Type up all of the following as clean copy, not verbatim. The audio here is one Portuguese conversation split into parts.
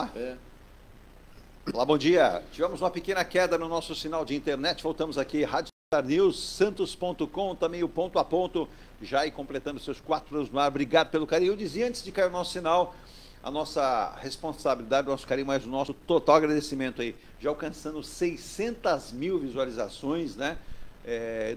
Olá. Olá, bom dia. Tivemos uma pequena queda no nosso sinal de internet. Voltamos aqui, Rádio Star News, santos.com, também o ponto a ponto, já aí completando seus 4 anos no ar. Obrigado pelo carinho. Eu dizia antes de cair o nosso sinal, a nossa responsabilidade, o nosso carinho, mas o nosso total agradecimento aí, já alcançando 600 mil visualizações, né?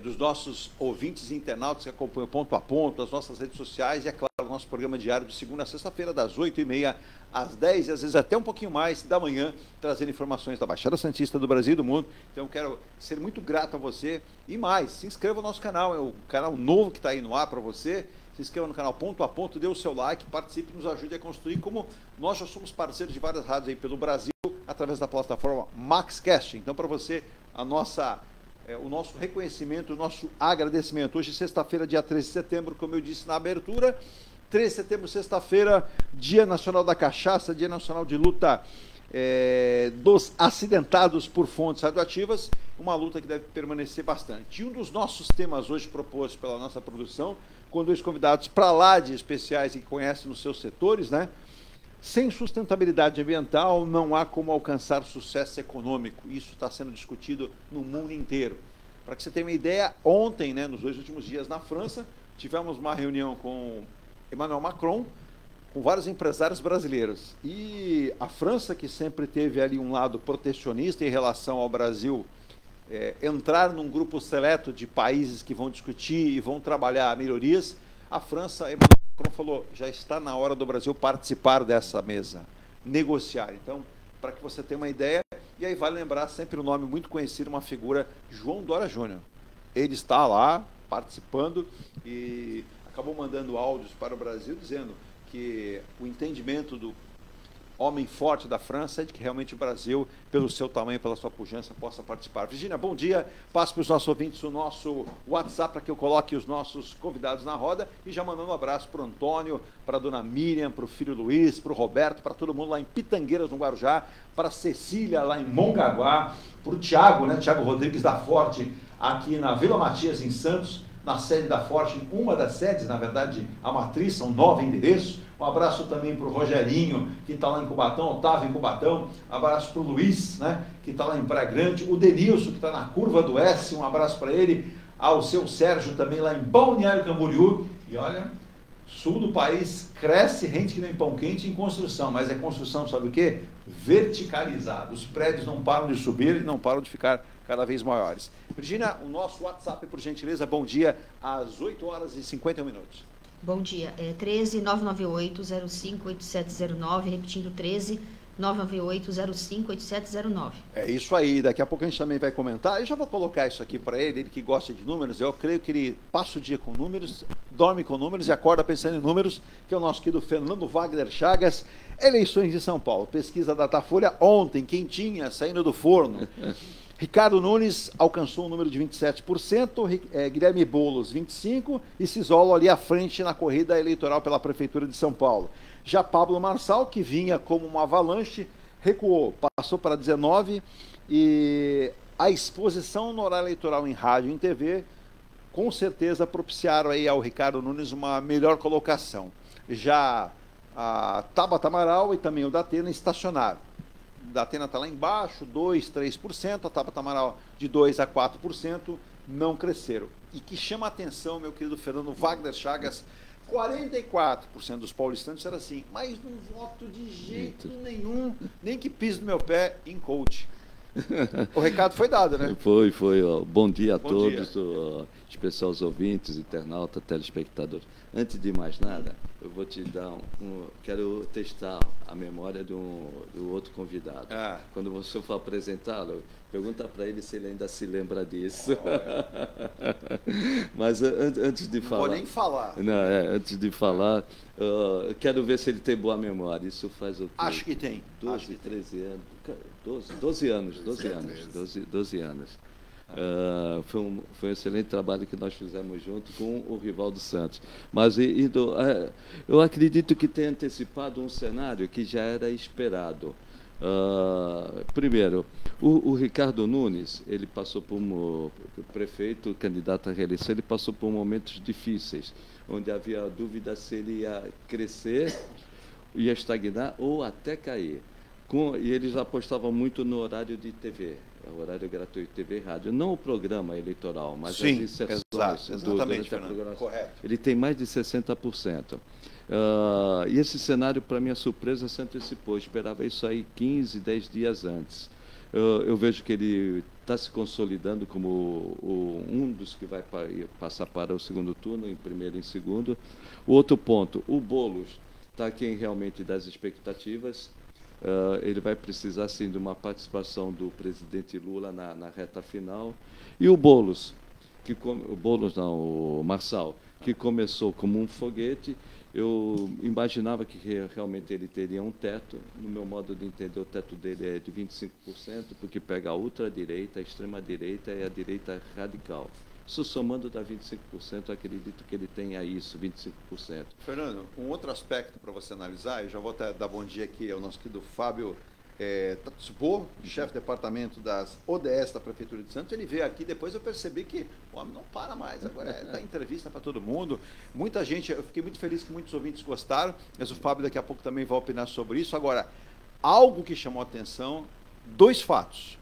Dos nossos ouvintes e internautas que acompanham ponto a ponto, as nossas redes sociais e, é claro, o nosso programa diário de segunda a sexta-feira, das 8h30 às 10 e às vezes até um pouquinho mais da manhã, trazendo informações da Baixada Santista, do Brasil e do mundo. Então, quero ser muito grato a você e mais, se inscreva no nosso canal, é o canal novo que está aí no ar para você. Se inscreva no canal Ponto a Ponto, dê o seu like, participe e nos ajude a construir, como nós já somos parceiros de várias rádios aí pelo Brasil, através da plataforma MaxCast. Então, para você, o nosso reconhecimento, o nosso agradecimento. Hoje, sexta-feira, dia 13 de setembro, como eu disse na abertura, 13 de setembro, sexta-feira, Dia Nacional da Cachaça, Dia Nacional de Luta dos acidentados por fontes radioativas, uma luta que deve permanecer bastante. E um dos nossos temas hoje propostos pela nossa produção, com 2 convidados para lá de especiais e que conhecem nos seus setores, né? Sem sustentabilidade ambiental, não há como alcançar sucesso econômico. Isso está sendo discutido no mundo inteiro. Para que você tenha uma ideia, ontem, né, nos 2 últimos dias na França, tivemos uma reunião com Emmanuel Macron, com vários empresários brasileiros. E a França, que sempre teve ali um lado protecionista em relação ao Brasil, entrar num grupo seleto de países que vão discutir e vão trabalhar melhorias, a França, Emmanuel Macron falou, já está na hora do Brasil participar dessa mesa, negociar. Então, para que você tenha uma ideia, e aí vale lembrar sempre o nome muito conhecido, uma figura, João Dória Júnior. Ele está lá participando e acabou mandando áudios para o Brasil dizendo que o entendimento do homem forte da França é de que realmente o Brasil, pelo seu tamanho, pela sua pujança, possa participar. Virgínia, bom dia. Passo para os nossos ouvintes o nosso WhatsApp para que eu coloque os nossos convidados na roda e já mandando um abraço para o Antônio, para a dona Miriam, para o filho Luiz, para o Roberto, para todo mundo lá em Pitangueiras, no Guarujá, para a Cecília, lá em Mongaguá, para o Tiago, né? Tiago Rodrigues da Forte, aqui na Vila Matias, em Santos, na sede da Forte, uma das sedes, na verdade, a matriz, são 9 endereços. Um abraço também para o Rogerinho, que está lá em Cubatão, Otávio em Cubatão. Um abraço para o Luiz, né, que está lá em Praia Grande. O Denilson, que está na Curva do S, um abraço para ele. Ao seu Sérgio, também lá em Balneário Camboriú. E olha, sul do país cresce rende que nem pão quente em construção. Mas é construção, sabe o quê? Verticalizada. Os prédios não param de subir e não param de ficar cada vez maiores. Virgínia, o nosso WhatsApp, por gentileza, bom dia, às 8h51. Bom dia, 13 998 05 8709, repetindo 13 998 05 8709. É isso aí, daqui a pouco a gente também vai comentar. Eu já vou colocar isso aqui para ele que gosta de números. Eu creio que ele passa o dia com números, dorme com números e acorda pensando em números, que é o nosso querido Fernando Wagner Chagas. Eleições de São Paulo, pesquisa da Datafolha ontem, quentinha, saindo do forno. Ricardo Nunes alcançou um número de 27%, Guilherme Boulos 25% e se isola ali à frente na corrida eleitoral pela Prefeitura de São Paulo. Já Pablo Marçal, que vinha como uma avalanche, recuou, passou para 19% e a exposição no horário eleitoral em rádio e em TV com certeza propiciaram aí ao Ricardo Nunes uma melhor colocação. Já a Tabata Amaral e também o Datena estacionaram. Da Atena está lá embaixo, 2%, 3%, a Tabata Amaral de 2% a 4%, não cresceram. E que chama a atenção, meu querido Fernando Wagner Chagas, 44% dos paulistanos disseram assim, mas não voto de jeito nenhum, nem que pise no meu pé em coach. O recado foi dado, né? Foi. Ó. Bom dia a todos, especial aos ouvintes, internautas, telespectadores. Antes de mais nada, eu vou te dar quero testar a memória do outro convidado. Quando você for apresentá-lo, pergunta para ele se ele ainda se lembra disso. Mas antes de falar... Não vou nem falar. Não, antes de falar, quero ver se ele tem boa memória. Isso faz o quê? Acho que tem. 13 anos. 12 anos. Foi um excelente trabalho que nós fizemos junto com o Rivaldo Santos. Mas eu acredito que tem antecipado um cenário que já era esperado. Primeiro, o Ricardo Nunes, ele passou por o prefeito, candidato à reeleição, ele passou por momentos difíceis, onde havia dúvida se ele ia crescer, ia estagnar ou até cair. E eles apostavam muito no horário de TV, o horário gratuito de TV e rádio. Não o programa eleitoral, mas sim, as inserções. Exatamente, Fernando, correto. Ele tem mais de 60%. E esse cenário, para minha surpresa, se antecipou. Eu esperava isso aí 15, 10 dias antes. Eu vejo que ele está se consolidando como um dos que vai passar para o segundo turno, em primeiro e em segundo. O outro ponto, o Boulos está aquém realmente das expectativas. Ele vai precisar, sim, de uma participação do presidente Lula na reta final. E o Boulos, o Marçal, que começou como um foguete, eu imaginava que realmente ele teria um teto. No meu modo de entender, o teto dele é de 25%, porque pega a ultradireita, a extrema-direita e a direita radical. Isso somando dá 25%, acredito que ele tenha isso, 25%. Fernando, um outro aspecto para você analisar, eu já vou dar bom dia aqui ao nosso querido Fábio Tatsupô, chefe de departamento das ODS da Prefeitura de Santos. Ele veio aqui, depois eu percebi que o homem não para mais, agora dá entrevista para todo mundo. Muita gente, eu fiquei muito feliz que muitos ouvintes gostaram, mas o Fábio daqui a pouco também vai opinar sobre isso. Agora, algo que chamou a atenção, dois fatos.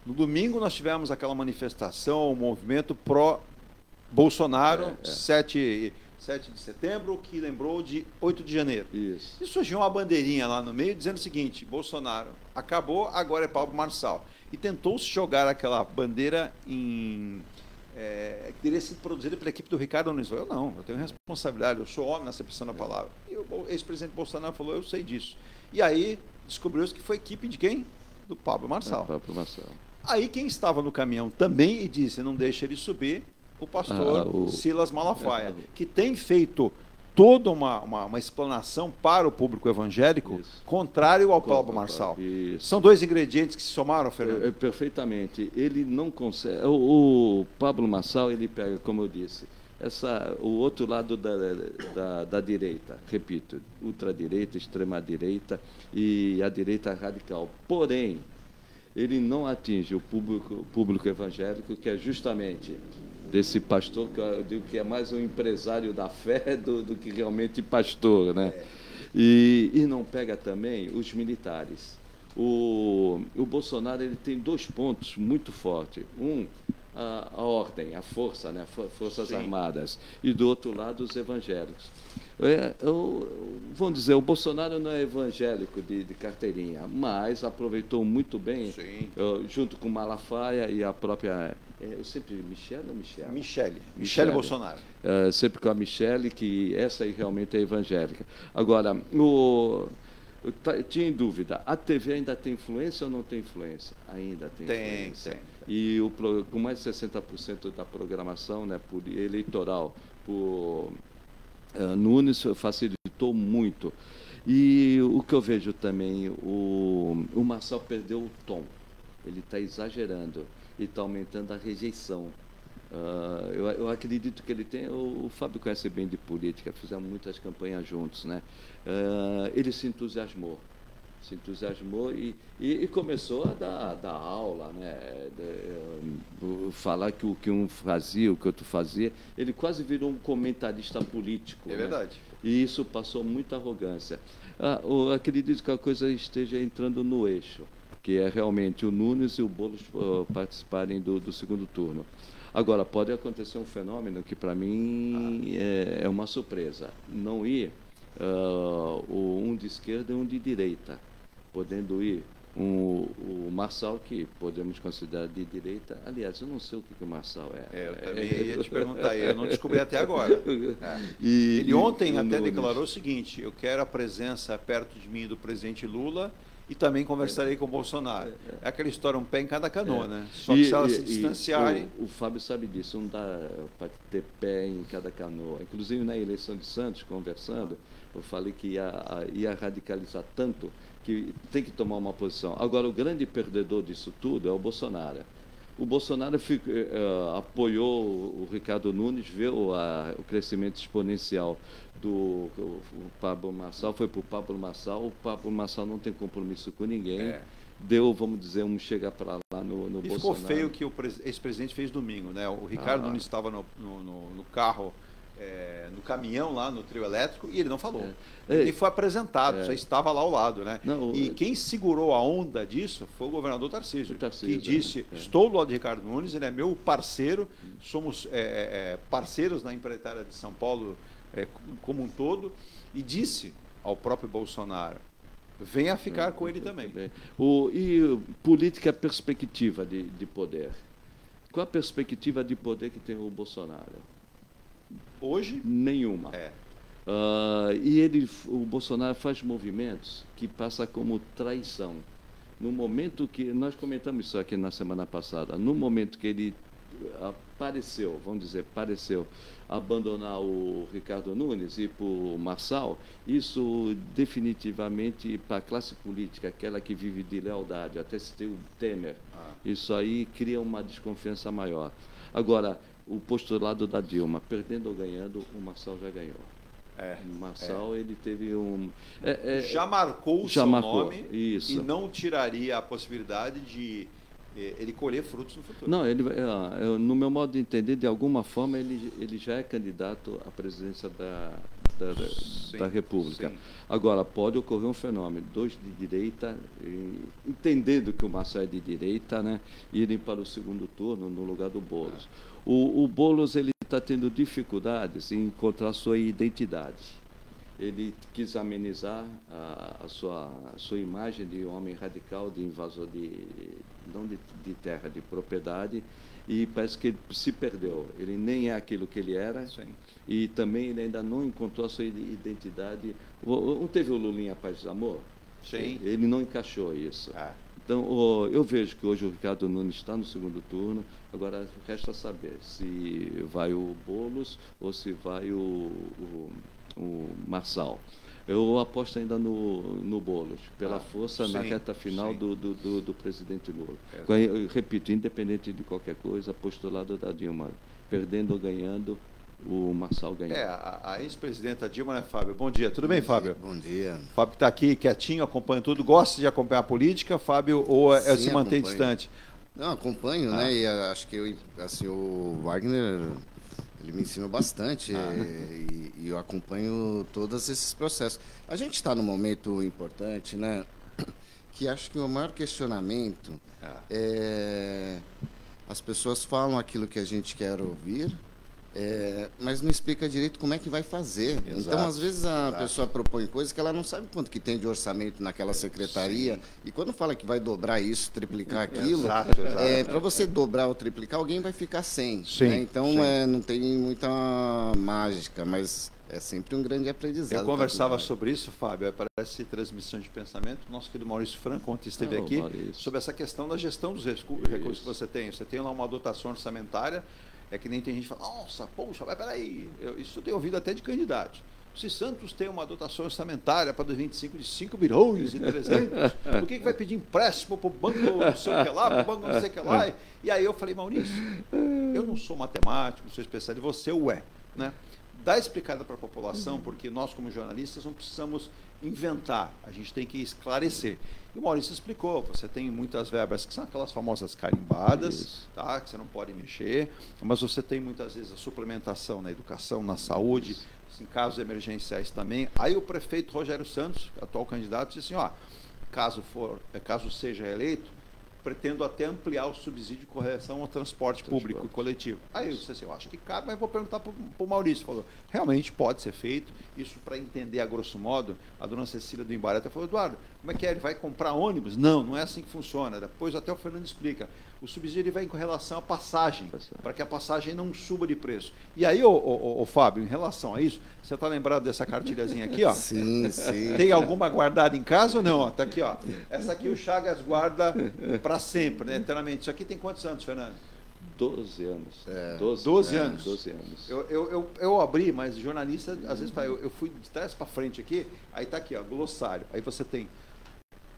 No domingo nós tivemos aquela manifestação, o movimento pró-Bolsonaro, 7 de setembro, que lembrou de 8 de janeiro. Isso. E surgiu uma bandeirinha lá no meio dizendo o seguinte: Bolsonaro acabou, agora é Pablo Marçal. E tentou-se jogar aquela bandeira que teria sido produzida pela equipe do Ricardo Nunes. Eu não, eu tenho responsabilidade, eu sou homem na acepção da palavra. E o ex-presidente Bolsonaro falou: eu sei disso. E aí descobriu-se que foi equipe de quem? Do Pablo Marçal. Pablo Marçal. Aí quem estava no caminhão também e disse: não deixa ele subir, o pastor Silas Malafaia, que tem feito toda uma explanação para o público evangélico, contrário ao Pablo Marçal. São dois ingredientes que se somaram, Fernando? Perfeitamente. Ele não consegue. O Pablo Marçal, ele pega, como eu disse, o outro lado da direita, repito, ultradireita, extrema-direita e a direita radical. Porém, ele não atinge o público evangélico, que é justamente desse pastor, que eu digo que é mais um empresário da fé do que realmente pastor, né? E não pega também os militares. O Bolsonaro, ele tem dois pontos muito fortes. A ordem, a força, né? Forças Armadas. E, do outro lado, os evangélicos. Vamos dizer, o Bolsonaro não é evangélico de carteirinha, mas aproveitou muito bem, junto com Malafaia e a própria... Eu sempre... Michele Bolsonaro. Sempre com a Michele, que essa aí realmente é evangélica. Agora, tinha em dúvida, a TV ainda tem influência ou não tem influência? Ainda tem influência. Tem. E com mais de 60% da programação, né, eleitoral por Nunes, facilitou muito. E o que eu vejo também, o Marçal perdeu o tom. Ele está exagerando e está aumentando a rejeição. Eu acredito que ele tem... O Fábio conhece bem de política, fizemos muitas campanhas juntos, né? Ele se entusiasmou e começou a dar aula, né? Falar que o que um fazia, o que outro fazia. Ele quase virou um comentarista político. É verdade. Né? E isso passou muita arrogância. Eu acredito que a coisa esteja entrando no eixo, que é realmente o Nunes e o Boulos participarem do segundo turno. Agora, pode acontecer um fenômeno que, para mim, é uma surpresa. Não ir um de esquerda e um de direita, podendo ir o Marçal, que podemos considerar de direita. Aliás, eu não sei o que o Marçal é. Eu também ia te perguntar, eu não descobri até agora. Ele ontem até declarou o seguinte: eu quero a presença perto de mim do presidente Lula e também conversarei com o Bolsonaro. É aquela história, um pé em cada canoa, né? Só que se elas se distanciarem... O Fábio sabe disso, não dá para ter pé em cada canoa. Inclusive, na eleição de Santos, conversando, eu falei que ia radicalizar tanto que tem que tomar uma posição. Agora, o grande perdedor disso tudo é o Bolsonaro. O Bolsonaro apoiou o Ricardo Nunes, viu o crescimento exponencial do Pablo Marçal, foi para o Pablo Marçal. O Pablo Marçal não tem compromisso com ninguém. Deu, vamos dizer, chega para lá no Bolsonaro. Ficou feio o que o ex-presidente fez domingo, né? O Ricardo Nunes estava no carro no caminhão lá no trio elétrico e ele não falou. Ele foi apresentado, já estava lá ao lado, né? Não, e quem segurou a onda disso foi o governador Tarcísio, que disse, estou do lado de Ricardo Nunes, ele é meu parceiro, somos parceiros na empreiteira de São Paulo como um todo, e disse ao próprio Bolsonaro, venha ficar com ele também. E política é perspectiva de poder. Qual a perspectiva de poder que tem o Bolsonaro? Hoje? Nenhuma. O Bolsonaro faz movimentos que passam como traição. No momento que, nós comentamos isso aqui na semana passada, no momento que ele pareceu abandonar o Ricardo Nunes e para o Marçal, isso definitivamente para a classe política, aquela que vive de lealdade, até se tem o Temer, isso aí cria uma desconfiança maior. Agora, o postulado da Dilma, perdendo ou ganhando, o Marçal já ganhou. O Marçal, ele teve já marcou o seu nome e não tiraria a possibilidade de ele colher frutos no futuro. Não, no meu modo de entender, de alguma forma, ele já é candidato à presidência da República. Sim. Agora, pode ocorrer um fenômeno, dois de direita, entendendo que o Marçal é de direita, né, irem para o segundo turno no lugar do Boulos. O Boulos está tendo dificuldades em encontrar sua identidade. Ele quis amenizar a sua imagem de homem radical, de invasor não de terra, de propriedade, e parece que ele se perdeu. Ele nem é aquilo que ele era. Sim. E também ele ainda não encontrou a sua identidade. Não teve o Lulinha Paz e Amor? Sim. Ele não encaixou isso. Então, eu vejo que hoje o Ricardo Nunes está no segundo turno, agora resta saber se vai o Boulos ou se vai o Marçal. Eu aposto ainda no Boulos, pela força na reta final do presidente Lula. Eu repito, independente de qualquer coisa, postulado da Dilma, perdendo ou ganhando, o Marçal ganhou. A ex-presidenta Dilma, né, Fábio? Bom dia, tudo bem, Fábio? Bom dia. Fábio está aqui quietinho, acompanha tudo. Gosta de acompanhar a política, Fábio, ou se mantém distante? Não, acompanho, né? E acho que o Wagner, ele me ensinou bastante e eu acompanho todos esses processos. A gente está num momento importante, né? Que acho que o maior questionamento as pessoas falam aquilo que a gente quer ouvir, mas não explica direito como é que vai fazer. Exato, então, às vezes, a pessoa propõe coisas que ela não sabe quanto que tem de orçamento naquela secretaria. Sim. E quando fala que vai dobrar isso, triplicar aquilo, para você dobrar ou triplicar, alguém vai ficar sem. Sim, né? Então, não tem muita mágica, mas é sempre um grande aprendizado. Eu conversava sobre isso, Fábio, parece transmissão de pensamento. Nosso querido Maurício Franco ontem esteve aqui, sobre essa questão da gestão dos recursos que você tem. Você tem lá uma dotação orçamentária. É que nem tem gente que fala, nossa, poxa, mas peraí, isso eu tenho ouvido até de candidatos. Se Santos tem uma dotação orçamentária para 2025 de 5 bilhões e 300, por que vai pedir empréstimo para o banco não sei o que lá, para o banco não sei o que lá? E aí eu falei, Maurício, eu não sou matemático, não sou especialista, você o é, né? Dá explicada para a população, porque nós, como jornalistas, não precisamos inventar, a gente tem que esclarecer. E o Maurício explicou, você tem muitas verbas que são aquelas famosas carimbadas, tá, que você não pode mexer, mas você tem muitas vezes a suplementação na educação, na saúde, em casos emergenciais também. Aí o prefeito Rogério Santos, atual candidato, disse assim, caso seja eleito, pretendo até ampliar o subsídio de correção ao transporte público e coletivo. Aí eu disse assim, eu acho que cabe, mas vou perguntar para o Maurício. Falou, realmente pode ser feito, isso para entender a grosso modo. A dona Cecília do Embareta falou, Eduardo, como é que é? Ele vai comprar ônibus? Não, não é assim que funciona. Depois até o Fernando explica. O subsídio ele vai com relação à passagem, para que a passagem não suba de preço. E aí, Fábio, em relação a isso, você está lembrado dessa cartilhazinha aqui, ó? Sim. Tem alguma guardada em casa ou não? Está aqui, ó. Essa aqui o Chagas guarda para sempre, né? Eternamente. Isso aqui tem quantos anos, Fernando? 12 anos. 12 anos. 12 anos. Eu abri, mas jornalista, às vezes, eu fui de trás para frente aqui, aí está aqui, ó, glossário. Aí você tem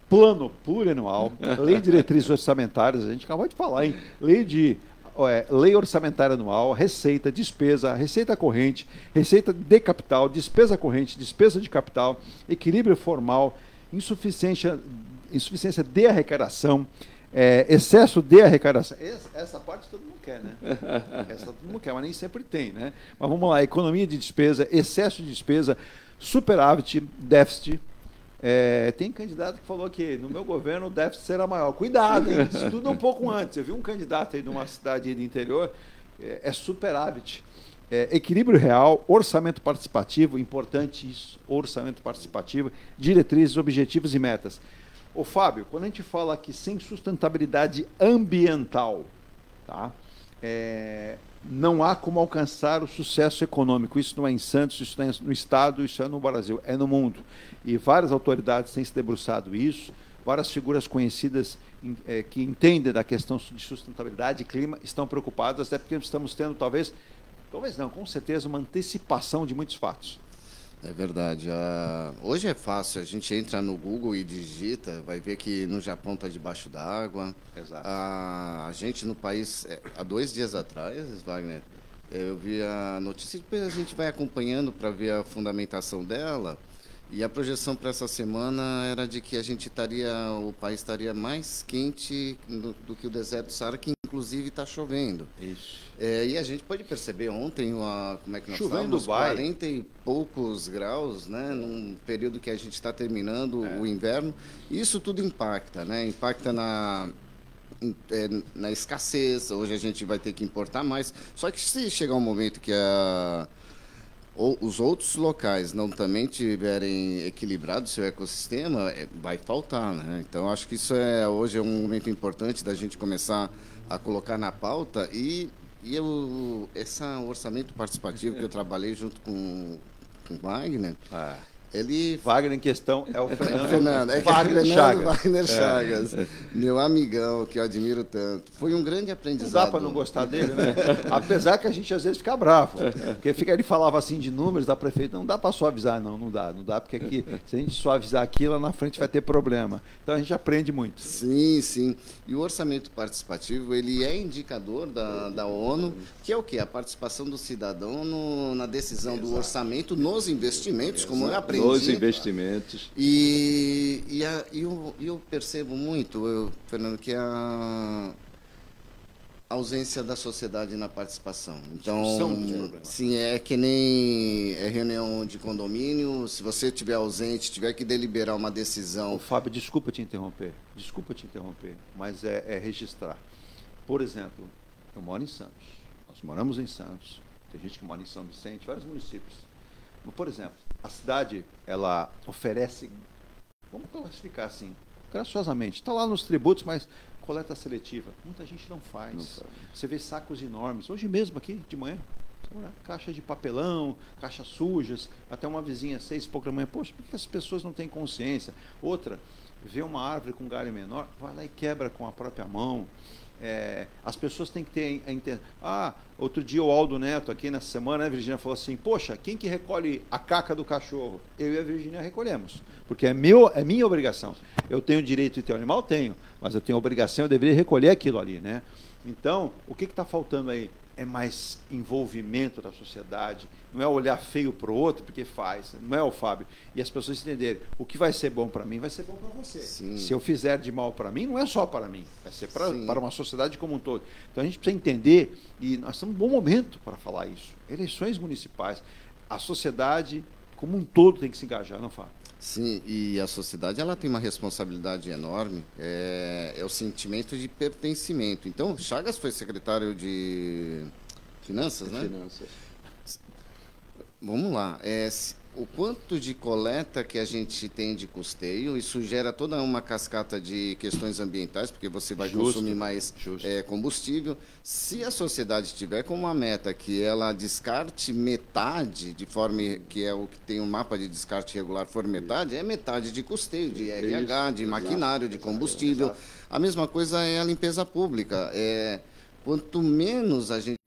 plano plurianual, lei de diretrizes orçamentárias, a gente acabou de falar, hein? Lei orçamentária anual, receita, despesa, receita corrente, receita de capital, despesa corrente, despesa de capital, equilíbrio formal, insuficiência de arrecadação, excesso de arrecadação. Essa parte todo mundo quer, né? Essa todo mundo quer, mas nem sempre tem, né? Mas vamos lá, economia de despesa, excesso de despesa, superávit, déficit. Tem candidato que falou que no meu governo o déficit será maior. Cuidado, hein? Estuda um pouco antes. Eu vi um candidato aí de uma cidade do interior, superávit. Equilíbrio real, orçamento participativo, importante isso, orçamento participativo, diretrizes, objetivos e metas. Ô Fábio, quando a gente fala aqui sem sustentabilidade ambiental, tá? Não há como alcançar o sucesso econômico. Isso não é em Santos, isso não é no Estado, isso é no Brasil, é no mundo. E várias autoridades têm se debruçado isso, várias figuras conhecidas que entendem da questão de sustentabilidade e clima estão preocupadas, até porque estamos tendo, talvez não, com certeza, uma antecipação de muitos fatos. É verdade. Hoje é fácil, a gente entra no Google e digita, vai ver que no Japão está debaixo d'água. Exato. A gente no país, há 2 dias atrás, Wagner, eu vi a notícia, depois a gente vai acompanhando para ver a fundamentação dela, e a projeção para essa semana era de que o país estaria mais quente do que o deserto do Saara, que inclusive está chovendo. Isso. E a gente pode perceber ontem, como é que nós chovendo estávamos, 40 e poucos graus, né, num período que a gente está terminando o inverno. Isso tudo impacta, né? Impacta na escassez. Hoje a gente vai ter que importar mais. Só que se chegar um momento que os outros locais não também tiverem equilibrado o seu ecossistema, vai faltar, né? Então, acho que isso hoje é um momento importante da gente começar a colocar na pauta esse orçamento participativo que eu trabalhei junto com o Wagner, Wagner em questão é o Fernando Wagner Chagas. Wagner Chagas, meu amigão, que eu admiro tanto. Foi um grande aprendizado. Não dá para não gostar dele, né? Apesar que a gente às vezes fica bravo. Porque ele falava assim de números da prefeita, não dá para suavizar, não dá, porque aqui, se a gente suavizar aqui, lá na frente vai ter problema. Então a gente aprende muito. Sim, sim. E o orçamento participativo, ele é indicador da ONU, que é o quê? A participação do cidadão na decisão do orçamento, nos investimentos, como eu aprendi. Nos investimentos. E eu percebo muito, Fernando, que a ausência da sociedade na participação. Então, sim, é que nem reunião de condomínio, se você estiver ausente, tiver que deliberar uma decisão... Fábio, desculpa te interromper, mas é registrar. Por exemplo, eu moro em Santos, nós moramos em Santos, tem gente que mora em São Vicente, vários municípios. Por exemplo, a cidade, ela oferece, vamos classificar assim, graciosamente, está lá nos tributos, mas coleta seletiva, muita gente não faz. Você vê sacos enormes, hoje mesmo aqui de manhã, caixa de papelão, caixas sujas, até uma vizinha, 6 e pouco da manhã, poxa, por que as pessoas não têm consciência? Outra, vê uma árvore com galho menor, vai lá e quebra com a própria mão. As pessoas têm que ter outro dia o Aldo Neto aqui nessa semana, né, Virgínia, falou assim, poxa, quem que recolhe a caca do cachorro? Eu e a Virgínia recolhemos, porque é minha obrigação. Eu tenho direito de ter um animal? Tenho, mas eu tenho a obrigação, eu deveria recolher aquilo ali, né? Então, o que está faltando aí? É mais envolvimento da sociedade, não é olhar feio para o outro, porque faz, não é o Fábio. E as pessoas entenderem, o que vai ser bom para mim, vai ser bom para você. Sim. Se eu fizer de mal para mim, não é só para mim, vai ser para uma sociedade como um todo. Então a gente precisa entender, e nós estamos num bom momento para falar isso. Eleições municipais, a sociedade como um todo tem que se engajar, não, Fábio? Sim, e a sociedade ela tem uma responsabilidade enorme, é o sentimento de pertencimento. Então, Chagas foi secretário de Finanças, né? Finanças. Vamos lá, o quanto de coleta que a gente tem de custeio, isso gera toda uma cascata de questões ambientais, porque você vai consumir mais combustível. Se a sociedade tiver como uma meta que ela descarte metade, de forma que é o que tem um mapa de descarte regular for metade, é metade de custeio, de RH, de maquinário, de combustível. A mesma coisa é a limpeza pública. Quanto menos a gente,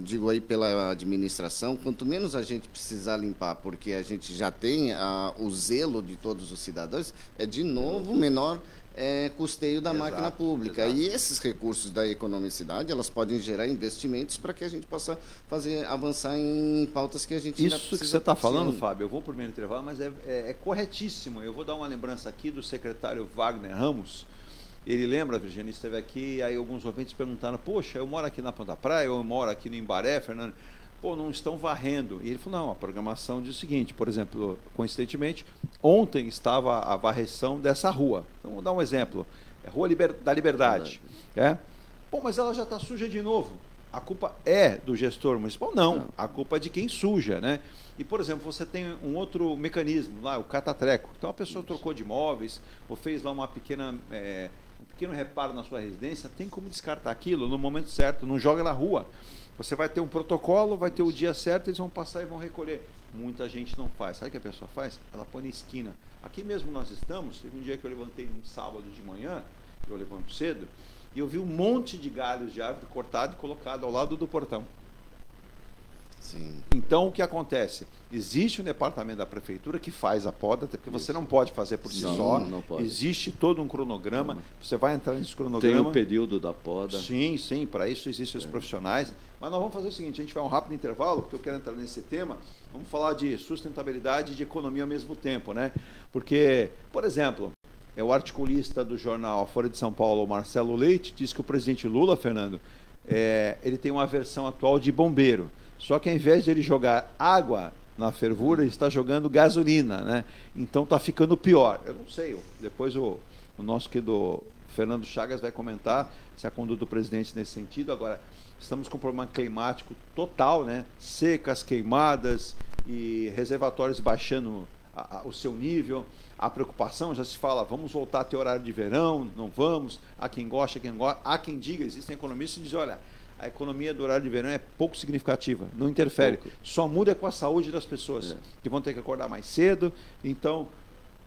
digo aí pela administração, quanto menos a gente precisar limpar, porque a gente já tem o zelo de todos os cidadãos, de novo menor custeio da máquina pública. E esses recursos da economicidade, elas podem gerar investimentos para que a gente possa avançar em pautas que a gente ainda precisa. Isso que você está falando, Fábio, eu vou por meio do intervalo, mas é corretíssimo. Eu vou dar uma lembrança aqui do secretário Wagner Ramos, Ele lembra, Virginia, esteve aqui, aí alguns ouvintes perguntaram, poxa, eu moro aqui na Ponta Praia, eu moro aqui no Imbaré, Fernando, pô, não estão varrendo. E ele falou, não, a programação diz o seguinte, por exemplo, coincidentemente, ontem estava a varreção dessa rua. Então, vou dar um exemplo, é Rua da Liberdade. Pô, mas ela já está suja de novo. A culpa é do gestor municipal? Não, a culpa é de quem suja, né? E, por exemplo, você tem um outro mecanismo lá, o catatreco. Então, a pessoa trocou de imóveis, ou fez lá uma pequeno reparo na sua residência, tem como descartar aquilo no momento certo, não joga na rua. Você vai ter um protocolo, vai ter o dia certo, eles vão passar e vão recolher. Muita gente não faz. Sabe o que a pessoa faz? Ela põe na esquina. Aqui mesmo nós estamos, teve um dia que eu levantei num sábado de manhã, eu levanto cedo, e eu vi um monte de galhos de árvore cortado e colocado ao lado do portão. Sim. Então, o que acontece? Existe um departamento da prefeitura que faz a poda, porque você não pode fazer por si só. Não pode. Existe todo um cronograma. Você vai entrar nesse cronograma. Tem o período da poda. Sim, para isso existem os profissionais. Mas nós vamos fazer o seguinte, a gente vai um rápido intervalo, porque eu quero entrar nesse tema. Vamos falar de sustentabilidade e de economia ao mesmo tempo, né? Porque, por exemplo, o articulista do jornal Folha de São Paulo, Marcelo Leite, diz que o presidente Lula, Fernando, ele tem uma versão atual de bombeiro. Só que ao invés de ele jogar água na fervura, ele está jogando gasolina, né? Então está ficando pior. Eu não sei, depois o nosso querido Fernando Chagas vai comentar se a conduta do presidente nesse sentido. Agora, estamos com um problema climático total, né? Secas, queimadas e reservatórios baixando o seu nível. A preocupação, já se fala, vamos voltar a ter horário de verão, não vamos. Há quem gosta, há quem diga, existem economistas que dizem, olha, a economia do horário de verão é pouco significativa, não interfere. Só muda com a saúde das pessoas, que vão ter que acordar mais cedo. Então,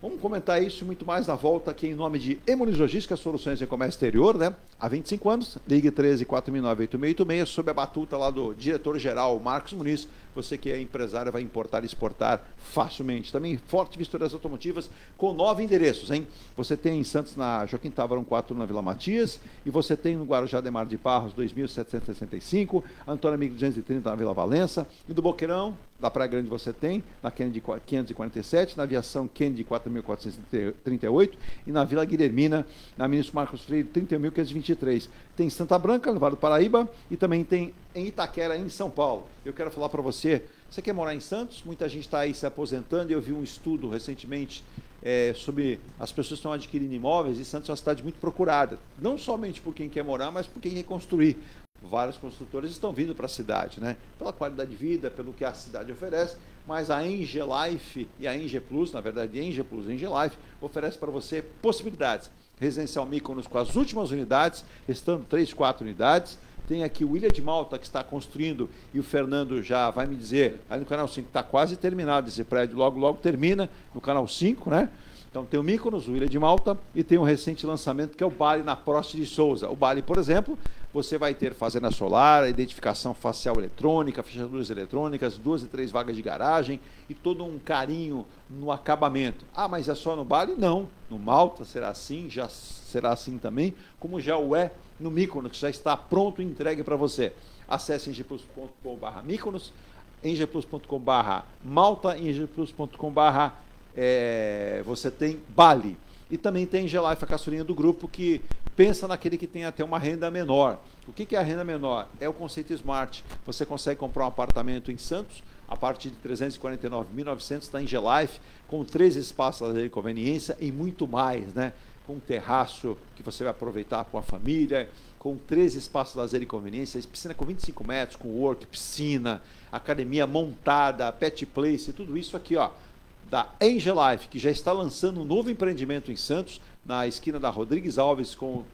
vamos comentar isso e muito mais na volta aqui em nome de Emunis Logística, soluções em comércio exterior, né? Há 25 anos, ligue 13-469-8686, sob a batuta lá do diretor-geral Marcos Muniz. Você que é empresário vai importar e exportar facilmente. Também Forte Visturas Automotivas com 9 endereços, hein? Você tem em Santos, na Joaquim Tavarão 4, na Vila Matias, e você tem no Guarujá Demar de Barros 2765, Antônio Amigo 230 na Vila Valença, e do Boqueirão, da Praia Grande você tem, na Kennedy 547, na Aviação Kennedy 4438 e na Vila Guilhermina, na Ministro Marcos Freire 31.523. Tem em Santa Branca, no Vale do Paraíba, e também tem em Itaquera, em São Paulo. Eu quero falar para você quer morar em Santos? Muita gente está aí se aposentando, eu vi um estudo recentemente sobre as pessoas que estão adquirindo imóveis, e Santos é uma cidade muito procurada, não somente por quem quer morar, mas por quem quer construir. Vários construtores estão vindo para a cidade, né? Pela qualidade de vida, pelo que a cidade oferece, mas a Engelife e a Enge Plus, na verdade, Enge Plus e Engelife, oferece para você possibilidades. Residencial Mykonos com as últimas unidades, restando 3, 4 unidades. Tem aqui o Ilha de Malta, que está construindo, e o Fernando já vai me dizer, ali no Canal 5 está quase terminado esse prédio, logo, logo termina, no Canal 5, né? Então tem o Mykonos, o Ilha de Malta, e tem um recente lançamento que é o Bali na Prost de Souza. O Bali, por exemplo, você vai ter fazenda solar, identificação facial eletrônica, fechaduras eletrônicas, 2 e 3 vagas de garagem e todo um carinho no acabamento. Ah, mas é só no Bali? Não. No Malta será assim, já será assim também, como já o é no Mykonos, que já está pronto e entregue para você. Acesse engeplus.com/Mykonos, engeplus.com/Malta, engeplus.com/, você tem Bali. E também tem Engelife, a caçulinha do grupo, que pensa naquele que tem até uma renda menor. O que é a renda menor? É o conceito Smart. Você consegue comprar um apartamento em Santos, a partir de 349.900 da Engelife, com 13 espaços de conveniência e muito mais, né? Com um terraço que você vai aproveitar com a família, com 13 espaços de lazer e conveniência, piscina com 25 metros, com work, piscina, academia montada, pet place, tudo isso aqui, ó, da Engelife, que já está lançando um novo empreendimento em Santos, na esquina da Rodrigues Alves com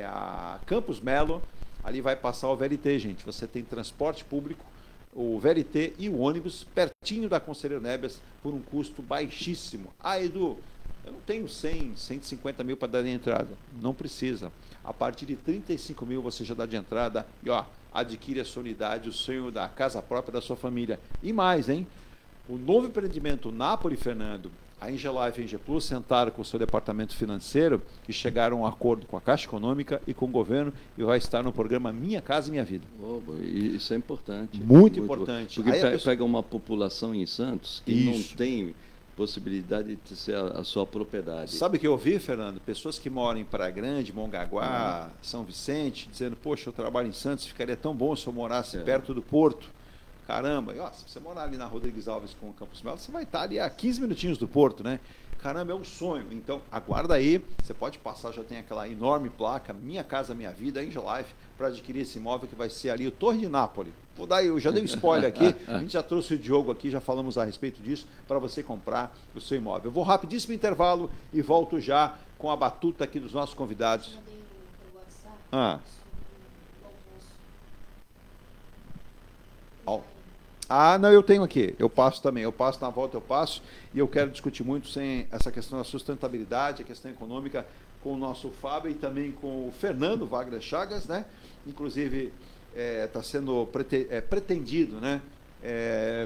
a Campos Melo. Ali vai passar o VLT, gente. Você tem transporte público, o VLT e o ônibus pertinho da Conselheiro Nebias por um custo baixíssimo. Ah, Edu, eu não tenho 100, 150 mil para dar de entrada. Não precisa. A partir de 35 mil você já dá de entrada e, ó, adquire a sua unidade, o sonho da casa própria da sua família. E mais, hein? O novo empreendimento Nápoles, Fernando, a Engelife e a Enge Plus sentaram com o seu departamento financeiro e chegaram a um acordo com a Caixa Econômica e com o governo e vai estar no programa Minha Casa Minha Vida. Isso é importante. Muito importante. Porque pega uma população em Santos que não tem possibilidade de ser a sua propriedade. Sabe o que eu ouvi, Fernando? Pessoas que moram em Praia Grande, Mongaguá, São Vicente, dizendo, poxa, eu trabalho em Santos, ficaria tão bom se eu morasse perto do porto. Caramba, e, ó, se você morar ali na Rodrigues Alves com o Campos Melo, você vai estar ali a 15 minutinhos do porto, né? Caramba, é um sonho. Então, aguarda aí, você pode passar, já tem aquela enorme placa, Minha Casa Minha Vida, Angel Life, para adquirir esse imóvel que vai ser ali o Torre de Nápoles. Vou dar, eu já dei um spoiler aqui, a gente já trouxe o Diogo aqui, já falamos a respeito disso, para você comprar o seu imóvel. Eu vou rapidíssimo intervalo e volto já com a batuta aqui dos nossos convidados. Não, eu tenho aqui, eu passo também, eu passo na volta, eu passo, e eu quero discutir muito sem essa questão da sustentabilidade, a questão econômica, com o nosso Fábio e também com o Fernando Wagner Chagas, né? Inclusive, está sendo pretendido, né?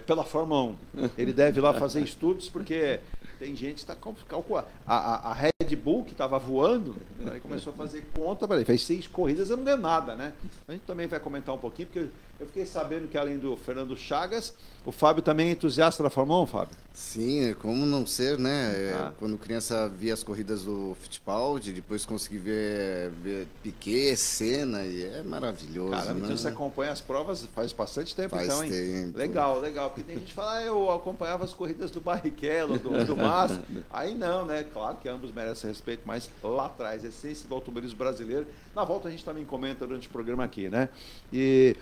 Pela Fórmula 1. Ele deve ir lá fazer estudos, porque tem gente que está calculando. A Red Bull, que estava voando, aí começou a fazer conta, fez 6 corridas e não ganhou nada, né? A gente também vai comentar um pouquinho, porque eu fiquei sabendo que, além do Fernando Chagas, o Fábio também é entusiasta da Fórmula 1, Fábio? Sim, como não ser, né? Quando criança via as corridas do Fittipaldi, depois consegui ver Piquet, Senna, e é maravilhoso. Caramba, né? Então você acompanha as provas faz bastante tempo, Faz então, hein? tempo. Legal, porque tem gente que fala, eu acompanhava as corridas do Barrichello, do Massa. Aí não, né? Claro que ambos merecem respeito, mas lá atrás, a essência do automobilismo brasileiro. Na volta a gente também comenta durante o programa aqui, né? E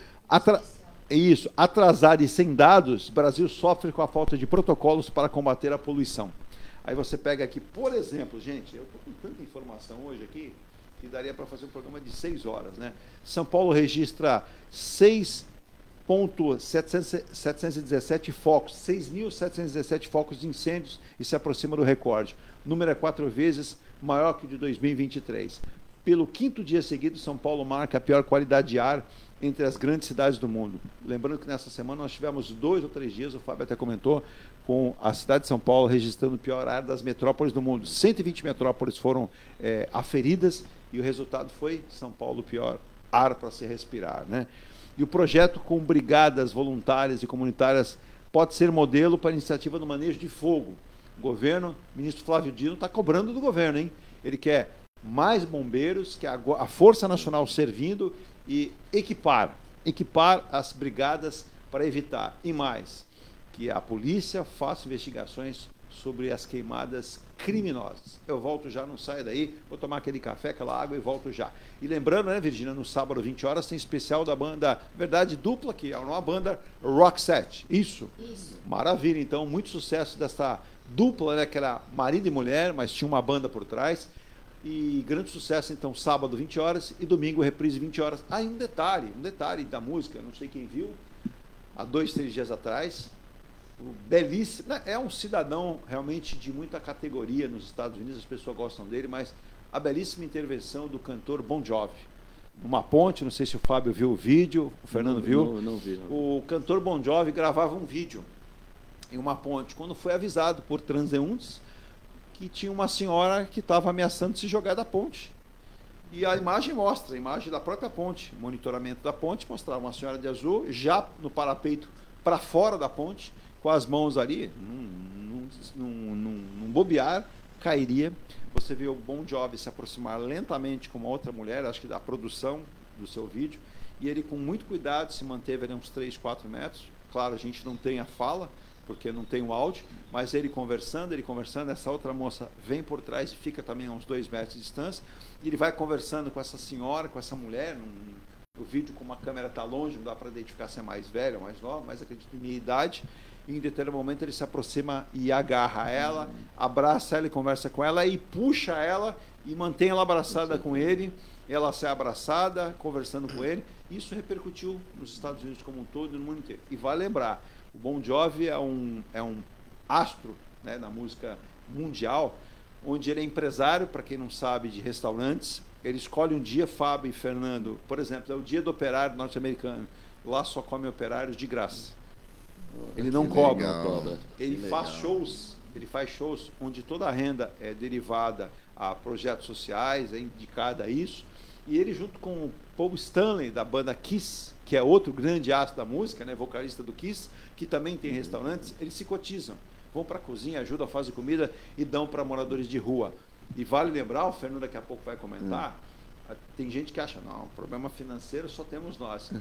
atrasado e sem dados, o Brasil sofre com a falta de protocolos para combater a poluição. Aí você pega aqui, por exemplo, gente, eu estou com tanta informação hoje aqui, que daria para fazer um programa de 6 horas, né? São Paulo registra 6.717 focos, 6.717 focos de incêndios e se aproxima do recorde. O número é 4 vezes maior que o de 2023. Pelo 5º dia seguido, São Paulo marca a pior qualidade de ar entre as grandes cidades do mundo. Lembrando que nessa semana nós tivemos 2 ou 3 dias, o Fábio até comentou, com a cidade de São Paulo registrando o pior ar das metrópoles do mundo. 120 metrópoles foram aferidas e o resultado foi São Paulo, o pior ar para se respirar, né? E o projeto com brigadas voluntárias e comunitárias pode ser modelo para a iniciativa do manejo de fogo. O governo, o ministro Flávio Dino está cobrando do governo, hein? Ele quer mais bombeiros, que a Força Nacional servindo e equipar as brigadas para evitar. E mais, que a polícia faça investigações sobre as queimadas criminosas. Eu volto já, não saia daí, vou tomar aquele café, aquela água e volto já. E lembrando, né, Virgínia, no sábado, 20 horas, tem especial da banda, verdade, dupla, que é uma banda Rock Set. Isso. Maravilha, então, muito sucesso dessa dupla, né, que era marido e mulher, mas tinha uma banda por trás. E grande sucesso, então, sábado, 20 horas, e domingo, reprise, 20 horas. Ah, e um detalhe da música, não sei quem viu, há 2, 3 dias atrás, belíssimo, né? É um cidadão realmente de muita categoria nos Estados Unidos, as pessoas gostam dele, mas a belíssima intervenção do cantor Bon Jovi. Numa ponte, não sei se o Fábio viu o vídeo, o Fernando viu. Não vi. O cantor Bon Jovi gravava um vídeo em uma ponte, quando foi avisado por transeuntes que tinha uma senhora que estava ameaçando se jogar da ponte. E a imagem mostra, a imagem da própria ponte, monitoramento da ponte, mostrava uma senhora de azul, já no parapeito para fora da ponte, com as mãos ali, num bobear, cairia. Você vê o Bon Jovi se aproximar lentamente com uma outra mulher, acho que da produção do seu vídeo, e ele com muito cuidado se manteve ali uns 3, 4 metros. Claro, a gente não tem a fala, porque não tem o áudio, mas ele conversando, essa outra moça vem por trás e fica também a uns 2 metros de distância, e ele vai conversando com essa senhora, com essa mulher, o vídeo com uma câmera está longe, não dá para identificar se é mais velha ou mais nova, mas acredito em minha idade, e em determinado momento ele se aproxima e agarra ela, abraça ela e conversa com ela, e puxa ela e mantém ela abraçada com ele, ela sai abraçada, conversando com ele. Isso repercutiu nos Estados Unidos como um todo e no mundo inteiro. E vale lembrar, o Bon Jovi é um astro, né, na música mundial, onde ele é empresário, para quem não sabe, de restaurantes. Ele escolhe um dia, Fábio e Fernando, por exemplo, é o dia do operário norte-americano. Lá só come operários de graça. Ele não cobra. Ele faz shows onde toda a renda é derivada a projetos sociais, é indicada a isso. E ele, junto com o Paul Stanley, da banda Kiss, que é outro grande astro da música, né, vocalista do Kiss, que também tem restaurantes, eles se cotizam. vão para a cozinha, ajudam, fazem comida e dão para moradores de rua. E vale lembrar, o Fernando daqui a pouco vai comentar, tem gente que acha, não, problema financeiro só temos nós.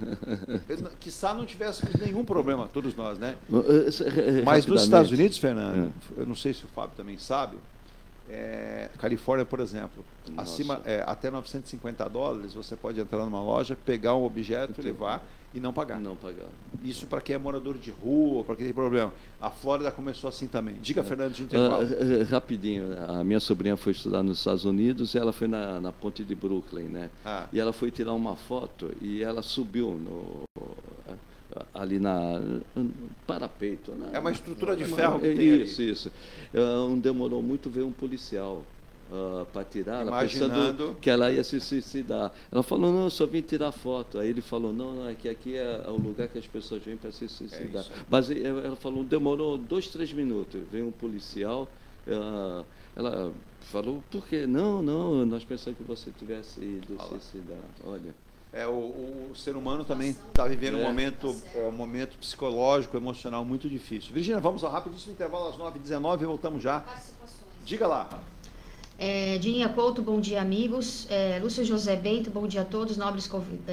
Quiçá não tivéssemos nenhum problema, todos nós, né? Mas nos Estados Unidos, Fernando, eu não sei se o Fábio também sabe, Califórnia, por exemplo, até $950 você pode entrar numa loja, pegar um objeto, levar e não pagar. Não pagar. Isso para quem é morador de rua, para quem tem problema. A Flórida começou assim também. Diga, Fernando, de intervalo. Rapidinho, a minha sobrinha foi estudar nos Estados Unidos e ela foi na ponte de Brooklyn, né? E ela foi tirar uma foto e ela subiu ali no parapeito. É uma estrutura de ferro que tem isso, ali. Isso. Não demorou muito ver um policial para tirar, ela pensando que ela ia se suicidar. Ela falou, não, eu só vim tirar foto. Aí ele falou, não, é que aqui é o lugar que as pessoas vêm para se suicidar. Mas ela falou, demorou 2, 3 minutos. Veio um policial, ela falou, por quê? Não, nós pensamos que você tivesse ido suicidar. Olha. O ser humano também está vivendo um momento psicológico, emocional muito difícil. Virgínia, vamos ao rapidíssimo intervalo às 9h19 e voltamos já. Diga lá. Dininha Couto, bom dia, amigos. Lúcio José Bento, bom dia a todos, nobres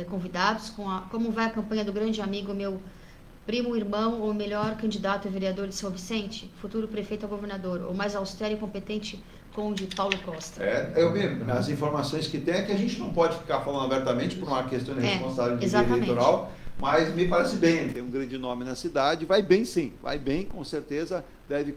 convidados. Como vai a campanha do grande amigo, meu primo, irmão, ou melhor, candidato a vereador de São Vicente, futuro prefeito a governador, o mais austero e competente Conde Paulo Costa? As informações que tem é que a gente não pode ficar falando abertamente por uma questão de responsabilidade eleitoral, mas me parece bem, ele tem um grande nome na cidade, vai bem sim, vai bem, com certeza deve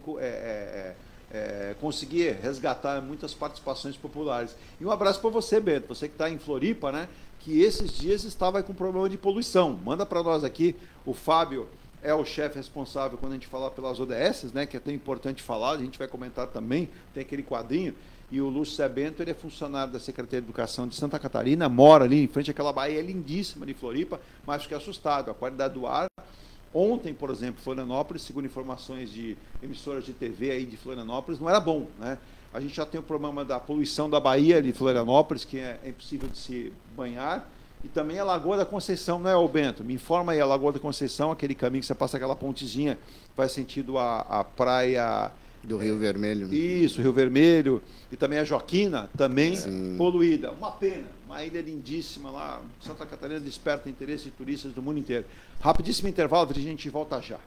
conseguir resgatar muitas participações populares. E um abraço para você, Bento, você que está em Floripa, né? Que esses dias estava com problema de poluição. Manda para nós aqui, o Fábio é o chefe responsável quando a gente falar pelas ODS, né? Que é tão importante falar, a gente vai comentar também, tem aquele quadrinho. E o Lúcio Zé Bento, ele é funcionário da Secretaria de Educação de Santa Catarina, mora ali em frente àquela baía lindíssima de Floripa, mas fiquei assustado, a qualidade do ar. Ontem, por exemplo, Florianópolis, segundo informações de emissoras de TV aí de Florianópolis, não era bom, né? A gente já tem o problema da poluição da Baía de Florianópolis, que é impossível de se banhar, e também a Lagoa da Conceição, não é, o Bento? Me informa aí, a Lagoa da Conceição, aquele caminho que você passa aquela pontezinha, vai sentido a praia... Do Rio Vermelho. Isso, Rio Vermelho, e também a Joaquina, também poluída. Uma pena, uma ilha lindíssima lá, Santa Catarina desperta interesse de turistas do mundo inteiro. Rapidíssimo intervalo, a gente volta já.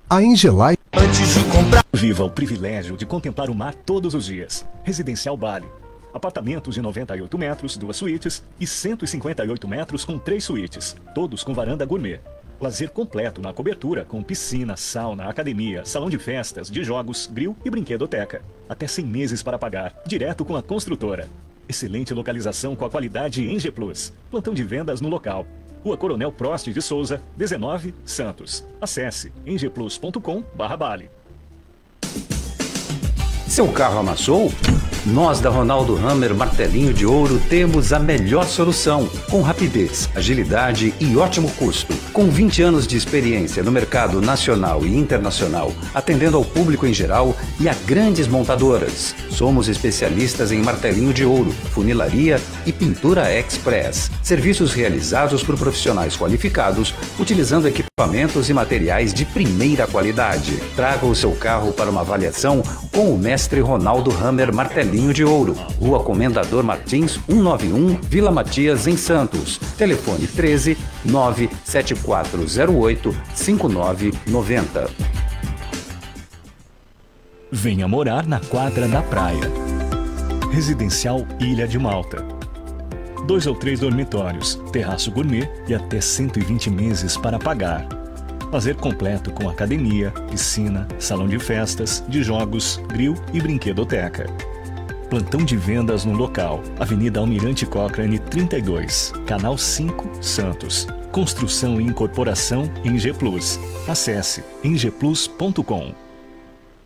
A Engelai. Antes de comprar, viva o privilégio de contemplar o mar todos os dias. Residencial Bali. Apartamentos de 98 metros, 2 suítes e 158 metros com 3 suítes, todos com varanda gourmet. Lazer completo na cobertura, com piscina, sauna, academia, salão de festas, de jogos, grill e brinquedoteca. Até 100 meses para pagar, direto com a construtora. Excelente localização com a qualidade Eng Plus. Plantão de vendas no local. Rua Coronel Prost de Souza, 19, Santos. Acesse engplus.com/Bali. Seu carro amassou? Nós da Ronaldo Hammer Martelinho de Ouro temos a melhor solução, com rapidez, agilidade e ótimo custo. Com 20 anos de experiência no mercado nacional e internacional, atendendo ao público em geral e a grandes montadoras. Somos especialistas em martelinho de ouro, funilaria e pintura express. Serviços realizados por profissionais qualificados, utilizando equipamentos e materiais de primeira qualidade. Traga o seu carro para uma avaliação com o mestre Ronaldo Hammer Martelinho de Ouro, Rua Comendador Martins, 191, Vila Matias, em Santos. Telefone 13 97408 5990. Venha morar na quadra da praia. Residencial Ilha de Malta. 2 ou 3 dormitórios, terraço gourmet e até 120 meses para pagar. Lazer completo com academia, piscina, salão de festas, de jogos, grill e brinquedoteca. Plantão de vendas no local. Avenida Almirante Cochrane 32, Canal 5, Santos. Construção e incorporação Eng Plus. Acesse engplus.com.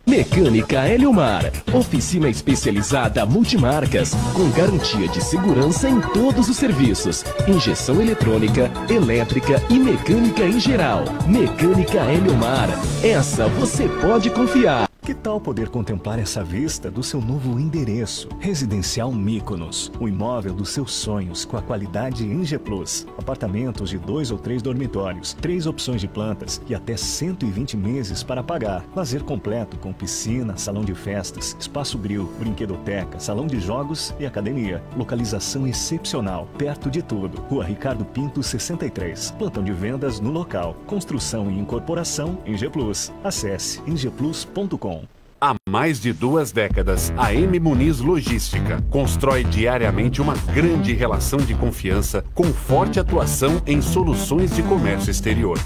Mecânica Eliomar, oficina especializada multimarcas, com garantia de segurança em todos os serviços, injeção eletrônica, elétrica e mecânica em geral. Mecânica Eliomar, essa você pode confiar. Que tal poder contemplar essa vista do seu novo endereço? Residencial Mykonos, o imóvel dos seus sonhos com a qualidade Inge Plus. Apartamentos de 2 ou 3 dormitórios, 3 opções de plantas e até 120 meses para pagar. Lazer completo com piscina, salão de festas, espaço grill, brinquedoteca, salão de jogos e academia. Localização excepcional, perto de tudo. Rua Ricardo Pinto 63. Plantão de vendas no local. Construção e incorporação Inge Plus. Acesse ingeplus.com. Há mais de 2 décadas, a M. Muniz Logística constrói diariamente uma grande relação de confiança com forte atuação em soluções de comércio exterior.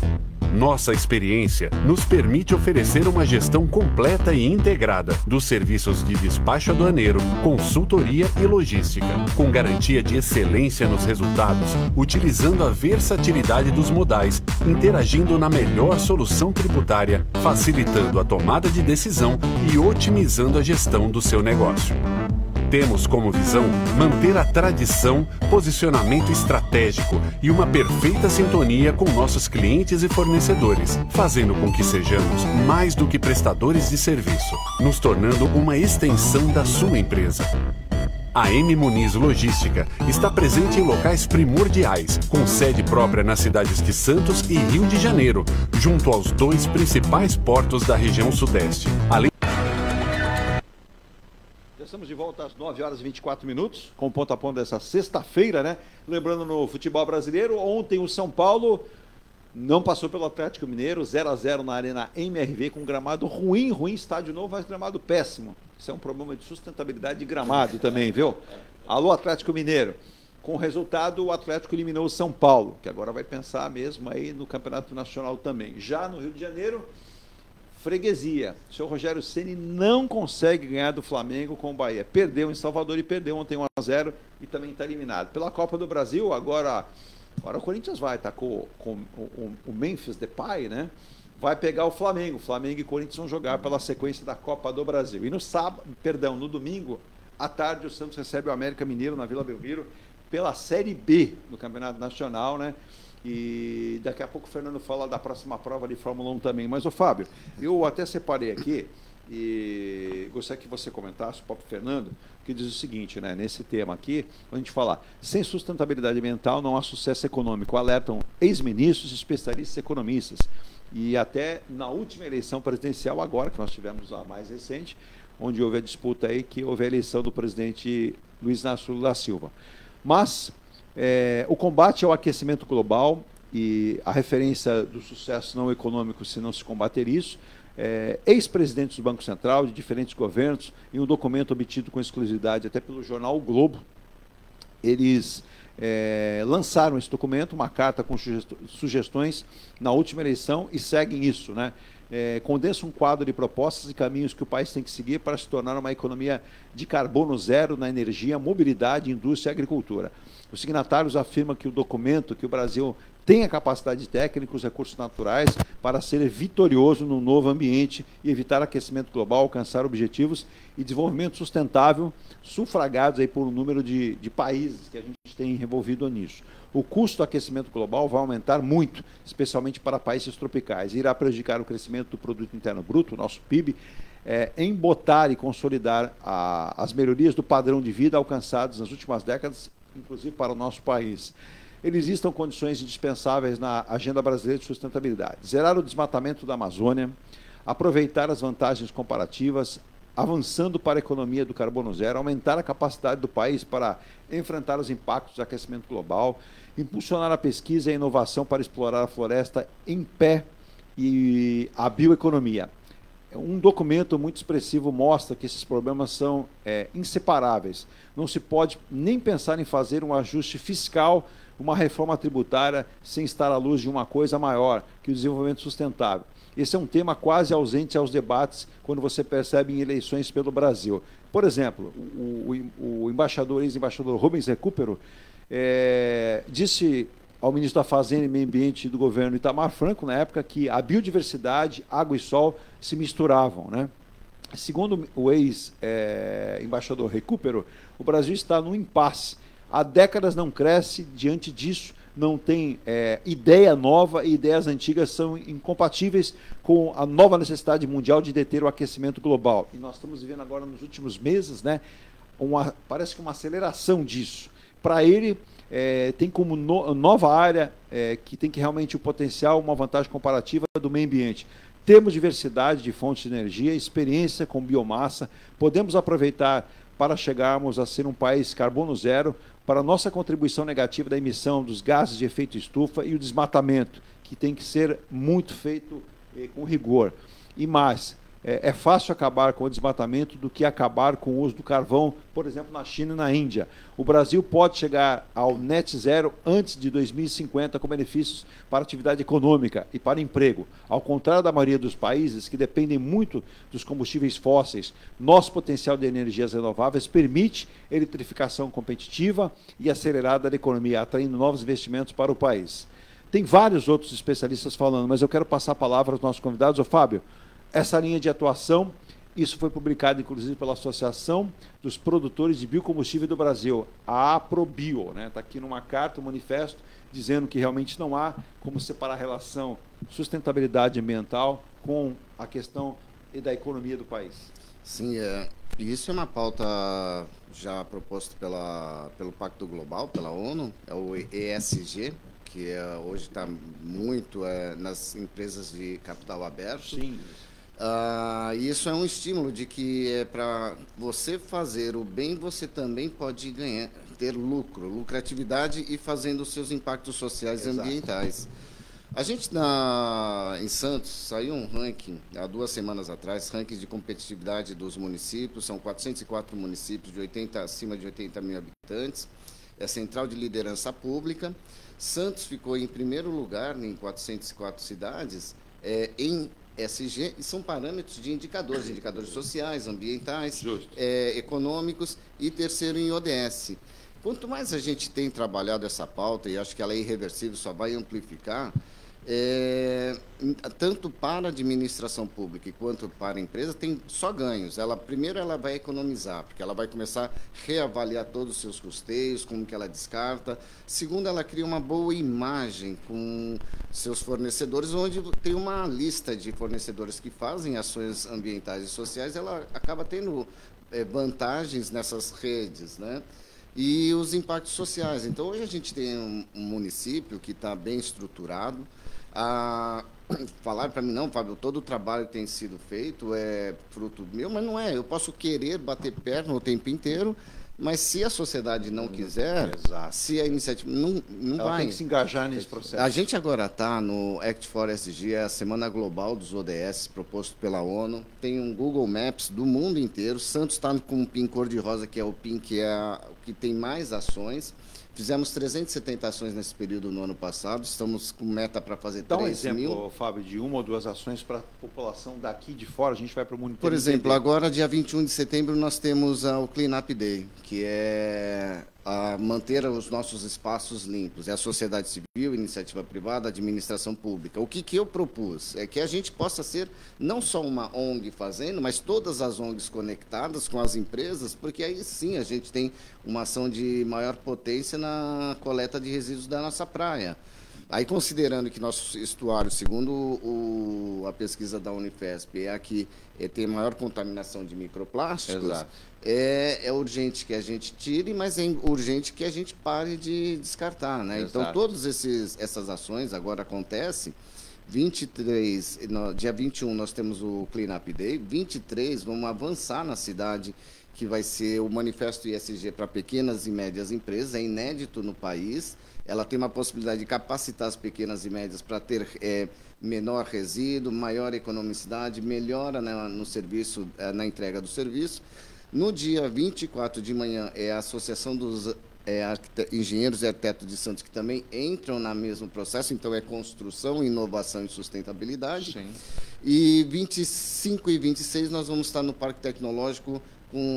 Nossa experiência nos permite oferecer uma gestão completa e integrada dos serviços de despacho aduaneiro, consultoria e logística, com garantia de excelência nos resultados, utilizando a versatilidade dos modais, interagindo na melhor solução tributária, facilitando a tomada de decisão e otimizando a gestão do seu negócio. Temos como visão manter a tradição, posicionamento estratégico e uma perfeita sintonia com nossos clientes e fornecedores, fazendo com que sejamos mais do que prestadores de serviço, nos tornando uma extensão da sua empresa. A M. Muniz Logística está presente em locais primordiais, com sede própria nas cidades de Santos e Rio de Janeiro, junto aos 2 principais portos da região sudeste. Estamos de volta às 9h24, com o ponto a ponto dessa sexta-feira, né? Lembrando, no futebol brasileiro, ontem o São Paulo não passou pelo Atlético Mineiro, 0-0 na Arena MRV, com gramado ruim, estádio novo, mas gramado péssimo. Isso é um problema de sustentabilidade de gramado também, viu? Alô, Atlético Mineiro. Com o resultado, o Atlético eliminou o São Paulo, que agora vai pensar mesmo aí no Campeonato Nacional também. Já no Rio de Janeiro, freguesia. O senhor Rogério Ceni não consegue ganhar do Flamengo com o Bahia. Perdeu em Salvador e perdeu ontem 1-0 e também está eliminado. Pela Copa do Brasil, agora o Corinthians vai estar com o Memphis Depay, né? Vai pegar o Flamengo. Flamengo e Corinthians vão jogar pela sequência da Copa do Brasil. E no domingo, à tarde, o Santos recebe o América Mineiro na Vila Belmiro pela Série B do Campeonato Nacional, né? E daqui a pouco o Fernando fala da próxima prova de Fórmula 1 também. Mas, ô Fábio, eu até separei aqui e gostaria que você comentasse, o próprio Fernando, que diz o seguinte, né? Nesse tema aqui, a gente fala, sem sustentabilidade ambiental não há sucesso econômico, alertam ex-ministros, especialistas e economistas. E até na última eleição presidencial, agora, que nós tivemos a mais recente, onde houve a disputa aí, que houve a eleição do presidente Luiz Inácio Lula da Silva. Mas o combate ao aquecimento global e a referência do sucesso não econômico se não se combater isso, ex-presidentes do Banco Central, de diferentes governos, em um documento obtido com exclusividade até pelo jornal O Globo, eles lançaram esse documento, uma carta com sugestões na última eleição e seguem isso, né? Condensa um quadro de propostas e caminhos que o país tem que seguir para se tornar uma economia de carbono zero na energia, mobilidade, indústria e agricultura. Os signatários afirmam que o documento, que o Brasil tem a capacidade técnica e os recursos naturais para ser vitorioso no novo ambiente e evitar aquecimento global, alcançar objetivos e desenvolvimento sustentável, sufragados aí por um número de países que a gente tem envolvido nisso. O custo do aquecimento global vai aumentar muito, especialmente para países tropicais, e irá prejudicar o crescimento do produto interno bruto, o nosso PIB, embotar e consolidar as melhorias do padrão de vida alcançados nas últimas décadas, inclusive para o nosso país. Eles listam condições indispensáveis na agenda brasileira de sustentabilidade. Zerar o desmatamento da Amazônia, aproveitar as vantagens comparativas, avançando para a economia do carbono zero, aumentar a capacidade do país para enfrentar os impactos do aquecimento global, impulsionar a pesquisa e a inovação para explorar a floresta em pé e a bioeconomia. Um documento muito expressivo mostra que esses problemas são inseparáveis. Não se pode nem pensar em fazer um ajuste fiscal, uma reforma tributária, sem estar à luz de uma coisa maior, que o desenvolvimento sustentável. Esse é um tema quase ausente aos debates quando você percebe em eleições pelo Brasil. Por exemplo, o ex-embaixador Rubens Recupero disse ao ministro da Fazenda e Meio Ambiente do governo Itamar Franco, na época, que a biodiversidade, água e sol se misturavam, né? Segundo o ex-embaixador Recupero, o Brasil está num impasse. Há décadas não cresce, diante disso, não tem ideia nova e ideias antigas são incompatíveis com a nova necessidade mundial de deter o aquecimento global. E nós estamos vivendo agora, nos últimos meses, né, parece que uma aceleração disso. Para ele, tem como nova área que tem que realmente o potencial, uma vantagem comparativa do meio ambiente. Temos diversidade de fontes de energia, experiência com biomassa, podemos aproveitar para chegarmos a ser um país carbono zero, para a nossa contribuição negativa da emissão dos gases de efeito estufa e o desmatamento, que tem que ser muito feito com rigor. E mais, é fácil acabar com o desmatamento do que acabar com o uso do carvão, por exemplo, na China e na Índia. O Brasil pode chegar ao net zero antes de 2050 com benefícios para a atividade econômica e para emprego. Ao contrário da maioria dos países que dependem muito dos combustíveis fósseis, nosso potencial de energias renováveis permite eletrificação competitiva e acelerada da economia, atraindo novos investimentos para o país. Tem vários outros especialistas falando, mas eu quero passar a palavra aos nossos convidados. Ô, Fábio, essa linha de atuação, isso foi publicado, inclusive, pela Associação dos Produtores de Biocombustível do Brasil, a APROBio, né? Está aqui numa carta, um manifesto, dizendo que realmente não há como separar a relação sustentabilidade ambiental com a questão da economia do país. Sim, isso é uma pauta já proposta pelo Pacto Global, pela ONU, é o ESG, que hoje está muito nas empresas de capital aberto. Sim. Isso é um estímulo de que para você fazer o bem, você também pode ter lucratividade e fazendo os seus impactos sociais e ambientais. A gente, em Santos, saiu um ranking, há 2 semanas atrás, ranking de competitividade dos municípios, são 404 municípios acima de 80 mil habitantes, é central de liderança pública. Santos ficou em primeiro lugar em 404 cidades, em ESG, e são parâmetros de indicadores sociais, ambientais, econômicos, e terceiro em ODS. Quanto mais a gente tem trabalhado essa pauta, e acho que ela é irreversível, só vai amplificar, tanto para a administração pública quanto para a empresa, tem só ganhos. Primeiro, ela vai economizar, porque ela vai começar a reavaliar todos os seus custeios, como que ela descarta. Segundo, ela cria uma boa imagem com seus fornecedores, onde tem uma lista de fornecedores que fazem ações ambientais e sociais, ela acaba tendo vantagens nessas redes, né? E os impactos sociais. Então, hoje a gente tem um município que está bem estruturado. Falar para mim, não, Fábio, todo o trabalho que tem sido feito é fruto meu, mas não é. Eu posso querer bater perna o tempo inteiro, mas se a sociedade não quiser, se a iniciativa não Ela vai. tem que se engajar nesse processo. A gente agora está no Act for SG, a Semana Global dos ODS, proposto pela ONU. Tem um Google Maps do mundo inteiro. Santos está com um PIN cor-de-rosa, que é o PIN que tem mais ações. Fizemos 370 ações nesse período no ano passado, estamos com meta para fazer 3 mil. Dá um exemplo, Fábio, de 1 ou 2 ações para a população daqui de fora, a gente vai para o mundo inteiro. Por exemplo, agora, dia 21 de setembro, nós temos o Clean Up Day, que é manter os nossos espaços limpos. É a sociedade civil, iniciativa privada, administração pública. O que eu propus é que a gente possa ser não só uma ONG fazendo, mas todas as ONGs conectadas com as empresas, porque aí sim a gente tem uma ação de maior potência na coleta de resíduos da nossa praia. Aí, considerando que nosso estuário, segundo a pesquisa da Unifesp, é a que tem maior contaminação de microplásticos, é urgente que a gente tire, mas é urgente que a gente pare de descartar, né? Então, todas essas ações agora acontecem. 23, dia 21 nós temos o Clean Up Day, 23 vamos avançar na cidade, que vai ser o Manifesto ESG para pequenas e médias empresas, é inédito no país. Ela tem uma possibilidade de capacitar as pequenas e médias para ter menor resíduo, maior economicidade, melhora no serviço, na entrega do serviço. No dia 24 de manhã é a Associação dos Engenheiros e Arquitetos de Santos, que também entram no mesmo processo, então é construção, inovação e sustentabilidade. Sim. E 25 e 26 nós vamos estar no Parque Tecnológico,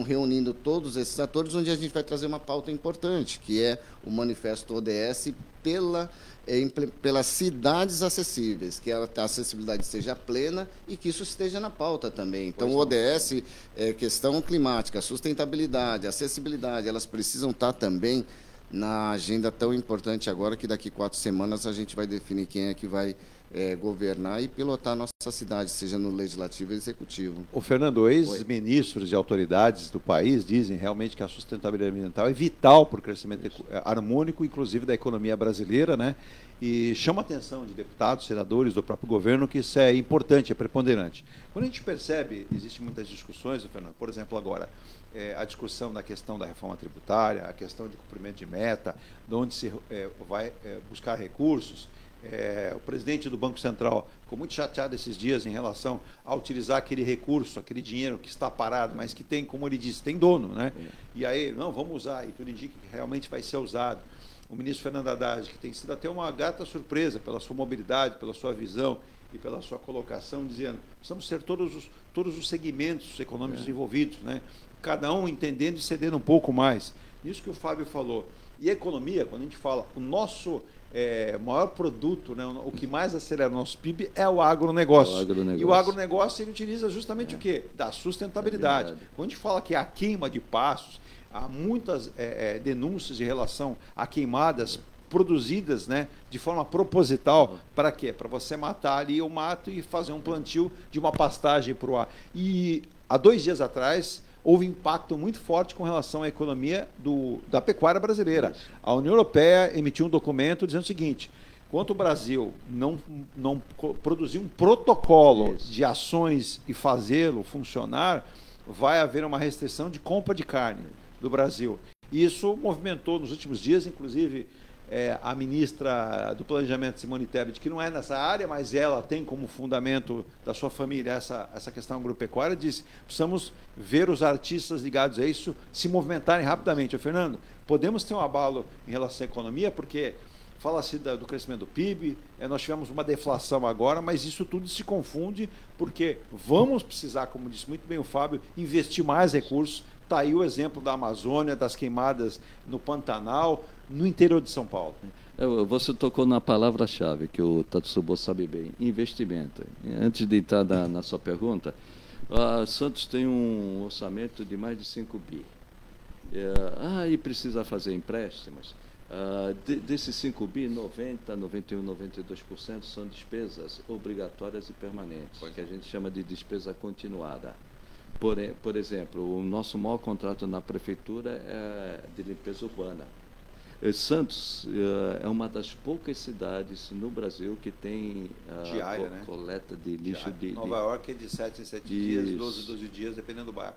reunindo todos esses atores, onde a gente vai trazer uma pauta importante, que é o Manifesto ODS pelas cidades acessíveis, que a acessibilidade seja plena e que isso esteja na pauta também. Então, o ODS questão climática, sustentabilidade, acessibilidade, elas precisam estar também na agenda tão importante agora, que daqui 4 semanas a gente vai definir quem é que vai governar e pilotar a nossa cidade, seja no legislativo e executivo. O Fernando, ex-ministros e autoridades do país dizem realmente que a sustentabilidade ambiental é vital para o crescimento harmônico, inclusive da economia brasileira, né? E chama a atenção de deputados, senadores, do próprio governo, que isso é importante, é preponderante. Quando a gente percebe, existem muitas discussões, Fernando, por exemplo, agora, a discussão da questão da reforma tributária, a questão de cumprimento de meta, de onde se vai buscar recursos. O presidente do Banco Central ficou muito chateado esses dias em relação a utilizar aquele recurso, aquele dinheiro que está parado, mas que tem, como ele disse, tem dono, né? E aí, não, vamos usar, e tudo indica que realmente vai ser usado. O ministro Fernando Haddad, que tem sido até uma grata surpresa pela sua mobilidade, pela sua visão e pela sua colocação, dizendo, precisamos ser todos os segmentos econômicos envolvidos, né? Cada um entendendo e cedendo um pouco mais. Isso que o Fábio falou. E a economia, quando a gente fala, o nosso maior produto, né, o que mais acelera o nosso PIB é o agronegócio. E o agronegócio ele utiliza justamente o quê? Da sustentabilidade. Quando a gente fala que a queima de pastos, há muitas denúncias em relação a queimadas produzidas, né, de forma proposital. Para quê? Para você matar ali o mato e fazer um plantio de uma pastagem para o ar. E há 2 dias atrás houve impacto muito forte com relação à economia da pecuária brasileira. A União Europeia emitiu um documento dizendo o seguinte: enquanto o Brasil não produzir um protocolo de ações e fazê-lo funcionar, vai haver uma restrição de compra de carne do Brasil. Isso movimentou nos últimos dias, inclusive, a ministra do Planejamento, Simone Tebet, que não é nessa área, mas ela tem como fundamento da sua família essa questão agropecuária, disse: precisamos ver os artistas ligados a isso se movimentarem rapidamente. Fernando, podemos ter um abalo em relação à economia, porque fala-se do crescimento do PIB, nós tivemos uma deflação agora, mas isso tudo se confunde, porque vamos precisar, como disse muito bem o Fábio, investir mais recursos. Está aí o exemplo da Amazônia, das queimadas no Pantanal, no interior de São Paulo. Você tocou na palavra-chave, que o Tatsubo sabe bem: investimento. Antes de entrar na sua pergunta, a Santos tem um orçamento de mais de 5 bi. E precisa fazer empréstimos. Desses 5 bi, 90, 91, 92% são despesas obrigatórias e permanentes, que a gente chama de despesa continuada. Por exemplo, o nosso maior contrato na prefeitura é de limpeza urbana. Santos é uma das poucas cidades no Brasil que tem diária, coleta de lixo. Nova York é de 7 em 7 dias, 12 dias, dependendo do bairro.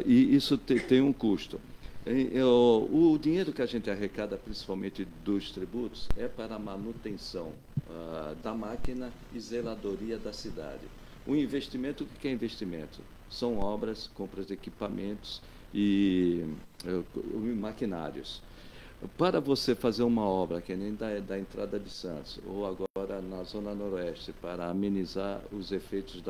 E isso tem um custo. O dinheiro que a gente arrecada, principalmente dos tributos, é para a manutenção da máquina e zeladoria da cidade. O investimento, o que é investimento? São obras, compras de equipamentos e maquinários. Para você fazer uma obra, que nem da entrada de Santos, ou agora na Zona Noroeste, para amenizar os efeitos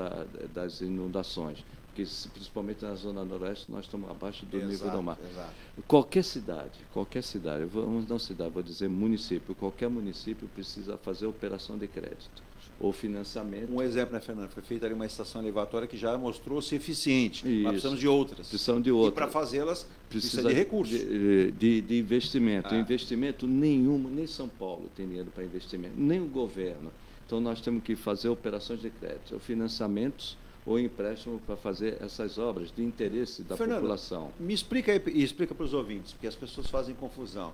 das inundações, porque principalmente na Zona Noroeste nós estamos abaixo do nível do mar. Exato. Qualquer cidade, vou dizer município, qualquer município precisa fazer operação de crédito ou financiamento. Um exemplo, né, Fernando? Foi feita ali uma estação elevatória que já mostrou-se eficiente. Mas precisamos de outras. Precisamos de outras. E para fazê-las, precisa de recursos. De investimento. Investimento nenhum, nem São Paulo tem dinheiro para investimento, nem o governo. Então, nós temos que fazer operações de crédito, ou financiamentos ou empréstimo para fazer essas obras de interesse da população. Me explica aí, e explica para os ouvintes, porque as pessoas fazem confusão.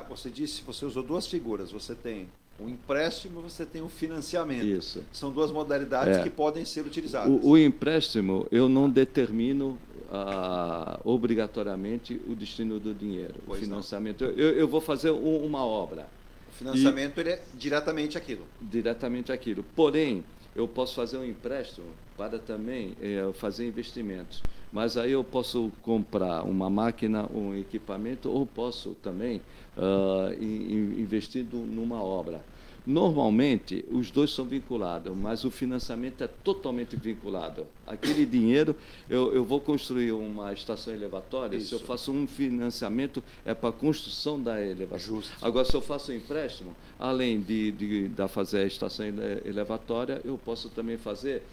Você usou 2 figuras, você tem o empréstimo, você tem o financiamento. Isso. São 2 modalidades que podem ser utilizadas. O empréstimo, eu não determino obrigatoriamente o destino do dinheiro. O financiamento, eu vou fazer uma obra. O financiamento ele é diretamente aquilo. Diretamente aquilo. Porém, eu posso fazer um empréstimo para também fazer investimentos. Mas aí eu posso comprar uma máquina, um equipamento, ou posso também investir numa obra. Normalmente, os 2 são vinculados, mas o financiamento é totalmente vinculado. Aquele dinheiro, eu vou construir uma estação elevatória, se eu faço um financiamento, é para a construção da elevação. Justo. Agora, se eu faço um empréstimo, além de fazer a estação elevatória, eu posso também fazer,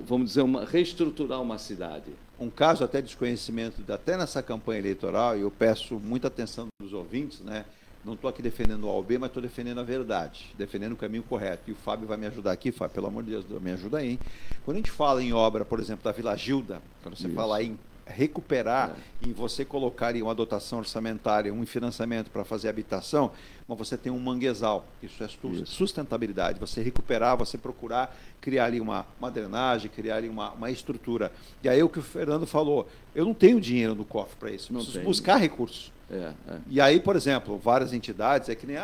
vamos dizer, reestruturar uma cidade. Um caso até de desconhecimento, até nessa campanha eleitoral, e eu peço muita atenção dos os ouvintes, né? Não estou aqui defendendo o A ou B, mas estou defendendo a verdade, defendendo o caminho correto. E o Fábio vai me ajudar aqui, Fábio, pelo amor de Deus, me ajuda aí, hein? Quando a gente fala em obra, por exemplo, da Vila Gilda, quando você fala em recuperar, em você colocar em uma dotação orçamentária, um financiamento para fazer habitação, mas você tem um manguezal, isso é sustentabilidade, você recuperar, você procurar criar ali uma drenagem, criar ali uma estrutura. E aí o que o Fernando falou, eu não tenho dinheiro no cofre para isso, preciso buscar recursos. E aí, por exemplo, várias entidades, é que nem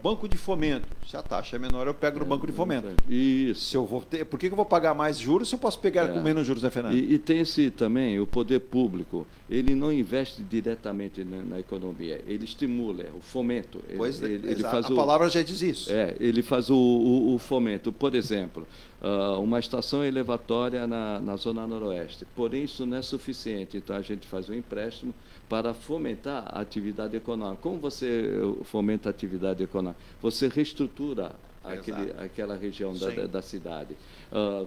banco de fomento. Se a taxa é menor, eu pego no banco de fomento. Isso. Se eu vou ter, por que eu vou pagar mais juros se eu posso pegar com menos juros, né, Fernando? E tem esse também, o poder público, ele não investe diretamente na economia, ele estimula, o fomento. Ele faz a palavra já diz isso. Ele faz o fomento. Por exemplo, uma estação elevatória na Zona Noroeste. Porém, isso não é suficiente. Então, a gente faz um empréstimo para fomentar a atividade econômica. Como você fomenta a atividade econômica? Você reestrutura aquela região da cidade,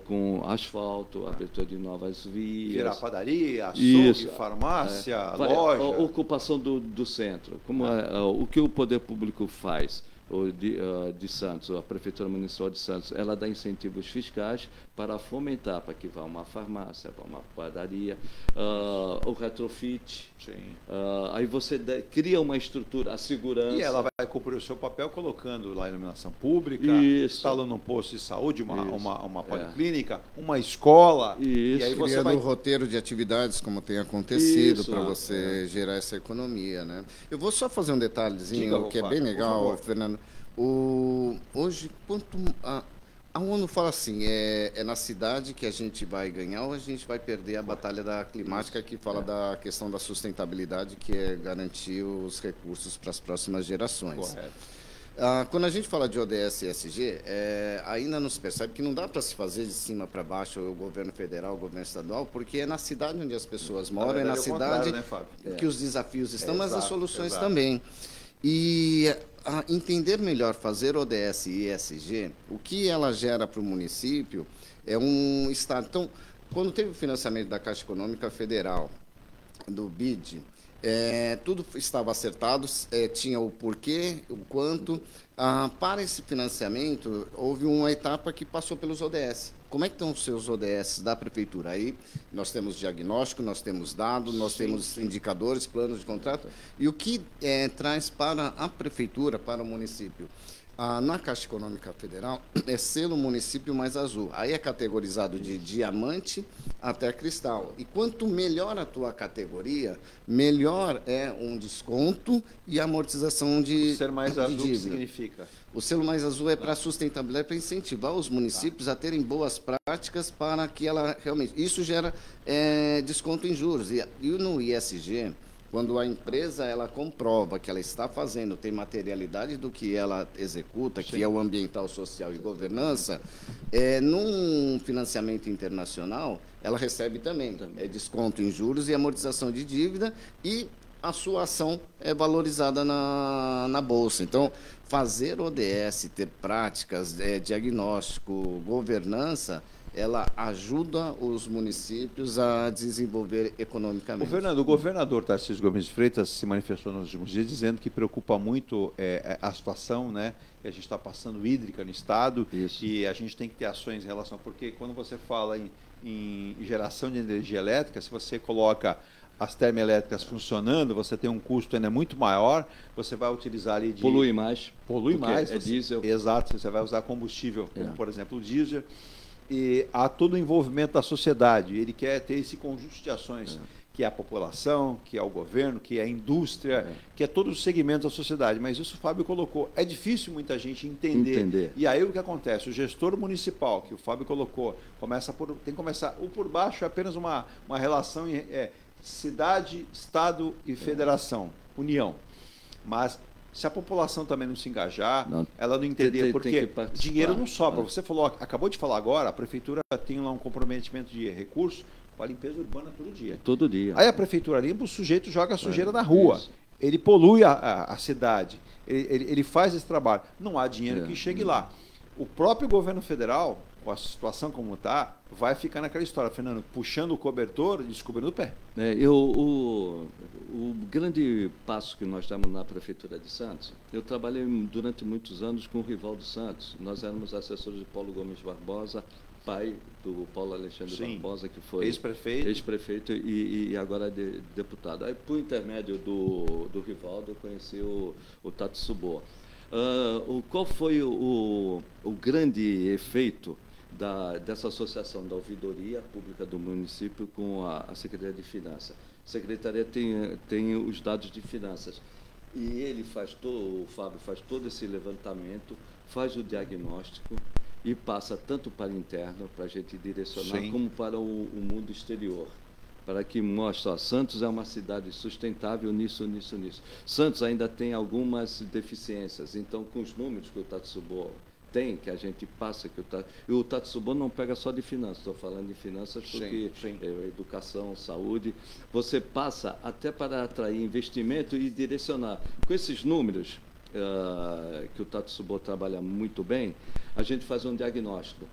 com asfalto, abertura de novas vias. Virar padaria, açougue, farmácia, loja. A ocupação do centro. O que o poder público faz? De Santos, a Prefeitura Municipal de Santos, ela dá incentivos fiscais para fomentar, para que vá uma farmácia, vá uma padaria, o retrofit. Aí você cria uma estrutura, a segurança. E ela vai cumprir o seu papel colocando lá a iluminação pública, instalando um posto de saúde, uma policlínica, uma escola. E aí você criando um roteiro de atividades, como tem acontecido, para você gerar essa economia, né? Eu vou só fazer um detalhezinho, que é bem legal, Fernando. Hoje, a ONU fala assim, é na cidade que a gente vai ganhar ou a gente vai perder a batalha da climática, que fala da questão da sustentabilidade, que é garantir os recursos para as próximas gerações. Correto. Quando a gente fala de ODS e ESG, ainda não se percebe que não dá para se fazer de cima para baixo o governo federal, o governo estadual, porque é na cidade onde as pessoas moram, é na cidade que os desafios estão, mas as soluções também. E entender melhor, fazer ODS e ESG, o que ela gera para o município é um estado. Então, quando teve o financiamento da Caixa Econômica Federal, do BID, tudo estava acertado, tinha o porquê, o quanto. Para esse financiamento, houve uma etapa que passou pelos ODS. Como é que estão os seus ODS da Prefeitura? Aí nós temos diagnóstico, nós temos dados, nós temos indicadores, planos de contrato. E o que traz para a Prefeitura, para o município? Na Caixa Econômica Federal, é selo município mais azul. Aí é categorizado de diamante até cristal. E quanto melhor a tua categoria, melhor é um desconto e amortização de ser mais azul, o que significa? O selo mais azul é para sustentabilidade, para incentivar os municípios a terem boas práticas para que ela realmente... Isso gera desconto em juros. E no ISG... Quando a empresa ela comprova que ela está fazendo, tem materialidade do que ela executa, que é o ambiental, social e governança, num financiamento internacional, ela recebe também desconto em juros e amortização de dívida e a sua ação é valorizada na Bolsa. Então, fazer ODS, ter práticas, diagnóstico, governança, ela ajuda os municípios a desenvolver economicamente. O governador Tarcísio Gomes de Freitas se manifestou nos últimos dias dizendo que preocupa muito a situação, né, que a gente está passando hídrica no estado. Isso. E a gente tem que ter ações em relação, porque quando você fala em geração de energia elétrica, se você coloca as termoelétricas funcionando, você tem um custo ainda muito maior, você vai utilizar ali de... Polui mais. Diesel. Exato, você vai usar combustível, como por exemplo o diesel. E há todo o envolvimento da sociedade. Ele quer ter esse conjunto de ações, que é a população, que é o governo, que é a indústria, que é todos os segmentos da sociedade. Mas isso o Fábio colocou. É difícil muita gente entender. E aí o que acontece? O gestor municipal, que o Fábio colocou, tem que começar... O por baixo é apenas uma relação cidade, estado e federação, união. Mas... se a população também não se engajar, ela não entender, porque dinheiro não sobra. Você acabou de falar agora, a prefeitura tem lá um comprometimento de recurso para a limpeza urbana todo dia. Todo dia. Aí a prefeitura limpa, o sujeito joga a sujeira na rua. Isso. Ele polui a cidade, ele faz esse trabalho. Não há dinheiro que chegue lá. O próprio governo federal com a situação como está, vai ficar naquela história, Fernando, puxando o cobertor e descobrindo o pé. O grande passo que nós damos na Prefeitura de Santos, eu trabalhei durante muitos anos com o Rivaldo Santos. Nós éramos assessores de Paulo Gomes Barbosa, pai do Paulo Alexandre Barbosa, que foi ex-prefeito e agora deputado. Aí, por intermédio do Rivaldo, eu conheci o Tato Subô. Qual foi o grande efeito dessa associação da ouvidoria pública do município com a Secretaria de Finanças? A Secretaria tem os dados de finanças e ele o Fábio faz todo esse levantamento, faz o diagnóstico e passa tanto para o interno, para a gente direcionar, como para o mundo exterior, para que mostre, Santos é uma cidade sustentável nisso. Santos ainda tem algumas deficiências, então com os números que o Tato Subô tem, que a gente passa, e o Tato Subô não pega só de finanças, estou falando de finanças porque educação, saúde, você passa até para atrair investimento e direcionar. Com esses números, que o Tato Subô trabalha muito bem, a gente faz um diagnóstico,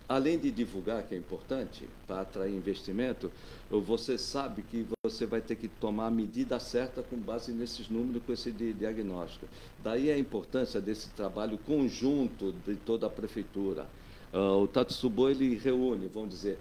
além de divulgar, que é importante, para atrair investimento, você sabe que você vai ter que tomar a medida certa com base nesses números, com esse diagnóstico. Daí a importância desse trabalho conjunto de toda a Prefeitura. O Tato Subô, ele reúne, vamos dizer,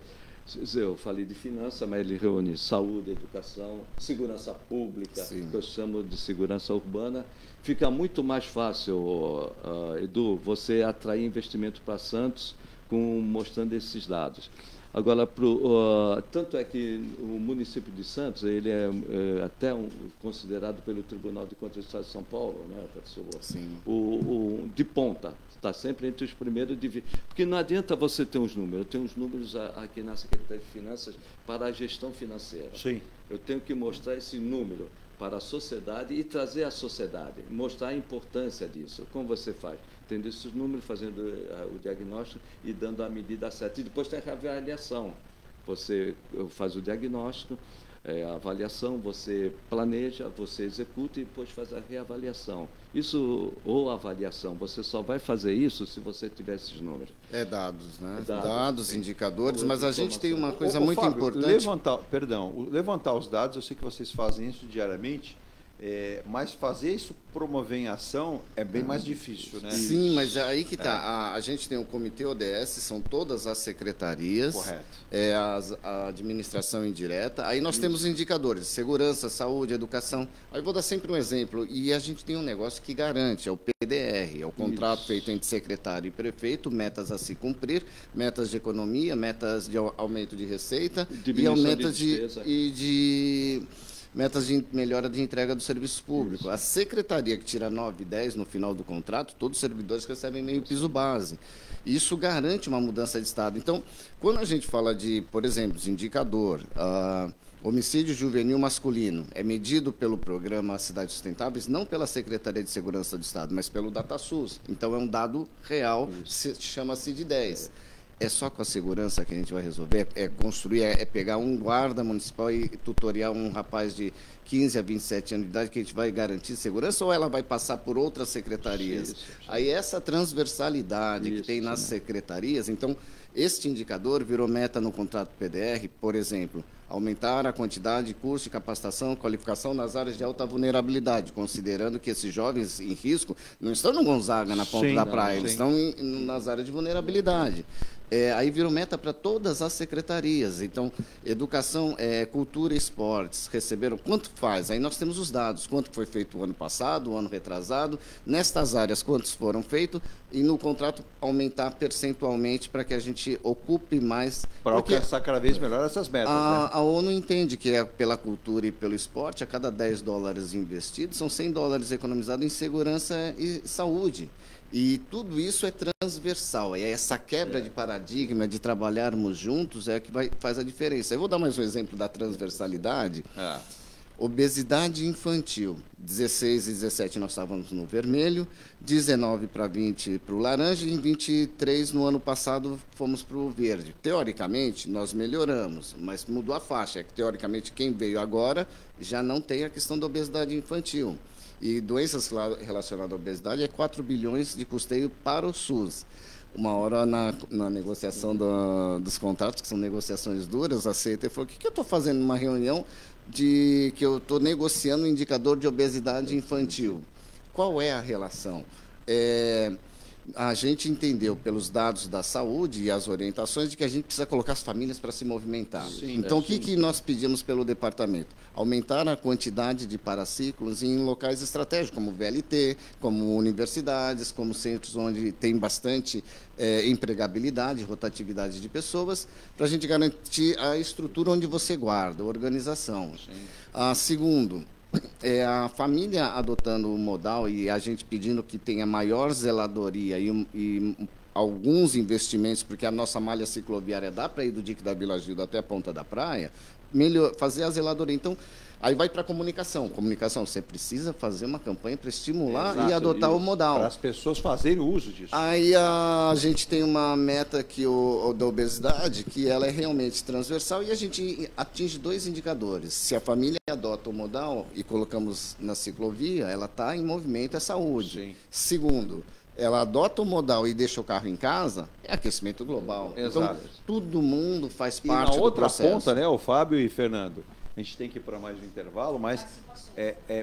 eu falei de finanças, mas ele reúne saúde, educação, segurança pública, que eu chamo de segurança urbana. Fica muito mais fácil, Edu, você atrair investimento para Santos mostrando esses dados. Agora, tanto é que o município de Santos, ele é até considerado pelo Tribunal de Contas do Estado de São Paulo, né, de ponta. Está sempre entre os primeiros porque não adianta você ter uns números. Eu tenho uns números aqui na Secretaria de Finanças para a gestão financeira. Eu tenho que mostrar esse número para a sociedade e trazer à sociedade, mostrar a importância disso. Como você faz? Tendo esses números, fazendo o diagnóstico e dando a medida certa. E depois tem a avaliação. Você faz o diagnóstico, a avaliação, você planeja, você executa e depois faz a reavaliação. Isso, ou avaliação, você só vai fazer isso se você tiver esses números. Dados, né? Dados, indicadores, mas a gente tem uma coisa muito Fábio, importante. Levantar os dados, eu sei que vocês fazem isso diariamente, mas fazer isso promover em ação é bem mais difícil, né? Sim, mas é aí que está. A gente tem o Comitê ODS, são todas as secretarias, a administração indireta. Aí nós temos indicadores, segurança, saúde, educação. Aí vou dar sempre um exemplo. E a gente tem um negócio que garante, é o PDR, é o contrato feito entre secretário e prefeito, metas a se cumprir, metas de economia, metas de aumento de receita e metas metas de melhora de entrega do serviço público. A secretaria que tira 9, 10 no final do contrato, todos os servidores recebem meio piso base. Isso garante uma mudança de estado. Então, quando a gente fala de, por exemplo, de indicador, homicídio juvenil masculino é medido pelo programa Cidades Sustentáveis, não pela Secretaria de Segurança do Estado, mas pelo DataSUS. Então, é um dado real, chama-se de 10. É só com a segurança que a gente vai resolver? É construir, é pegar um guarda municipal e tutoriar um rapaz de 15 a 27 anos de idade que a gente vai garantir segurança, ou ela vai passar por outras secretarias? Aí essa transversalidade que tem nas secretarias, então, este indicador virou meta no contrato PDR, por exemplo, aumentar a quantidade de curso de capacitação, qualificação nas áreas de alta vulnerabilidade, considerando que esses jovens em risco não estão no Gonzaga, na ponta da praia, eles estão nas áreas de vulnerabilidade. Aí virou meta para todas as secretarias. Então, educação, cultura e esportes receberam quanto faz? Aí nós temos os dados, quanto foi feito o ano passado, o ano retrasado, nestas áreas quantos foram feitos, e no contrato aumentar percentualmente para que a gente ocupe mais. Para alcançar cada vez melhor essas metas. A ONU entende que pela cultura e pelo esporte, a cada $10 investidos, são $100 economizados em segurança e saúde. E tudo isso é transversal, essa quebra de paradigma de trabalharmos juntos é que faz a diferença. Eu vou dar mais um exemplo da transversalidade. Obesidade infantil, 16 e 17 nós estávamos no vermelho, 19 para 20 para o laranja e em 23 no ano passado fomos para o verde. Teoricamente nós melhoramos, mas mudou a faixa, que teoricamente quem veio agora já não tem a questão da obesidade infantil. E doenças relacionadas à obesidade é 4 bilhões de custeio para o SUS. uma hora na negociação dos contratos, que são negociações duras, a CET falou, o que eu estou fazendo numa reunião que eu estou negociando um indicador de obesidade infantil? Qual é a relação? A gente entendeu pelos dados da saúde e as orientações de que a gente precisa colocar as famílias para se movimentar. Sim, então, o que nós pedimos pelo departamento? Aumentar a quantidade de paraciclos em locais estratégicos, como VLT, como universidades, como centros onde tem bastante empregabilidade, rotatividade de pessoas, para a gente garantir a estrutura onde você guarda, a organização. Segundo, a família adotando o modal e a gente pedindo que tenha maior zeladoria e alguns investimentos, porque a nossa malha cicloviária dá para ir do dique da Vila Gilda até a ponta da praia, fazer a zeladoria. Então, aí vai para a comunicação. Comunicação, você precisa fazer uma campanha para estimular e adotar o modal. Para as pessoas fazerem uso disso. Aí a gente tem uma meta da obesidade, que ela é realmente transversal, e a gente atinge 2 indicadores. Se a família adota o modal e colocamos na ciclovia, ela está em movimento, é saúde. Sim. Segundo, ela adota o modal e deixa o carro em casa, é aquecimento global. Exato. Então, todo mundo faz parte do processo. E na outra ponta, né, o Fábio e Fernando, a gente tem que ir para mais um intervalo, mas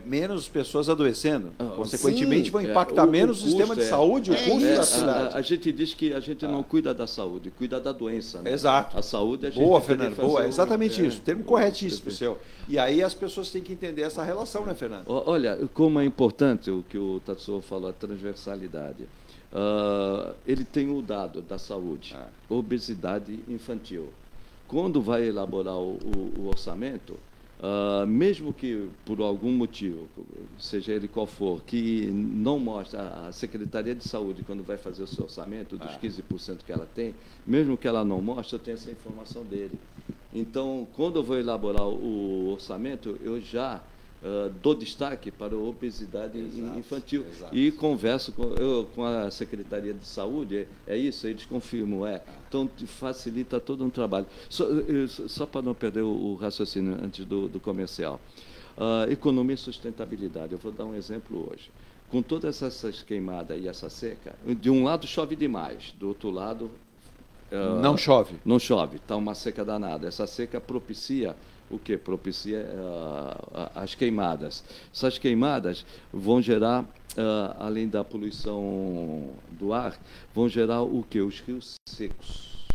menos pessoas adoecendo. Consequentemente, vão impactar menos o sistema de saúde, o custo da cidade. A gente diz que a gente não cuida da saúde, cuida da doença. Né? Exato. A saúde a gente boa, Fernando, boa. É exatamente isso. Termo corretíssimo, seu. E aí as pessoas têm que entender essa relação, né, Fernando? Olha, como é importante o que o Tatsuo falou, a transversalidade. Ele tem o dado da saúde, obesidade infantil. Quando vai elaborar o orçamento, mesmo que por algum motivo, seja ele qual for, que não mostra a Secretaria de Saúde, quando vai fazer o seu orçamento, dos 15% que ela tem, mesmo que ela não mostre, eu tenho essa informação dele. Então, quando eu vou elaborar o orçamento, eu já dou destaque para a obesidade infantil. Exato. E converso com a Secretaria de Saúde, isso, eles confirmam, Então, facilita todo um trabalho. Só para não perder o raciocínio antes do comercial. Economia e sustentabilidade. Eu vou dar um exemplo hoje. Com todas essas queimadas e essa seca, de um lado chove demais, do outro lado... não chove. Não chove, está uma seca danada. Essa seca propicia... O que propicia as queimadas. Essas queimadas vão gerar, além da poluição do ar, vão gerar o que? Os rios secos.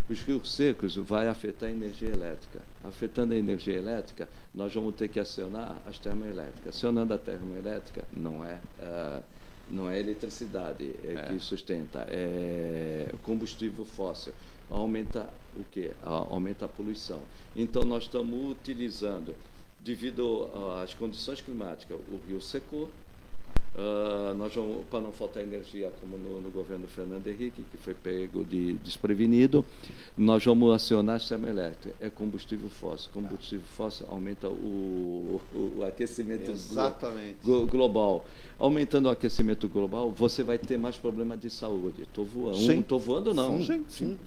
Os rios secos vai afetar a energia elétrica. Afetando a energia elétrica, nós vamos ter que acionar as termoelétricas. Acionando a termoelétrica, não é eletricidade que sustenta, é combustível fóssil. Aumenta o quê? Aumenta a poluição. Então, nós estamos utilizando, devido às condições climáticas, o rio secou, nós vamos, para não faltar energia, como no governo Fernando Henrique, que foi pego de desprevenido, nós vamos acionar a termoelétrica. É combustível fóssil. Combustível fóssil aumenta o aquecimento global. Aumentando o aquecimento global, você vai ter mais problemas de saúde. Estou voando. Estou voando, não. Sim.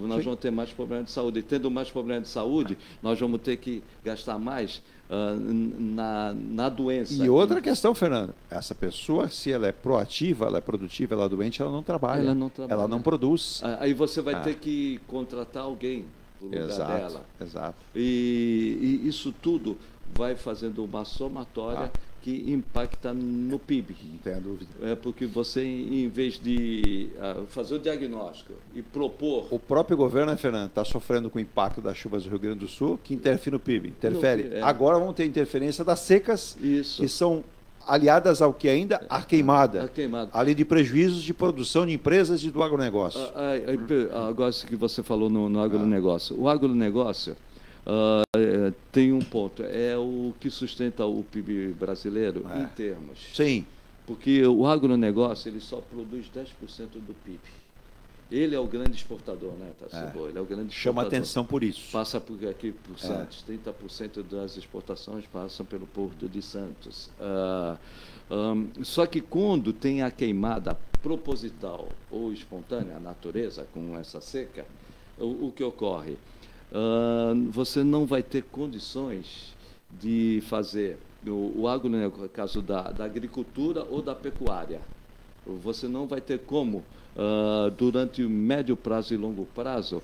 Nós vamos ter mais problemas de saúde. E tendo mais problemas de saúde, nós vamos ter que gastar mais na doença. E outra questão, Fernando, essa pessoa, se ela é proativa, ela é produtiva, ela é doente, ela não trabalha. Ela não produz. Aí você vai ter que contratar alguém no lugar dela. Exato. E isso tudo vai fazendo uma somatória que impacta no PIB. Não tem dúvida. Porque você, em vez de fazer o diagnóstico e propor... O próprio governo, Fernando, está sofrendo com o impacto das chuvas do Rio Grande do Sul, que interfere no PIB. Interfere. Agora vão ter interferência das secas, que são aliadas ao que ainda? A queimada. Ali de prejuízos de produção de empresas e do agronegócio. Agora, que você falou no agronegócio. O agronegócio... tem um ponto, é o que sustenta o PIB brasileiro em termos. Sim. Porque o agronegócio ele só produz 10% do PIB. Ele é o grande exportador, né, Tatsuo? Ele é o grande exportador. Chama atenção por isso. Passa por aqui por Santos. 30% das exportações passam pelo Porto de Santos. Só que quando tem a queimada proposital ou espontânea, a natureza, com essa seca, o que ocorre? Você não vai ter condições de fazer o agronegócio, no caso da agricultura ou da pecuária. Você não vai ter como, durante o médio prazo e longo prazo,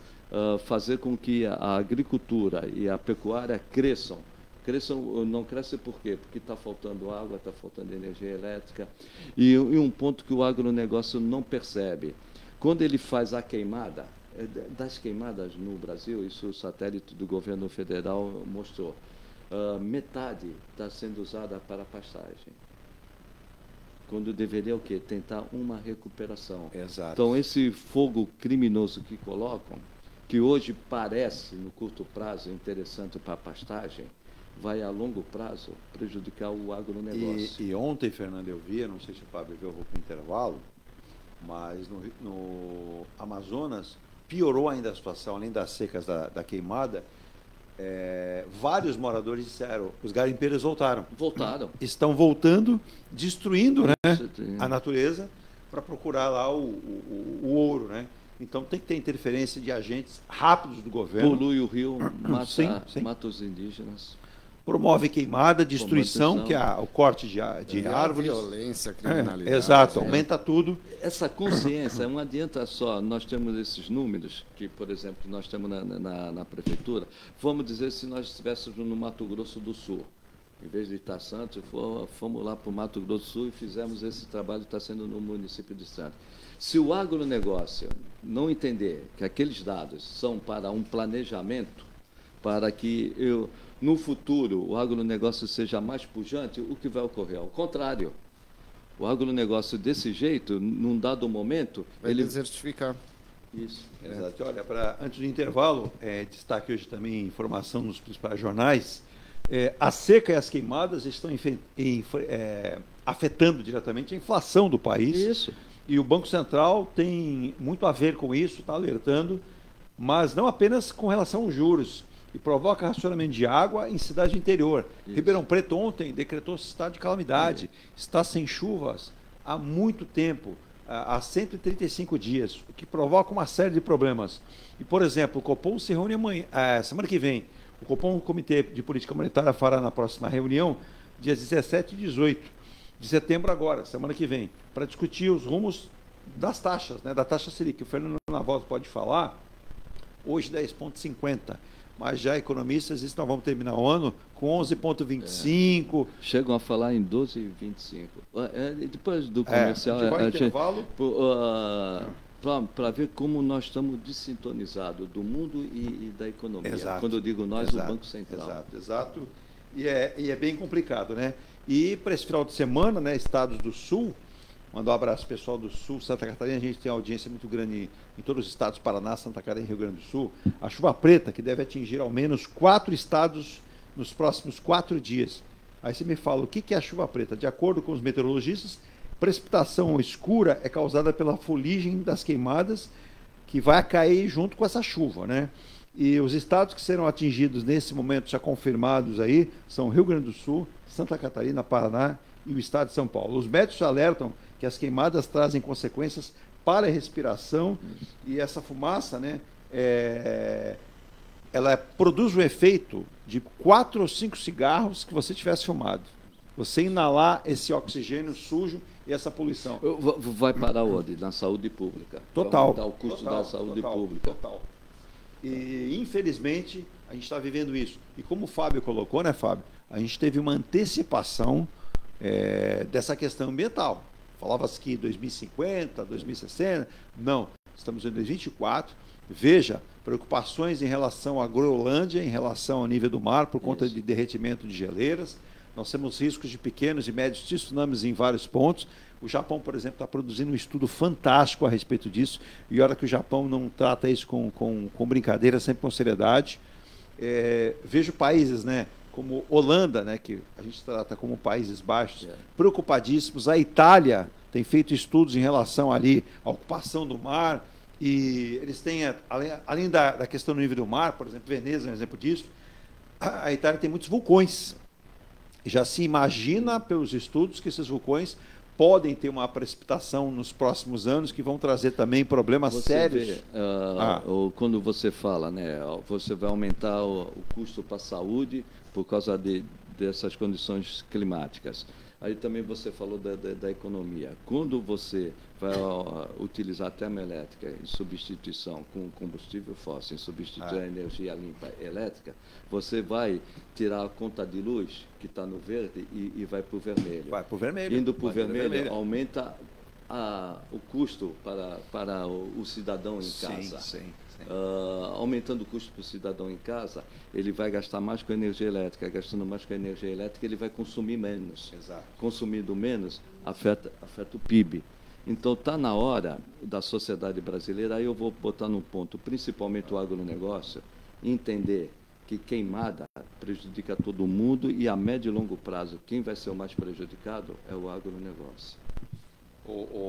fazer com que a agricultura e a pecuária cresçam. Não cresce por quê? Porque está faltando água, está faltando energia elétrica. E um ponto que o agronegócio não percebe. Quando ele faz a queimada, das queimadas no Brasil, isso o satélite do governo federal mostrou, metade está sendo usada para pastagem. Quando deveria o quê? Tentar uma recuperação. Exato. Então, esse fogo criminoso que colocam, que hoje parece, no curto prazo, interessante para a pastagem, vai a longo prazo prejudicar o agronegócio. E ontem, Fernando, eu vi, não sei se o Fábio viu, eu vou para o intervalo, mas no Amazonas piorou ainda a situação, além das secas da queimada. Vários moradores disseram, os garimpeiros voltaram. Estão voltando, destruindo, né, a natureza para procurar lá o ouro, né? Então tem que ter interferência de agentes rápidos do governo. Polui o rio, mata os indígenas. Promove queimada, destruição, que é o corte de árvores. Violência, criminalidade. Exato, aumenta tudo. Essa consciência, não adianta só, nós temos esses números, que, por exemplo, nós temos na prefeitura, vamos dizer, se nós estivéssemos no Mato Grosso do Sul, em vez de estar Santos, fomos lá para o Mato Grosso do Sul e fizemos esse trabalho que está sendo no município de Santos. Se o agronegócio não entender que aqueles dados são para um planejamento, para que no futuro o agronegócio seja mais pujante, o que vai ocorrer? Ao contrário. O agronegócio desse jeito, num dado momento... Vai desertificar. Isso. Exato. Olha, antes do intervalo, destaque hoje também informação nos principais jornais, a seca e as queimadas estão afetando diretamente a inflação do país. Isso. E o Banco Central tem muito a ver com isso, está alertando, mas não apenas com relação aos juros, e provoca racionamento de água em cidade interior. Isso. Ribeirão Preto ontem decretou estado de calamidade, está sem chuvas há muito tempo, há 135 dias, o que provoca uma série de problemas. E, por exemplo, o Copom se reúne semana que vem. O Copom, o Comitê de Política Monetária, fará na próxima reunião, dias 17 e 18 de setembro agora, semana que vem, para discutir os rumos das taxas, né, da taxa Selic. O Fernando Navarro pode falar, hoje 10,50%. Mas já economistas dizem que nós vamos terminar o ano com 11,25. Chegam a falar em 12,25. Depois do comercial... intervalo. Para ver como nós estamos desintonizados do mundo e da economia. Exato. Quando eu digo nós, o Banco Central. Exato. E é bem complicado, né? E para esse final de semana, né, estados do Sul, mandar um abraço pessoal do Sul, Santa Catarina, a gente tem uma audiência muito grande em todos os estados, Paraná, Santa Catarina e Rio Grande do Sul. A chuva preta, que deve atingir ao menos 4 estados nos próximos 4 dias. Aí você me fala, o que é a chuva preta? De acordo com os meteorologistas, precipitação escura é causada pela fuligem das queimadas, que vai cair junto com essa chuva, né? E os estados que serão atingidos nesse momento, já confirmados aí, são Rio Grande do Sul, Santa Catarina, Paraná e o estado de São Paulo. Os médicos alertam que as queimadas trazem consequências para a respiração e essa fumaça, né, ela produz o efeito de 4 ou 5 cigarros que você tivesse fumado. Você inalar esse oxigênio sujo e essa poluição. Vai parar onde? Na saúde pública. Total. Vai aumentar o custo da saúde pública. Total. E, infelizmente, a gente está vivendo isso. E como o Fábio colocou, né, Fábio? A gente teve uma antecipação dessa questão ambiental. Falava-se que 2050, 2060, não, estamos em 2024. Veja, preocupações em relação à Groenlândia, em relação ao nível do mar, por conta de derretimento de geleiras. Nós temos riscos de pequenos e médios tsunamis em vários pontos. O Japão, por exemplo, está produzindo um estudo fantástico a respeito disso, e olha que o Japão não trata isso com brincadeira, sempre com seriedade. Vejo países, né, como Holanda, né, que a gente trata como Países Baixos, preocupadíssimos. A Itália tem feito estudos em relação ali à ocupação do mar, e eles têm, além da questão do nível do mar, por exemplo, Veneza é um exemplo disso, a Itália tem muitos vulcões. Já se imagina pelos estudos que esses vulcões podem ter uma precipitação nos próximos anos que vão trazer também problemas sérios. Quando você fala, né, você vai aumentar o custo para a saúde por causa dessas condições climáticas. Aí também você falou da economia. Quando você vai utilizar a termoelétrica em substituição com combustível fóssil, em substituição a energia limpa elétrica, você vai tirar a conta de luz, que está no verde, e vai para o vermelho. Vai para o vermelho. Indo para o vermelho, aumenta o custo para o cidadão em casa. Sim. Aumentando o custo para o cidadão em casa, ele vai gastar mais com energia elétrica. Gastando mais com energia elétrica, ele vai consumir menos. Exato. Consumindo menos, afeta o PIB. Então, está na hora da sociedade brasileira, aí eu vou botar num ponto, principalmente o agronegócio, entender que queimada prejudica todo mundo e, a médio e longo prazo, quem vai ser o mais prejudicado é o agronegócio.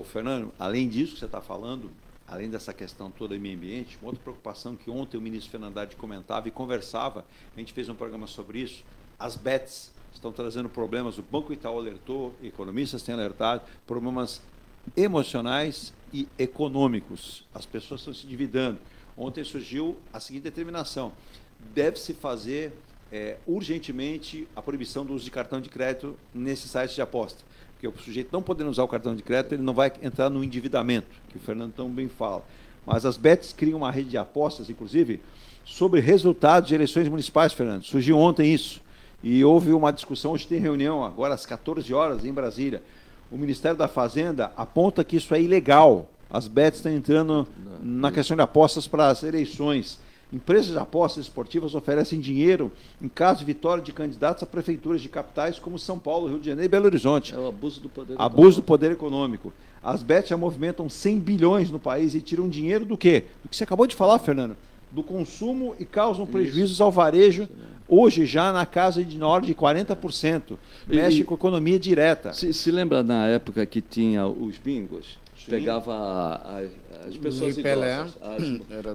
Fernando, além disso que você está falando, além dessa questão toda do meio ambiente, uma outra preocupação que ontem o ministro Fernando Haddad comentava e conversava, a gente fez um programa sobre isso, as bets estão trazendo problemas, o Banco Itaú alertou, economistas têm alertado, problemas emocionais e econômicos. As pessoas estão se endividando. Ontem surgiu a seguinte determinação: deve-se fazer urgentemente a proibição do uso de cartão de crédito nesses sites de aposta. Porque o sujeito não podendo usar o cartão de crédito, ele não vai entrar no endividamento, que o Fernando tão bem fala. Mas as bets criam uma rede de apostas, inclusive, sobre resultados de eleições municipais, Fernando. Surgiu ontem isso. E houve uma discussão, hoje tem reunião, agora às 14 horas, em Brasília. O Ministério da Fazenda aponta que isso é ilegal. As bets estão entrando na questão de apostas para as eleições. Empresas de apostas esportivas oferecem dinheiro em caso de vitória de candidatos a prefeituras de capitais como São Paulo, Rio de Janeiro e Belo Horizonte. É o abuso do poder econômico. Abuso do poder econômico. As bets já movimentam 100 bilhões no país e tiram dinheiro do quê? Do que você acabou de falar, Fernando. Do consumo e causam prejuízos ao varejo, hoje já na casa de ordem de 40%. Mexe com a economia direta. Se lembra na época que tinha os bingos? Pegava as pessoas idosas.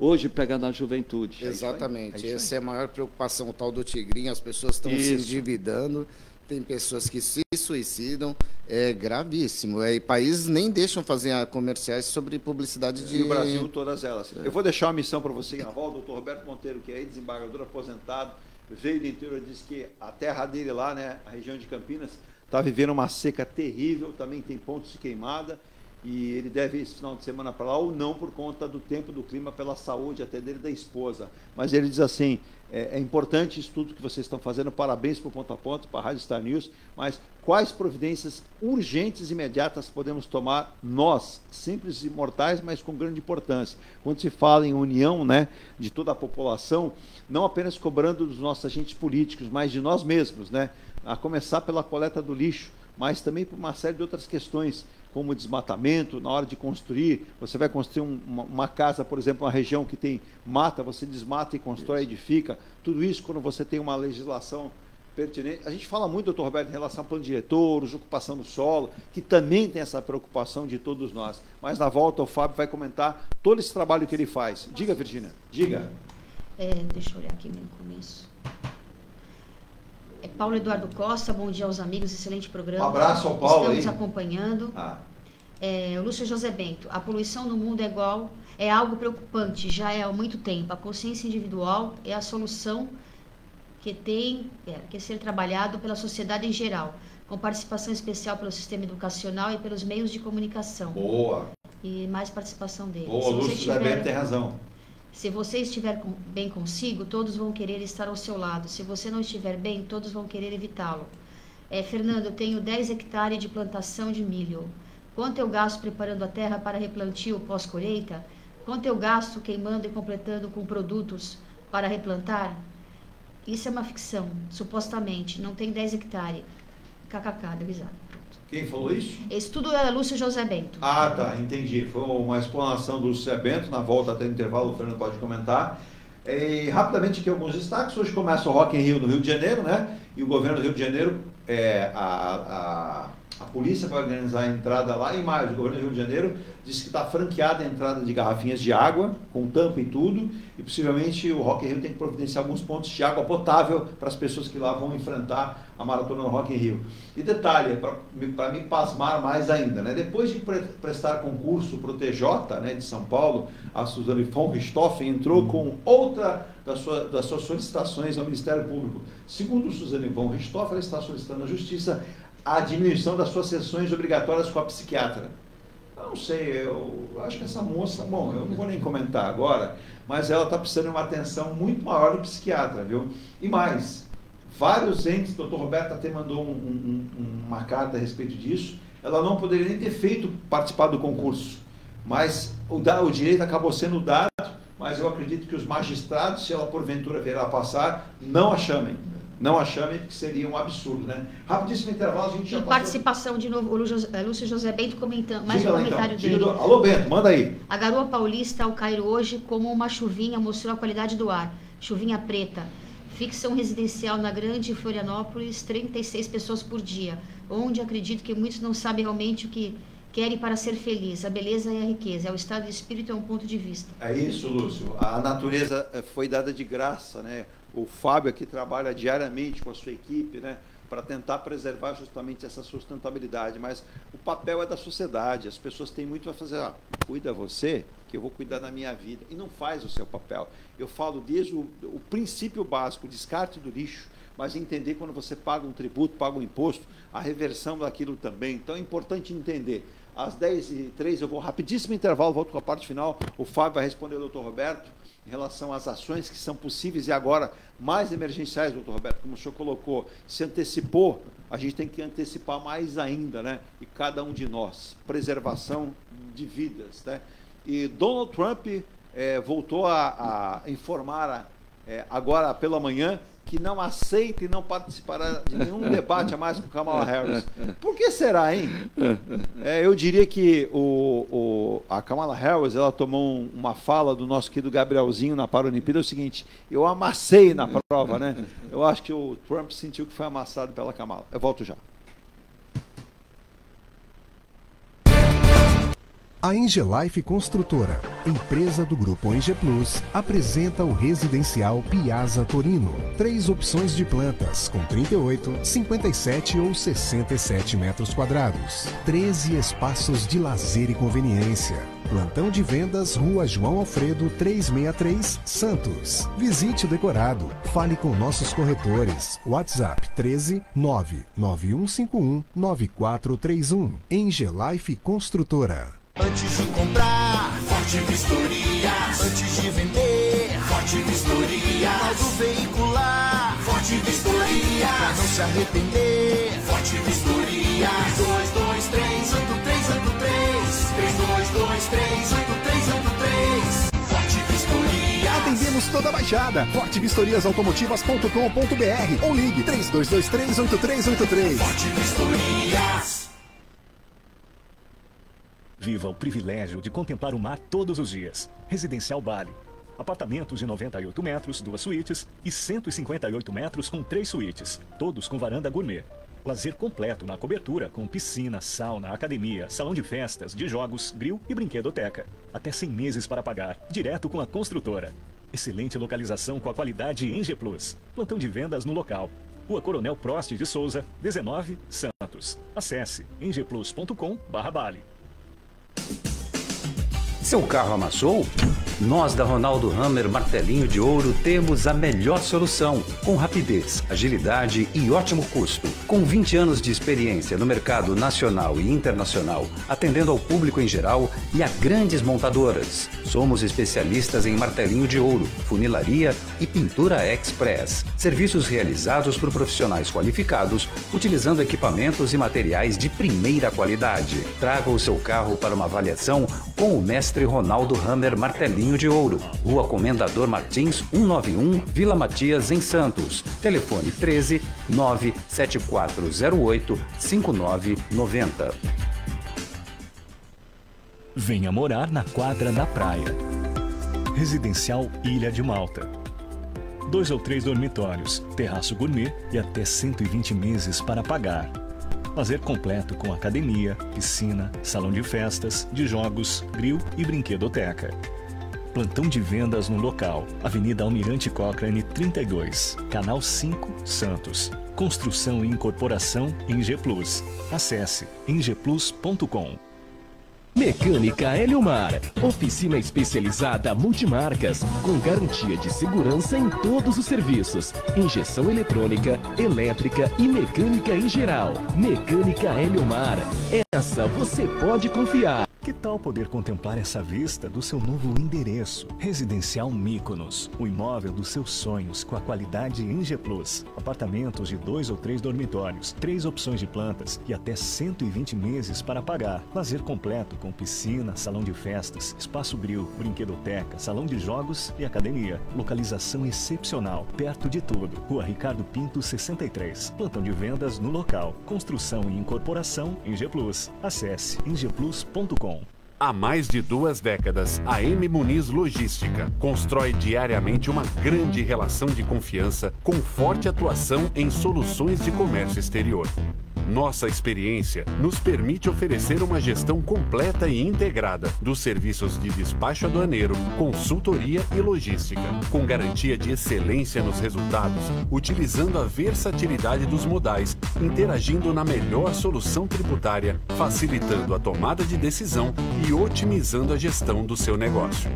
Hoje pega na juventude. Exatamente. Essa é a maior preocupação, o tal do tigrinho. As pessoas estão se endividando, tem pessoas que se suicidam. É gravíssimo. E países nem deixam fazer comerciais sobre publicidade de... E o Brasil, todas elas. Eu vou deixar uma missão para você na volta. O doutor Roberto Monteiro, que é desembargador aposentado, veio do interior e disse que a terra dele lá, né, a região de Campinas, está vivendo uma seca terrível, também tem pontos de queimada. E ele deve ir esse final de semana para lá, ou não, por conta do tempo, do clima, pela saúde até dele e da esposa. Mas ele diz assim, é importante isso tudo que vocês estão fazendo, parabéns para o Ponto a Ponto, para a Rádio Star News, mas quais providências urgentes e imediatas podemos tomar nós, simples e mortais, mas com grande importância? Quando se fala em união, né, de toda a população, não apenas cobrando dos nossos agentes políticos, mas de nós mesmos, né, a começar pela coleta do lixo, mas também por uma série de outras questões, como desmatamento, na hora de construir, você vai construir uma casa, por exemplo, uma região que tem mata, você desmata e constrói, edifica, tudo isso quando você tem uma legislação pertinente. A gente fala muito, doutor Roberto, em relação ao plano diretor, uso, ocupação do solo, que também tem essa preocupação de todos nós. Mas na volta o Fábio vai comentar todo esse trabalho que ele faz. Diga, Virgínia, diga. Deixa eu olhar aqui no começo. Paulo Eduardo Costa, bom dia aos amigos, excelente programa. Um abraço ao Paulo. Estamos acompanhando. O Lúcio José Bento, a poluição no mundo é algo preocupante, já há muito tempo. A consciência individual é a solução que tem que ser trabalhado pela sociedade em geral, com participação especial pelo sistema educacional e pelos meios de comunicação. Boa. E mais participação deles. Boa, Lúcio José Bento tem razão. Se você estiver bem consigo, todos vão querer estar ao seu lado. Se você não estiver bem, todos vão querer evitá-lo. Fernando, eu tenho 10 hectares de plantação de milho. Quanto eu gasto preparando a terra para replantio pós-colheita? Quanto eu gasto queimando e completando com produtos para replantar? Isso é uma ficção, supostamente. Não tem 10 hectares. KKK, deu risada. Quem falou isso? Esse tudo é Lúcio José Bento. Ah, tá, entendi. Foi uma explanação do Lúcio José Bento. Na volta até o intervalo, o Fernando pode comentar. E, rapidamente aqui alguns destaques. Hoje começa o Rock in Rio no Rio de Janeiro, né? E o governo do Rio de Janeiro, a polícia vai organizar a entrada lá em maio. O governo do Rio de Janeiro disse que está franqueada a entrada de garrafinhas de água, com tampa e tudo, e possivelmente o Rock in Rio tem que providenciar alguns pontos de água potável para as pessoas que lá vão enfrentar a maratona do Rock in Rio. E detalhe, para me pasmar mais ainda, né? Depois de prestar concurso para o TJ, né, de São Paulo, a Suzane von Richthofen entrou com outra das suas solicitações ao Ministério Público. Segundo Suzane von Richthofen, ela está solicitando à Justiça a diminuição das suas sessões obrigatórias com a psiquiatra. Eu não sei, eu acho que essa moça, bom, eu não vou nem comentar agora, mas ela está precisando de uma atenção muito maior do psiquiatra, viu? E mais, vários entes, o doutor Roberto até mandou uma carta a respeito disso, ela não poderia nem ter participado do concurso, mas o direito acabou sendo dado, mas eu acredito que os magistrados, se ela porventura vier a passar, não a chamem. Não a chamem, porque seria um absurdo, né? Rapidíssimo intervalo, a gente já passou... Participação de novo, o Lúcio José Bento comentando, mais um comentário então. dele. Alô, Bento, manda aí. A garoa paulista, ao cair hoje, como uma chuvinha, mostrou a qualidade do ar. Chuvinha preta. Ficção residencial na grande Florianópolis, 36 pessoas por dia, onde acredito que muitos não sabem realmente o que querem para ser feliz. A beleza é a riqueza, é o estado de espírito, é um ponto de vista. É isso, Lúcio. A natureza foi dada de graça, né? O Fábio aqui trabalha diariamente com a sua equipe, né, para tentar preservar justamente essa sustentabilidade, mas o papel é da sociedade, as pessoas têm muito a fazer, cuida você, que eu vou cuidar da minha vida, e não faz o seu papel. Eu falo desde o princípio básico, o descarte do lixo, mas entender quando você paga um tributo, paga um imposto, a reversão daquilo também. Então é importante entender. Às 10h03 eu vou rapidíssimo intervalo, volto com a parte final, o Fábio vai responder ao doutor Roberto, em relação às ações que são possíveis e agora mais emergenciais, doutor Roberto, como o senhor colocou, se antecipou, a gente tem que antecipar mais ainda, né? E cada um de nós, preservação de vidas, né? E Donald Trump voltou a informar agora pela manhã que não aceita e não participará de nenhum debate a mais com Kamala Harris. Por que será, hein? Eu diria que a Kamala Harris, ela tomou uma fala do nosso querido Gabrielzinho na Paralimpíada, é o seguinte, eu amassei na prova, né? Eu acho que o Trump sentiu que foi amassado pela Kamala. Eu volto já. A Engelife Construtora, empresa do Grupo Enge Plus, apresenta o residencial Piazza Torino. 3 opções de plantas, com 38, 57 ou 67 metros quadrados. 13 espaços de lazer e conveniência. Plantão de vendas, Rua João Alfredo, 363, Santos. Visite o decorado. Fale com nossos corretores. WhatsApp 13 99151 9431. Engelife Construtora. Antes de comprar, Forte Vistorias. Antes de vender, Forte Vistorias. Auto veicular, Forte Vistorias. Pra não se arrepender, Forte Vistorias. 3223-8383. 3223-8383. Forte Vistorias. Atendemos toda a Baixada. fortevistoriasautomotivas.com.br ou ligue 3223-8383. Forte Vistorias. Viva o privilégio de contemplar o mar todos os dias. Residencial Bali. Apartamentos de 98 metros, 2 suítes e 158 metros com 3 suítes, todos com varanda gourmet. Lazer completo na cobertura com piscina, sauna, academia, salão de festas, de jogos, grill e brinquedoteca. Até 100 meses para pagar, direto com a construtora. Excelente localização com a qualidade Enge Plus. Plantão de vendas no local. Rua Coronel Prost de Souza, 19, Santos. Acesse engeplus.com/Bali. Seu carro amassou? Nós da Ronaldo Hammer Martelinho de Ouro temos a melhor solução, com rapidez, agilidade e ótimo custo. Com 20 anos de experiência no mercado nacional e internacional, atendendo ao público em geral e a grandes montadoras. Somos especialistas em martelinho de ouro, funilaria e pintura express. Serviços realizados por profissionais qualificados, utilizando equipamentos e materiais de primeira qualidade. Traga o seu carro para uma avaliação com o mestre Ronaldo Hammer Martelinho de Ouro, Rua Comendador Martins, 191, Vila Matias, em Santos. Telefone 13 97408 5990. Venha morar na quadra da praia. Residencial Ilha de Malta. 2 ou 3 dormitórios, terraço gourmet e até 120 meses para pagar. Lazer completo com academia, piscina, salão de festas, de jogos, grill e brinquedoteca. Plantão de vendas no local. Avenida Almirante Cochrane 32, Canal 5, Santos. Construção e incorporação Enge Plus. Acesse engeplus.com. Mecânica Eliomar, oficina especializada multimarcas, com garantia de segurança em todos os serviços, injeção eletrônica, elétrica e mecânica em geral. Mecânica Eliomar, essa você pode confiar. Que tal poder contemplar essa vista do seu novo endereço? Residencial Mykonos, o imóvel dos seus sonhos com a qualidade Inge Plus. Apartamentos de 2 ou 3 dormitórios, 3 opções de plantas e até 120 meses para pagar. Lazer completo com piscina, salão de festas, espaço grill, brinquedoteca, salão de jogos e academia. Localização excepcional, perto de tudo. Rua Ricardo Pinto, 63. Plantão de vendas no local. Construção e incorporação Inge Plus. Acesse ingeplus.com. Há mais de 2 décadas, a M Muniz Logística constrói diariamente uma grande relação de confiança com forte atuação em soluções de comércio exterior. Nossa experiência nos permite oferecer uma gestão completa e integrada dos serviços de despacho aduaneiro, consultoria e logística, com garantia de excelência nos resultados, utilizando a versatilidade dos modais, interagindo na melhor solução tributária, facilitando a tomada de decisão e otimizando a gestão do seu negócio.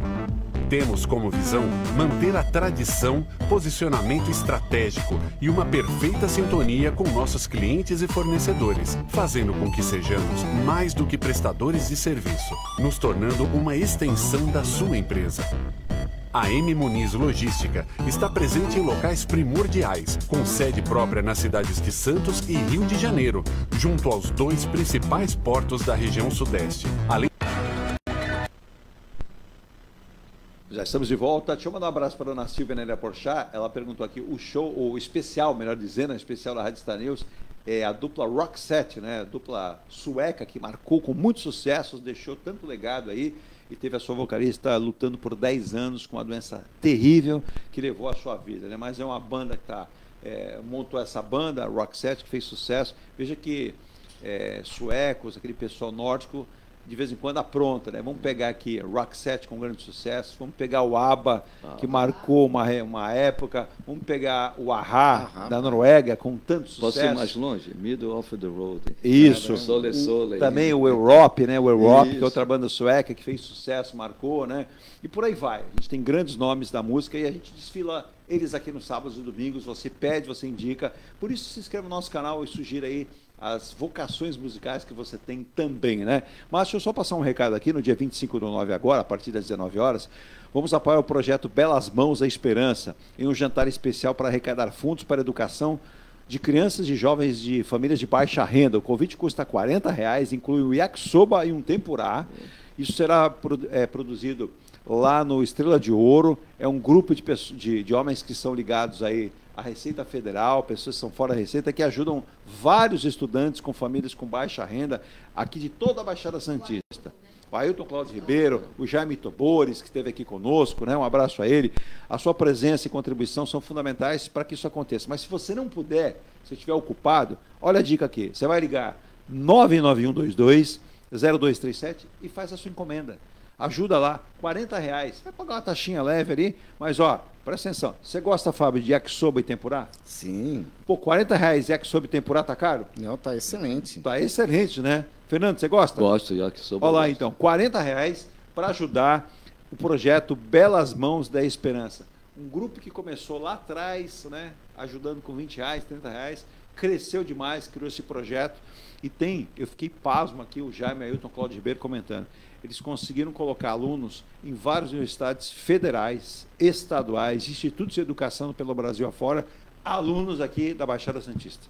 Temos como visão manter a tradição, posicionamento estratégico e uma perfeita sintonia com nossos clientes e fornecedores, fazendo com que sejamos mais do que prestadores de serviço, nos tornando uma extensão da sua empresa. A M Muniz Logística está presente em locais primordiais, com sede própria nas cidades de Santos e Rio de Janeiro, junto aos 2 principais portos da região sudeste. Além Já estamos de volta. Deixa eu mandar um abraço para a dona Silvia Nélia Porchat. Ela perguntou aqui, o show, o especial, melhor dizendo, o especial da Rádio Star News, é a dupla Roxette, né? A dupla sueca que marcou com muitos sucessos, deixou tanto legado aí e teve a sua vocalista lutando por 10 anos com uma doença terrível que levou a sua vida, né? Mas é uma banda que montou essa banda, a Roxette, que fez sucesso. Veja que suecos, aquele pessoal nórdico, de vez em quando apronta, né? Vamos pegar aqui Roxette com grande sucesso, vamos pegar o ABBA, que marcou uma época, vamos pegar o A-ha, da Noruega, com tanto sucesso. Posso ir mais longe? Middle of the Road. Isso. Sole. Também o Europe, né? O Europe, que é outra banda sueca que fez sucesso, marcou, né? E por aí vai. A gente tem grandes nomes da música e a gente desfila eles aqui nos sábados e domingos. Você pede, você indica. Por isso, se inscreva no nosso canal e sugira aí as vocações musicais que você tem também, né? Mas deixa eu só passar um recado aqui, no dia 25/9 agora, a partir das 19 horas, vamos apoiar o projeto Belas Mãos da Esperança, em um jantar especial para arrecadar fundos para a educação de crianças e jovens de famílias de baixa renda. O convite custa R$40, inclui um yakisoba e um tempurá. Isso será produzido lá no Estrela de Ouro. É um grupo de homens que são ligados aí a Receita Federal, pessoas que são fora da Receita, que ajudam vários estudantes com famílias com baixa renda, aqui de toda a Baixada Santista. O Ailton Cláudio Ribeiro, o Jaime Tobores, que esteve aqui conosco, né? Um abraço a ele. A sua presença e contribuição são fundamentais para que isso aconteça. Mas se você não puder, se estiver ocupado, olha a dica aqui. Você vai ligar 99122-0237 e faz a sua encomenda. Ajuda lá, R$40. Vai pagar uma taxinha leve ali, mas ó, presta atenção. Você gosta, Fábio, de yakisoba e tempurá? Sim. Pô, R$40 yakisoba e tempurá tá caro? Não, tá excelente. Tá excelente, né? Fernando, você gosta? Gosto, yakisoba. Olha lá então, R$40 para ajudar o projeto Belas Mãos da Esperança. Um grupo que começou lá atrás, né? Ajudando com R$20, R$30, cresceu demais, criou esse projeto. E eu fiquei pasmo aqui, o Jaime Ailton Cláudio Ribeiro comentando. Eles conseguiram colocar alunos em várias universidades federais, estaduais, institutos de educação pelo Brasil afora, alunos aqui da Baixada Santista.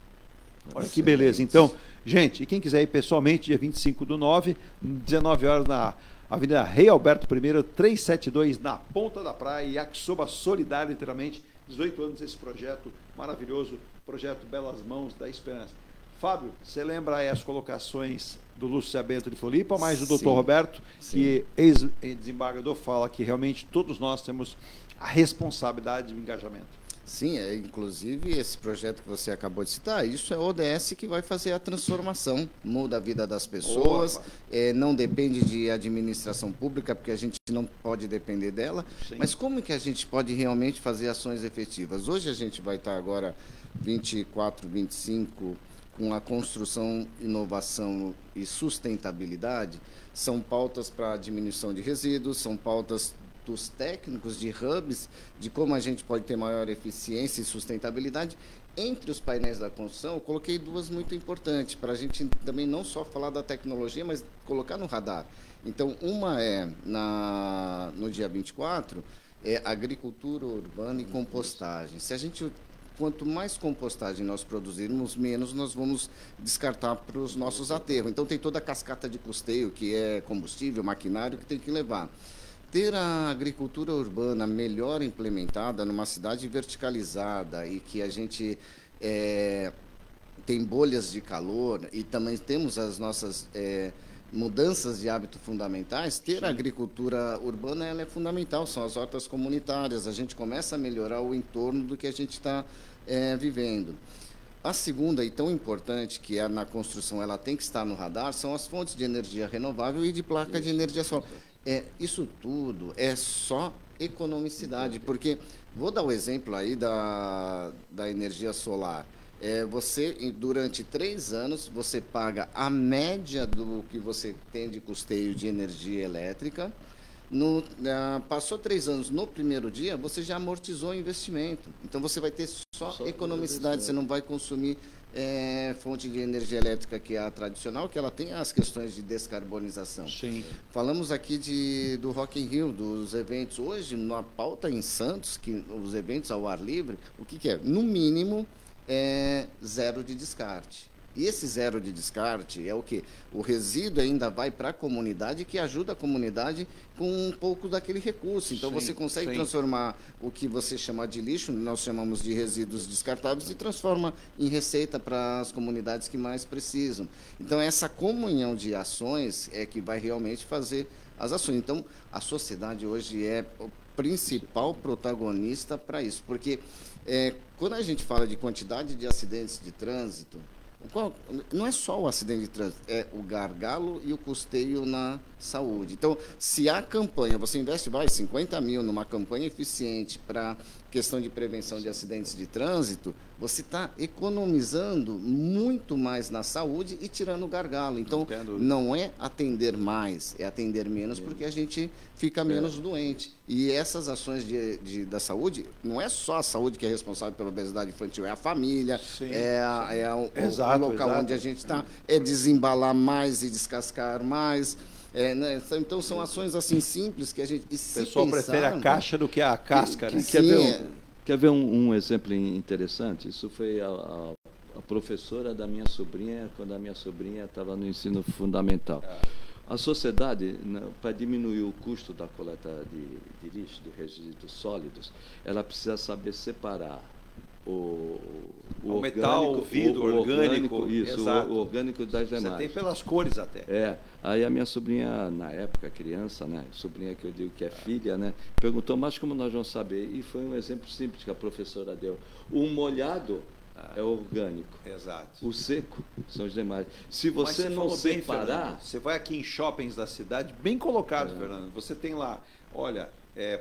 Olha que beleza. Então, gente, e quem quiser ir pessoalmente, dia 25/9, 19 horas na Avenida Rei Alberto I, 372, na Ponta da Praia, yakisoba solidário, literalmente, 18 anos esse projeto maravilhoso, projeto Belas Mãos da Esperança. Fábio, você lembra aí as colocações do Lúcio Sabento de Floripa, mais do doutor Roberto, que ex-desembargador fala que realmente todos nós temos a responsabilidade de engajamento. Sim, inclusive esse projeto que você acabou de citar, isso é o ODS que vai fazer a transformação, muda a vida das pessoas, não depende de administração pública, porque a gente não pode depender dela, mas como que a gente pode realmente fazer ações efetivas? Hoje a gente vai estar agora 24, 25... com a construção, inovação e sustentabilidade, são pautas para diminuição de resíduos, são pautas dos técnicos de hubs, de como a gente pode ter maior eficiência e sustentabilidade. Entre os painéis da construção, eu coloquei duas muito importantes, para a gente também não só falar da tecnologia, mas colocar no radar. Então, uma é, no dia 24, é agricultura urbana e compostagem. Se a gente, quanto mais compostagem nós produzirmos, menos nós vamos descartar para os nossos aterros. Então, tem toda a cascata de custeio, que é combustível, maquinário, que tem que levar. Ter a agricultura urbana melhor implementada numa cidade verticalizada e que a gente tem bolhas de calor e também temos as nossas mudanças de hábito fundamentais, ter a agricultura urbana ela é fundamental, são as hortas comunitárias, a gente começa a melhorar o entorno do que a gente está vivendo. A segunda, e tão importante, que é na construção, ela tem que estar no radar, são as fontes de energia renovável e de placa de energia solar. Isso tudo é só economicidade, porque, vou dar o exemplo aí da energia solar. Você, durante 3 anos, você paga a média do que você tem de custeio de energia elétrica. Passou 3 anos, no primeiro dia, você já amortizou o investimento. Então, você vai ter só economicidade, você não vai consumir fonte de energia elétrica que é a tradicional, que ela tem as questões de descarbonização. Sim. Falamos aqui do Rock in Rio, dos eventos. Hoje, na pauta em Santos, que os eventos ao ar livre, o que é? No mínimo, zero de descarte. E esse zero de descarte é o quê? O resíduo ainda vai para a comunidade, que ajuda a comunidade com um pouco daquele recurso. Então, você consegue transformar o que você chama de lixo, nós chamamos de resíduos descartáveis, e transforma em receita para as comunidades que mais precisam. Então, essa comunhão de ações é que vai realmente fazer as ações. Então, a sociedade hoje é o principal protagonista para isso, porque quando a gente fala de quantidade de acidentes de trânsito, não é só o acidente de trânsito, é o gargalo e o custeio na saúde. Então, se a campanha, você investe 50 mil numa campanha eficiente para questão de prevenção de acidentes de trânsito, você está economizando muito mais na saúde e tirando o gargalo. Então, não é atender mais, é atender menos, porque a gente fica menos doente. E essas ações da saúde, não é só a saúde que é responsável pela obesidade infantil, é a família, o local onde a gente está, é desembalar mais e descascar mais. Então, são ações assim simples que a gente... O pessoal prefere a caixa do que a casca. Quer ver um exemplo interessante? Isso foi a professora da minha sobrinha, quando a minha sobrinha estava no ensino fundamental. A sociedade, para diminuir o custo da coleta de lixo, de resíduos sólidos, ela precisa saber separar o metal, o vidro, o orgânico, isso, o orgânico das demais. Você tem pelas cores até. Aí a minha sobrinha, na época, criança, né, sobrinha que eu digo que é filha, né, perguntou, mas como nós vamos saber? E foi um exemplo simples que a professora deu. O molhado é orgânico. Exato. O seco são os demais. Se você não separar... Você vai aqui em shoppings da cidade, bem colocado, Fernando, você tem lá, olha...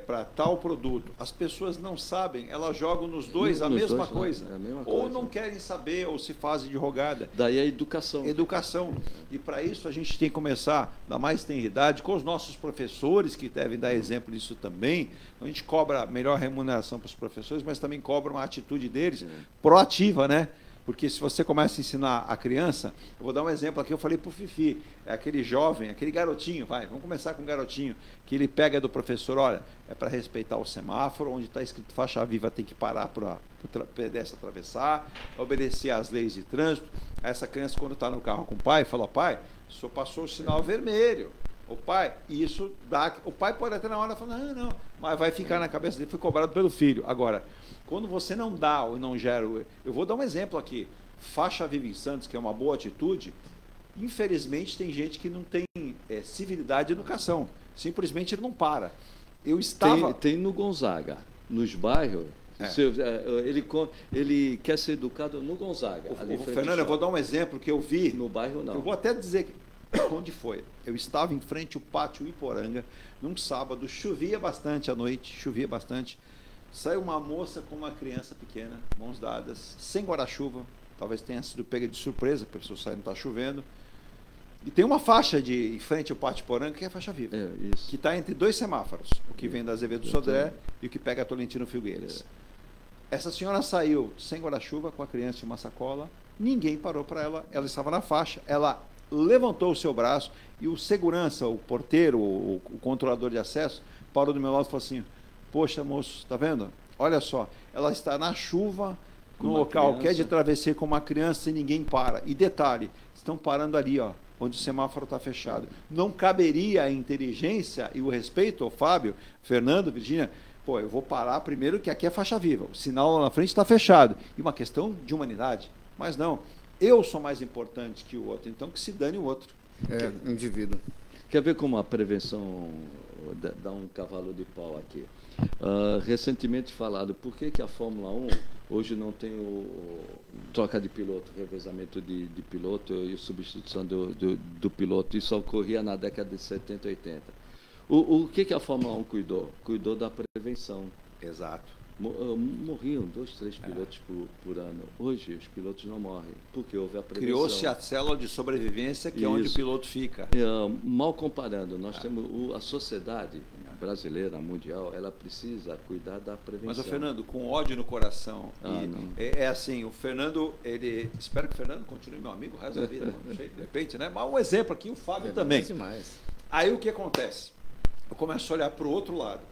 para tal produto. As pessoas não sabem, elas jogam nos dois a mesma coisa. Ou não querem saber, ou se fazem de rogada. Daí a educação. Educação. E para isso a gente tem que começar, da mais tenridade, com os nossos professores, que devem dar exemplo disso também. A gente cobra melhor remuneração para os professores, mas também cobra uma atitude deles proativa, né? Porque se você começa a ensinar a criança, eu vou dar um exemplo aqui, eu falei para o Fifi, é aquele jovem, aquele garotinho, vamos começar com um garotinho, que ele pega do professor, olha, é para respeitar o semáforo, onde está escrito faixa viva tem que parar para o pedestre atravessar, obedecer às leis de trânsito. Essa criança, quando está no carro com o pai, fala, pai, o senhor passou o sinal vermelho. O pai, isso dá... O pai pode até na hora falar, não, mas vai ficar na cabeça dele, foi cobrado pelo filho. Agora, quando você não dá ou não gera... Eu vou dar um exemplo aqui. Faixa viva em Santos, que é uma boa atitude, infelizmente tem gente que não tem civilidade e educação. Simplesmente ele não para. Eu estava... Tem no Gonzaga, nos bairros... Ele quer ser educado no Gonzaga. Fernando, eu vou dar um exemplo que eu vi... No bairro, não. Eu vou até dizer... Onde foi? Eu estava em frente ao pátio Iporanga, num sábado, chovia bastante à noite, chovia bastante. Saiu uma moça com uma criança pequena, mãos dadas, sem guarda-chuva, talvez tenha sido pega de surpresa, a pessoa sai, não está chovendo. E tem uma faixa em frente ao Pátio Poranga, que é a faixa viva, que está entre 2 semáforos, o que vem da Azevedo Sodré e o que pega a Tolentino Filgueiras. Essa senhora saiu sem guarda-chuva, com a criança e uma sacola, ninguém parou para ela, ela estava na faixa, ela levantou o seu braço e o segurança, o porteiro, o controlador de acesso, parou do meu lado e falou assim: poxa, moço, tá vendo? Olha só, ela está na chuva, no local que é de travessia com uma criança e ninguém para. E detalhe, estão parando ali, ó, onde o semáforo está fechado. Não caberia a inteligência e o respeito ao Fábio, Fernando, Virgínia, pô, eu vou parar primeiro que aqui é faixa viva, o sinal lá na frente está fechado. E uma questão de humanidade. Mas não, eu sou mais importante que o outro, então que se dane o outro. Indivíduo. Quer ver como a prevenção dá um cavalo de pau aqui? Recentemente falado, por que a Fórmula 1 hoje não tem troca de piloto, revezamento de piloto e substituição do piloto? Isso ocorria na década de 70 e 80. O que a Fórmula 1 cuidou? Cuidou da prevenção. Exato. Morriam 2, 3 pilotos por ano. Hoje os pilotos não morrem, porque houve a prevenção. Criou-se a célula de sobrevivência, que é onde o piloto fica. Mal comparando, nós temos a sociedade brasileira, mundial, ela precisa cuidar da prevenção. Mas o Fernando, com ódio no coração, assim, o Fernando, espero que o Fernando continue meu amigo o resto da vida, de repente, né? Mas um exemplo aqui, o Fábio também. Aí o que acontece? Eu começo a olhar para o outro lado.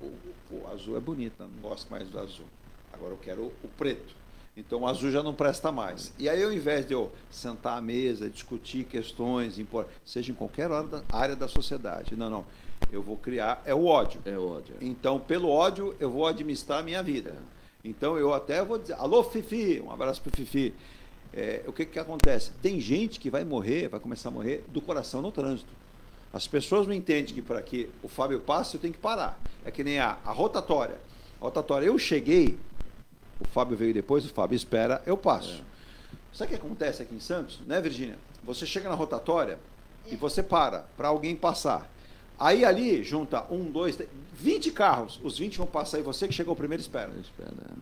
O azul é bonito, não gosto mais do azul. Agora eu quero o preto. Então o azul já não presta mais. E aí, ao invés de eu sentar à mesa, discutir questões, seja em qualquer área da sociedade, não. Eu vou criar, o ódio. É o ódio. Então, pelo ódio, eu vou administrar a minha vida. Então, eu até vou dizer, alô, Fifi, um abraço para o Fifi. O que acontece? Tem gente que vai começar a morrer do coração no trânsito. As pessoas não entendem que para que o Fábio passe, eu tenho que parar. É que nem a rotatória. A rotatória, eu cheguei, o Fábio veio depois, o Fábio espera, eu passo. Sabe o que acontece aqui em Santos, né, Virgínia? Você chega na rotatória e você para alguém passar. Aí ali junta 1, 2, 3, 20 carros, os 20 vão passar e você que chegou primeiro espera.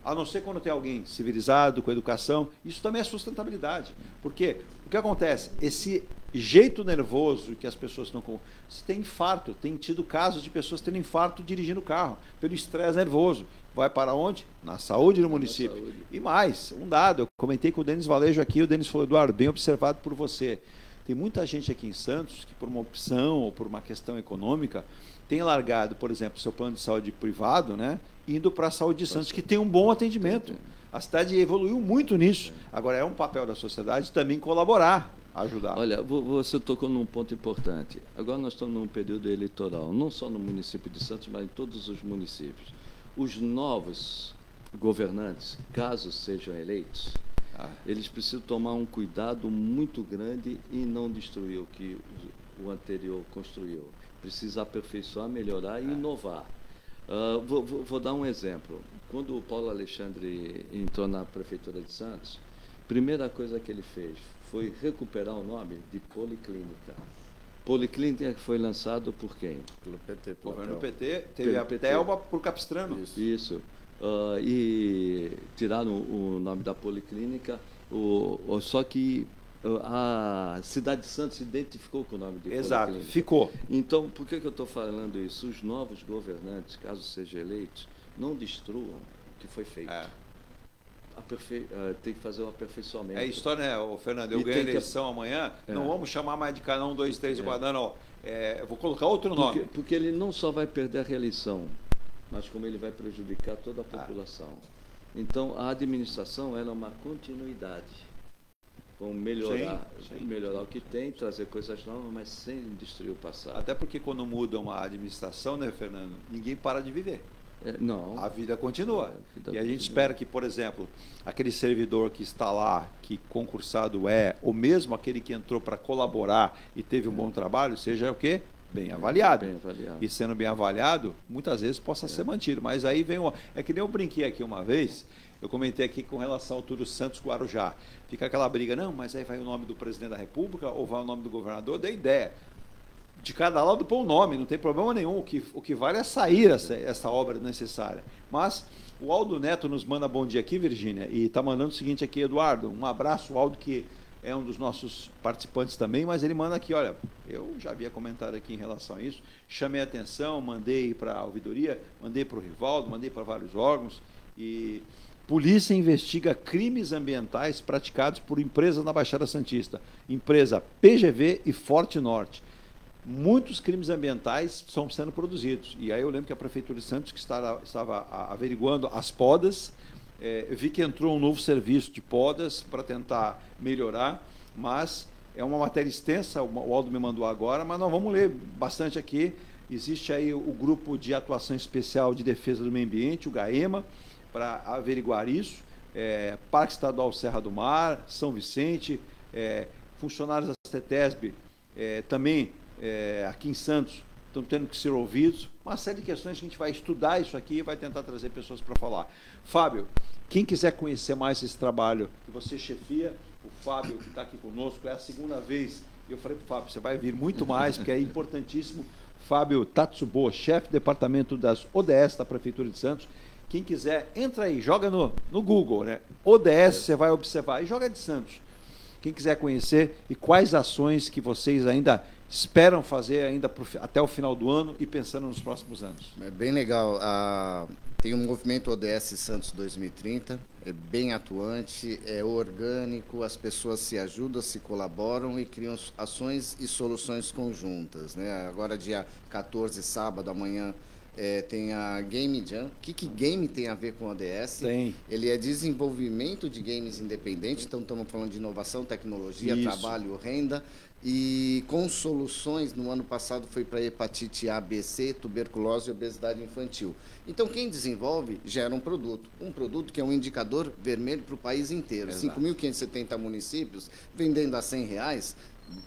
A não ser quando tem alguém civilizado, com educação, isso também é sustentabilidade. Porque o que acontece? Esse jeito nervoso que as pessoas estão com... Você tem infarto, tem tido casos de pessoas tendo infarto dirigindo o carro, pelo estresse nervoso. Vai para onde? Na saúde do município. E mais, um dado, eu comentei com o Denis Valejo aqui, o Denis falou: Eduardo, bem observado por você. Tem muita gente aqui em Santos que, por uma opção ou por uma questão econômica, tem largado, por exemplo, seu plano de saúde privado, né, indo para a saúde de Santos, que tem um bom atendimento. A cidade evoluiu muito nisso. Agora, é um papel da sociedade também colaborar, ajudar. Olha, você tocou num ponto importante. Agora nós estamos num período eleitoral, não só no município de Santos, mas em todos os municípios. Os novos governantes, caso sejam eleitos, eles precisam tomar um cuidado muito grande e não destruir o que o anterior construiu. Precisa aperfeiçoar, melhorar e inovar. Vou dar um exemplo. Quando o Paulo Alexandre entrou na Prefeitura de Santos, a primeira coisa que ele fez foi recuperar o nome de Policlínica. Policlínica que foi lançado por quem? Pelo PT. Governo PT, teve a Telba por Capistrano. Isso. E tiraram o nome da Policlínica, só que a cidade de Santos se identificou com o nome de Exato, Policlínica. Ficou. Então, por que eu estou falando isso? Os novos governantes, caso sejam eleitos, não destruam o que foi feito. Tem que fazer um aperfeiçoamento. É a história, né, Fernando? Eu ganhei a eleição amanhã, não vamos chamar mais de canal 1, 2, 3 de Guadana, eu vou colocar outro nome. Porque ele não só vai perder a reeleição, mas como ele vai prejudicar toda a população. Então, a administração ela é uma continuidade. Vamos melhorar, melhorar o que tem, trazer coisas novas, mas sem destruir o passado. Até porque quando muda uma administração, né, Fernando, ninguém para de viver. Não. A vida continua. E a gente espera que, por exemplo, aquele servidor que está lá, que concursado ou mesmo aquele que entrou para colaborar e teve um bom trabalho, seja o quê? Bem avaliado. E sendo bem avaliado, muitas vezes possa ser mantido. Mas aí vem é que nem eu brinquei aqui uma vez, eu comentei aqui com relação ao Túlio Santos Guarujá. Fica aquela briga, não, mas aí vai o nome do presidente da República ou vai o nome do governador? Dei ideia. De cada lado põe o nome, não tem problema nenhum. O que vale é sair essa obra necessária. Mas O Aldo Neto nos manda bom dia aqui, Virgínia, e está mandando o seguinte aqui, Eduardo, um abraço, o Aldo, que é um dos nossos participantes também, mas ele manda aqui, olha, eu já havia comentado aqui em relação a isso, chamei a atenção, mandei para a ouvidoria, mandei para o Rivaldo, mandei para vários órgãos, e polícia investiga crimes ambientais praticados por empresas na Baixada Santista, empresa PGV e Forte Norte. Muitos crimes ambientais estão sendo produzidos. E aí eu lembro que a Prefeitura de Santos, que estava averiguando as podas, eu vi que entrou um novo serviço de podas para tentar melhorar, mas é uma matéria extensa, o Aldo me mandou agora, mas nós vamos ler bastante aqui. Existe aí o Grupo de Atuação Especial de Defesa do Meio Ambiente, o GAEMA, para averiguar isso. Parque Estadual Serra do Mar, São Vicente, funcionários da CETESB também, aqui em Santos, estão tendo que ser ouvidos. Uma série de questões que a gente vai estudar isso aqui e vai tentar trazer pessoas para falar. Fábio, quem quiser conhecer mais esse trabalho que você chefia, o Fábio, que está aqui conosco, é a segunda vez. Eu falei para o Fábio, você vai vir muito mais, porque é importantíssimo. Fábio Tatsubo, chefe do departamento das ODS da Prefeitura de Santos. Quem quiser, entra aí, joga no Google, né? ODS, você vai observar, e joga de Santos. Quem quiser conhecer e quais ações que vocês ainda esperam fazer ainda até o final do ano e pensando nos próximos anos. É bem legal. Tem um movimento ODS Santos 2030, é bem atuante, é orgânico, as pessoas se ajudam, se colaboram e criam ações e soluções conjuntas, né? Agora, dia 14, sábado, amanhã, tem a Game Jam. O que game tem a ver com o ODS? Tem. Ele é desenvolvimento de games independentes, então estamos falando de inovação, tecnologia, trabalho, renda, e com soluções. No ano passado foi para hepatite A, B, C, tuberculose e obesidade infantil. Então, quem desenvolve gera um produto que é um indicador vermelho para o país inteiro. 5.570 municípios, vendendo a R$100,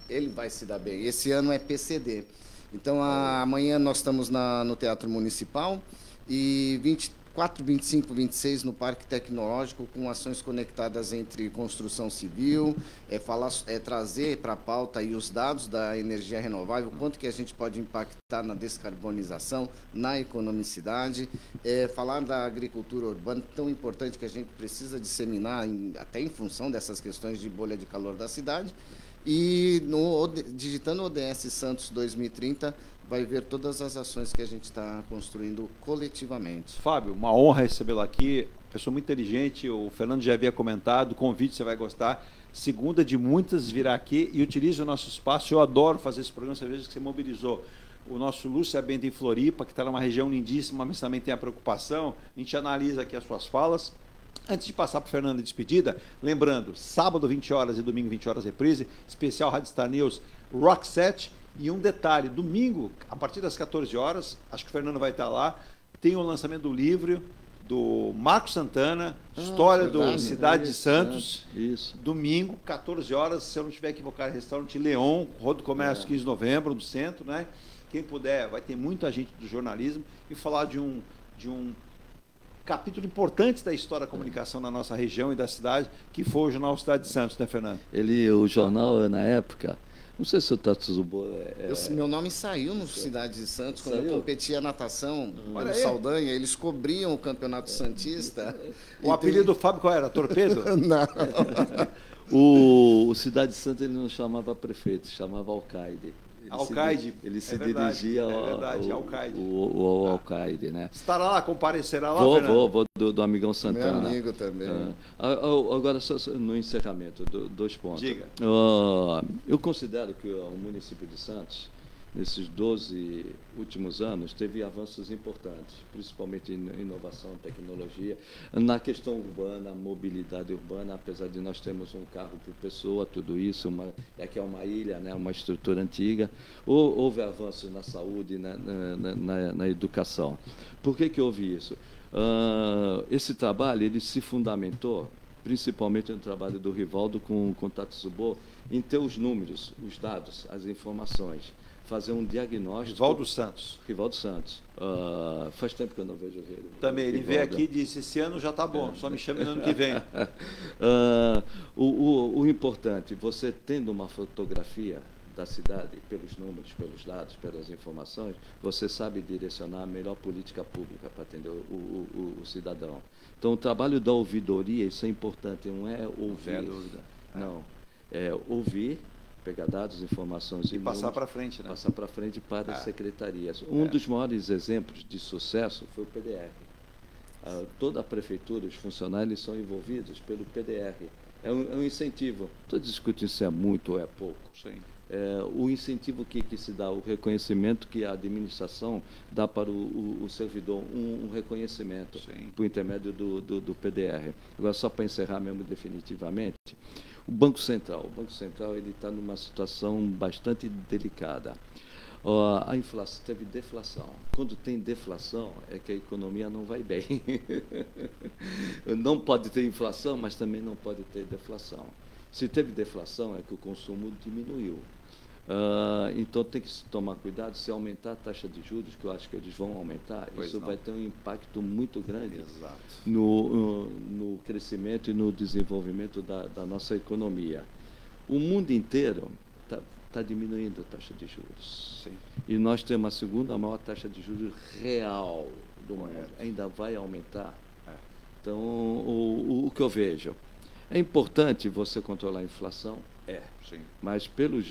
ele vai se dar bem. Esse ano é PCD. Então, amanhã nós estamos no Teatro Municipal e 24, 25, 26 no Parque Tecnológico, com ações conectadas entre construção civil, trazer para a pauta aí os dados da energia renovável, quanto que a gente pode impactar na descarbonização, na economicidade, falar da agricultura urbana, tão importante que a gente precisa disseminar, até em função dessas questões de bolha de calor da cidade. E digitando ODS Santos 2030, vai ver todas as ações que a gente está construindo coletivamente. Fábio, uma honra recebê-lo aqui, pessoa muito inteligente, o Fernando já havia comentado, o convite você vai gostar, segunda de muitas virá aqui e utilize o nosso espaço. Eu adoro fazer esse programa, você veja que você mobilizou o nosso Lúcio Bento em Floripa, que está numa região lindíssima, mas também tem a preocupação, a gente analisa aqui as suas falas. Antes de passar para o Fernando de despedida, lembrando, sábado 20 horas e domingo 20 horas reprise, especial Rádio Star News Rock Set. E um detalhe, domingo, a partir das 14 horas, acho que o Fernando vai estar lá, tem o lançamento do livro do Marco Santana, História do Cidade de Santos. Isso. Domingo, 14 horas, se eu não estiver equivocado, restaurante Leon, Rua do Comércio, 15 de novembro, do centro, né? Quem puder, vai ter muita gente do jornalismo e falar de um capítulo importante da história da comunicação na nossa região e da cidade, que foi o Jornal Cidade de Santos, né, Fernando? O jornal, na época, não sei se o Tatsubo... Meu nome saiu no Cidade de Santos, quando eu competia natação, no Saldanha, eles cobriam o Campeonato Santista. O apelido do Fábio qual era? Torpedo? Não. O Cidade de Santos ele não chamava prefeito, chamava alcaide. Ele se dirigia ao alcaide, né? Estará lá, comparecerá lá, Vou do amigão Santana. Meu amigo também. Agora, só no encerramento, dois pontos. Diga. Eu considero que o município de Santos, nesses 12 últimos anos, teve avanços importantes, principalmente em inovação, tecnologia, na questão urbana, mobilidade urbana, apesar de nós termos um carro por pessoa, tudo isso, aqui é uma ilha, né, uma estrutura antiga, houve avanços na saúde, na educação. Por que houve isso? Esse trabalho ele se fundamentou, principalmente no trabalho do Rivaldo com o Tatsubo, em ter os números, os dados, as informações, fazer um diagnóstico. Rivaldo Santos. Faz tempo que eu não vejo ele. Também, ele veio aqui e disse, esse ano já está bom, só me chame no ano que vem. O importante, você tendo uma fotografia da cidade, pelos números, pelos dados, pelas informações, você sabe direcionar a melhor política pública para atender o cidadão. Então, o trabalho da ouvidoria, isso é importante, não é ouvir. Não, é ouvir, pegar dados, informações e passar para frente, né? Passar para frente para as secretarias. Um dos maiores exemplos de sucesso foi o PDR. Toda a prefeitura, os funcionários são envolvidos pelo PDR. É um incentivo. Estou discutindo se é muito ou é pouco. Sim. O incentivo que se dá, o reconhecimento que a administração dá para o servidor, um reconhecimento por intermédio do PDR. Agora, só para encerrar mesmo definitivamente, o Banco Central ele está numa situação bastante delicada. A inflação, teve deflação. Quando tem deflação, é que a economia não vai bem. Não pode ter inflação, mas também não pode ter deflação. Se teve deflação, é que o consumo diminuiu. Então, tem que se tomar cuidado. Se aumentar a taxa de juros, que eu acho que eles vão aumentar, isso vai ter um impacto muito grande no crescimento e no desenvolvimento da nossa economia. O mundo inteiro está diminuindo a taxa de juros. Sim. E nós temos a segunda maior taxa de juros real do mundo. Ainda vai aumentar. Então, o que eu vejo, é importante você controlar a inflação, sim. Mas pelo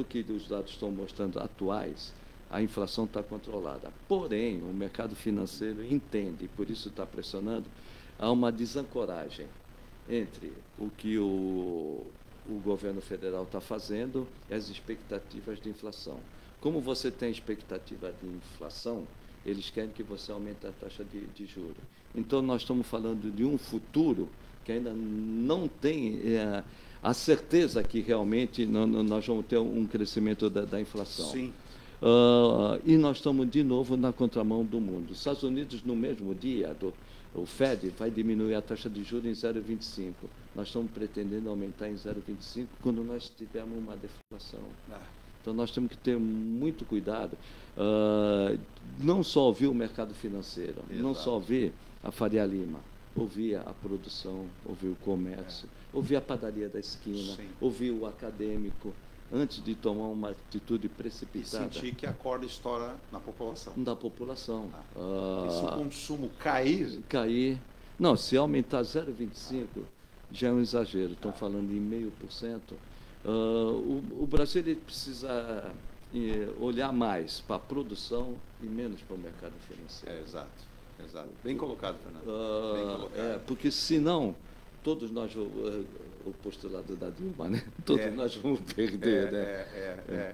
que os dados estão mostrando atuais, a inflação está controlada. Porém, o mercado financeiro entende, e por isso está pressionando, há uma desancoragem entre o que o governo federal está fazendo e as expectativas de inflação. Como você tem expectativa de inflação, eles querem que você aumente a taxa de juros. Então, nós estamos falando de um futuro que ainda não tem a certeza que realmente nós vamos ter um crescimento da inflação. Sim. E nós estamos, de novo, na contramão do mundo. Os Estados Unidos, no mesmo dia, o Fed vai diminuir a taxa de juros em 0,25. Nós estamos pretendendo aumentar em 0,25 quando nós tivermos uma deflação. Então, nós temos que ter muito cuidado, não só ouvir o mercado financeiro, não só ouvir a Faria Lima, ouvir a produção, ouvir o comércio, ouvir a padaria da esquina, ouvir o acadêmico, antes de tomar uma atitude precipitada. E sentir que a corda estoura na população. Da população. E se o consumo cair... Não, se aumentar 0,25, já é um exagero. Estão falando em 0,5%. O Brasil ele precisa olhar mais para a produção e menos para o mercado financeiro. Exato. Bem colocado, Fernando. Bem colocado. Porque senão, todos nós, o postulado da Dilma, né? Todos nós vamos perder.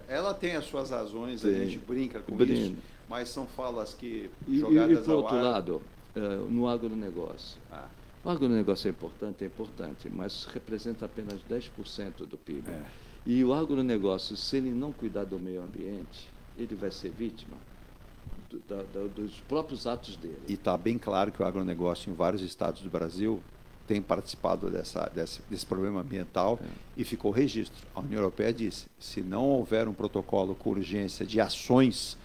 Ela tem as suas razões, a gente brinca com isso, mas são falas que jogadas e por outro lado, no agronegócio. O agronegócio é importante, mas representa apenas 10% do PIB. E o agronegócio, se ele não cuidar do meio ambiente, ele vai ser vítima dos próprios atos dele. E está bem claro que o agronegócio em vários estados do Brasil tem participado desse problema ambiental e ficou registro. A União Europeia disse, se não houver um protocolo com urgência de ações,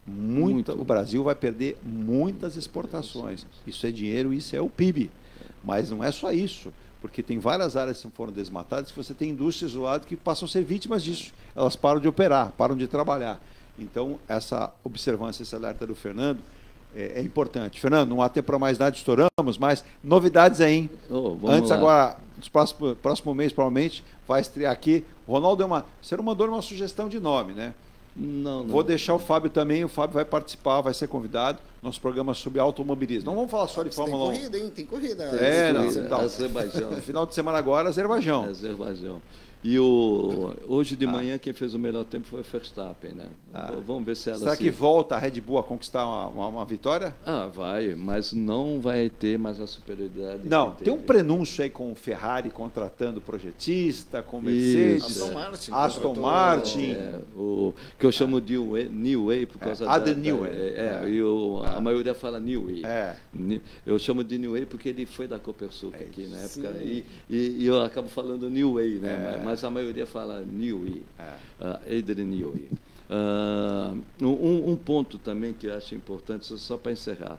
o Brasil vai perder muitas exportações. Isso é dinheiro, isso é o PIB. Mas não é só isso, porque tem várias áreas que foram desmatadas que você tem indústrias do lado que passam a ser vítimas disso. Elas param de operar, param de trabalhar. Então, essa observância, esse alerta do Fernando é importante. Fernando, não há tempo para mais nada, estouramos, mas novidades aí, hein? Antes, agora, nos próximo mês, provavelmente, vai estrear aqui. O Ronaldo você não mandou uma sugestão de nome, né? Não. Vou deixar o Fábio também, o Fábio vai participar, vai ser convidado. Nosso programa sobre automobilismo. Não vamos falar só de Fórmula 1. Tem corrida, hein? Tem corrida. Azerbaijão. No final de semana agora, Azerbaijão. E hoje de manhã quem fez o melhor tempo foi o Verstappen, né? Vamos ver se ela... Será que volta a Red Bull a conquistar uma vitória? Vai, mas não vai ter mais a superioridade. Não, tem um prenúncio aí com o Ferrari contratando projetista, com Mercedes, Aston Martin. O que eu chamo de New Way por causa New Way. A maioria fala New Way. Eu chamo de New Way porque ele foi da Copersucar aqui na época e eu acabo falando New Way, né? Mas a maioria fala Newey, Adrian Newey. Um ponto também que eu acho importante, só para encerrar,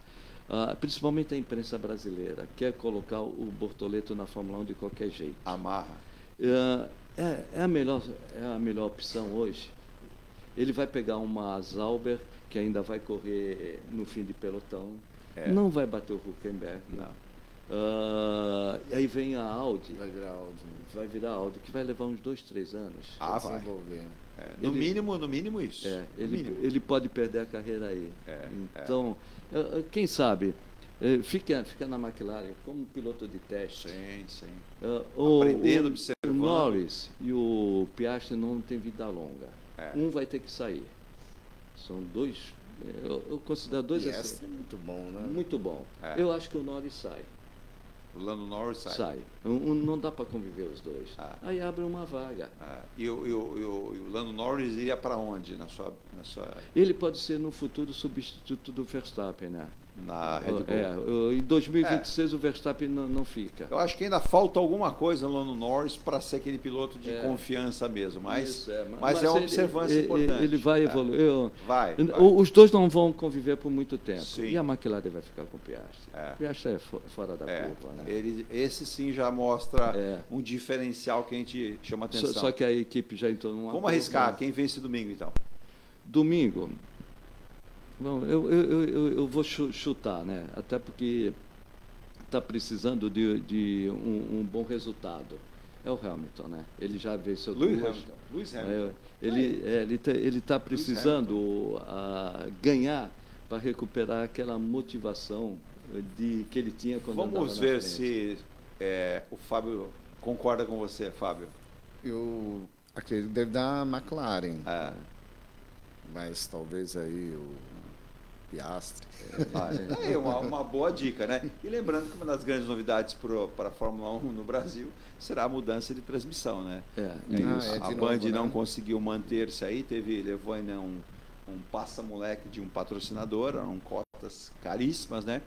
principalmente a imprensa brasileira, quer colocar o Bortoleto na Fórmula 1 de qualquer jeito. Amarra. É a melhor opção hoje. Ele vai pegar uma Sauber, que ainda vai correr no fim de pelotão. Não vai bater o Hülkenberg. Aí vem a Audi. Vai virar Audi, que vai levar uns 2, 3 anos. Vai. No mínimo isso. Ele pode perder a carreira aí. Então, quem sabe, fica na McLaren como piloto de teste. Sim. Aprendendo, observando. O Norris e o Piastri não tem vida longa. Um vai ter que sair. São 2. Eu considero 2 assim. É muito bom, né? Muito bom. Eu acho que o Norris sai. O Lando Norris sai. Não dá para conviver os dois. Aí abre uma vaga. E o Lando Norris iria para onde na sua... Ele pode ser no futuro substituto do Verstappen, né? Na Red Bull. Em 2026 o Verstappen não fica. Eu acho que ainda falta alguma coisa no Lando Norris para ser aquele piloto de confiança mesmo. Mas é uma observância importante. Ele vai evoluir. Vai. Os dois não vão conviver por muito tempo. Sim. E a McLaren vai ficar com o Piastri. O Piastri é fora da curva. Né? Esse sim já mostra um diferencial que a gente chama atenção. Só que a equipe já entrou numa... Vamos arriscar. Quem vence domingo, então? Domingo... Bom, eu vou chutar, né? Até porque está precisando de um bom resultado. É o Hamilton, né? Ele já venceu Lewis Hamilton. Ele está precisando ganhar para recuperar aquela motivação que ele tinha quando andava na frente. Vamos ver se o Fábio concorda com você, Fábio. Eu acredito que deve dar a McLaren. Mas talvez aí o Piastri. É uma boa dica, né? E lembrando que uma das grandes novidades para a Fórmula 1 no Brasil será a mudança de transmissão, né? A Band não conseguiu manter-se aí, levou ainda um passa-moleque de um patrocinador, eram cotas caríssimas, né?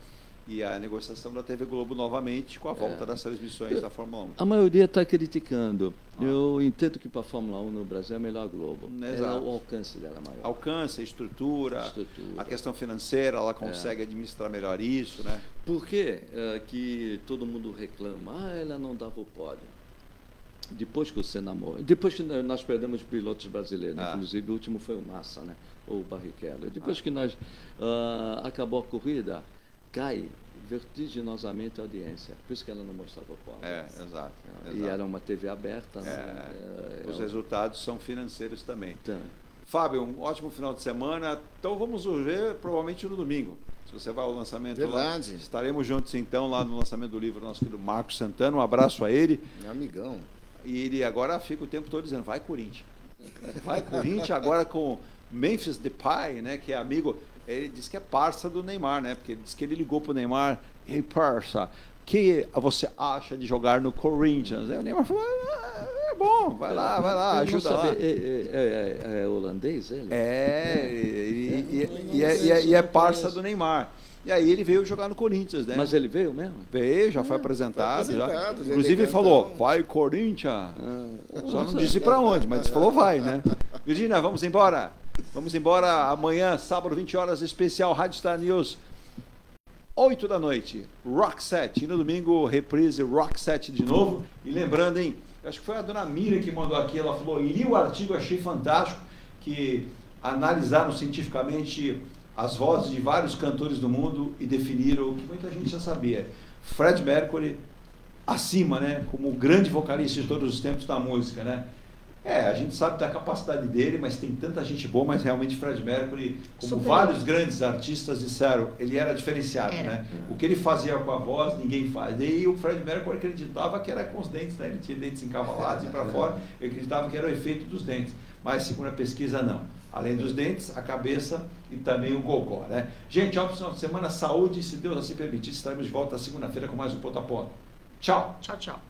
E a negociação da TV Globo novamente com a volta das transmissões da Fórmula 1. A maioria está criticando. Eu entendo que para a Fórmula 1 no Brasil é a melhor Globo. O alcance dela é maior. Alcance, estrutura, a questão financeira, ela consegue administrar melhor isso, né? Por que todo mundo reclama? Ela não dava o pódio. Depois que o Senna morreu, depois que nós perdemos pilotos brasileiros, inclusive o último foi o Massa, né? Ou o Barrichello. Depois que nós acabou a corrida, cai vertiginosamente a audiência. Por isso que ela não mostrava o pódio. Exato. E era uma TV aberta. Os resultados são financeiros também. Fábio, um ótimo final de semana. Então vamos ver provavelmente no domingo. Se você vai ao lançamento lá, estaremos juntos então lá no lançamento do livro do nosso querido Marcos Santana. Um abraço a ele. Meu amigão. E ele agora fica o tempo todo dizendo, vai Corinthians. Vai Corinthians agora com Memphis Depay, né, que é amigo... Ele disse que é parça do Neymar, né? Porque ele disse que ele ligou para o Neymar, ei, parça, o que você acha de jogar no Corinthians? Aí o Neymar falou, é bom, vai lá, ajuda lá. É holandês ele? E é parça do Neymar. E aí ele veio jogar no Corinthians, né? Mas ele veio mesmo? Veio, já foi apresentado. Já. Inclusive falou, vai Corinthians. Só não disse para onde, mas falou vai, né? Virginia, vamos embora. Vamos embora amanhã, sábado, 20 horas, especial Rádio Star News, 8 da noite, Rock Set. E no domingo, reprise Rock Set de novo. E lembrando, hein, acho que foi a dona Mira que mandou aqui, ela falou, e li o artigo, achei fantástico, que analisaram cientificamente as vozes de vários cantores do mundo e definiram o que muita gente já sabia. Fred Mercury, acima, né, como o grande vocalista de todos os tempos da música, né? A gente sabe da capacidade dele, mas tem tanta gente boa, mas realmente Fred Mercury, como vários grandes artistas disseram, ele era diferenciado, né? O que ele fazia com a voz, ninguém faz. E o Fred Mercury acreditava que era com os dentes, né? Ele tinha dentes encavalados e para fora, ele acreditava que era o efeito dos dentes. Mas, segundo a pesquisa, não. Além dos dentes, a cabeça e também o gogó, né? Gente, ótimo final de semana, saúde, e se Deus assim permitir, estaremos de volta segunda-feira com mais um Ponto a Ponto. Tchau. Tchau, tchau.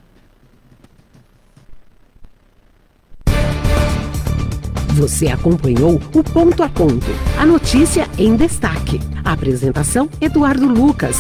Você acompanhou o Ponto a Ponto, a notícia em destaque. A apresentação, Eduardo Lucas.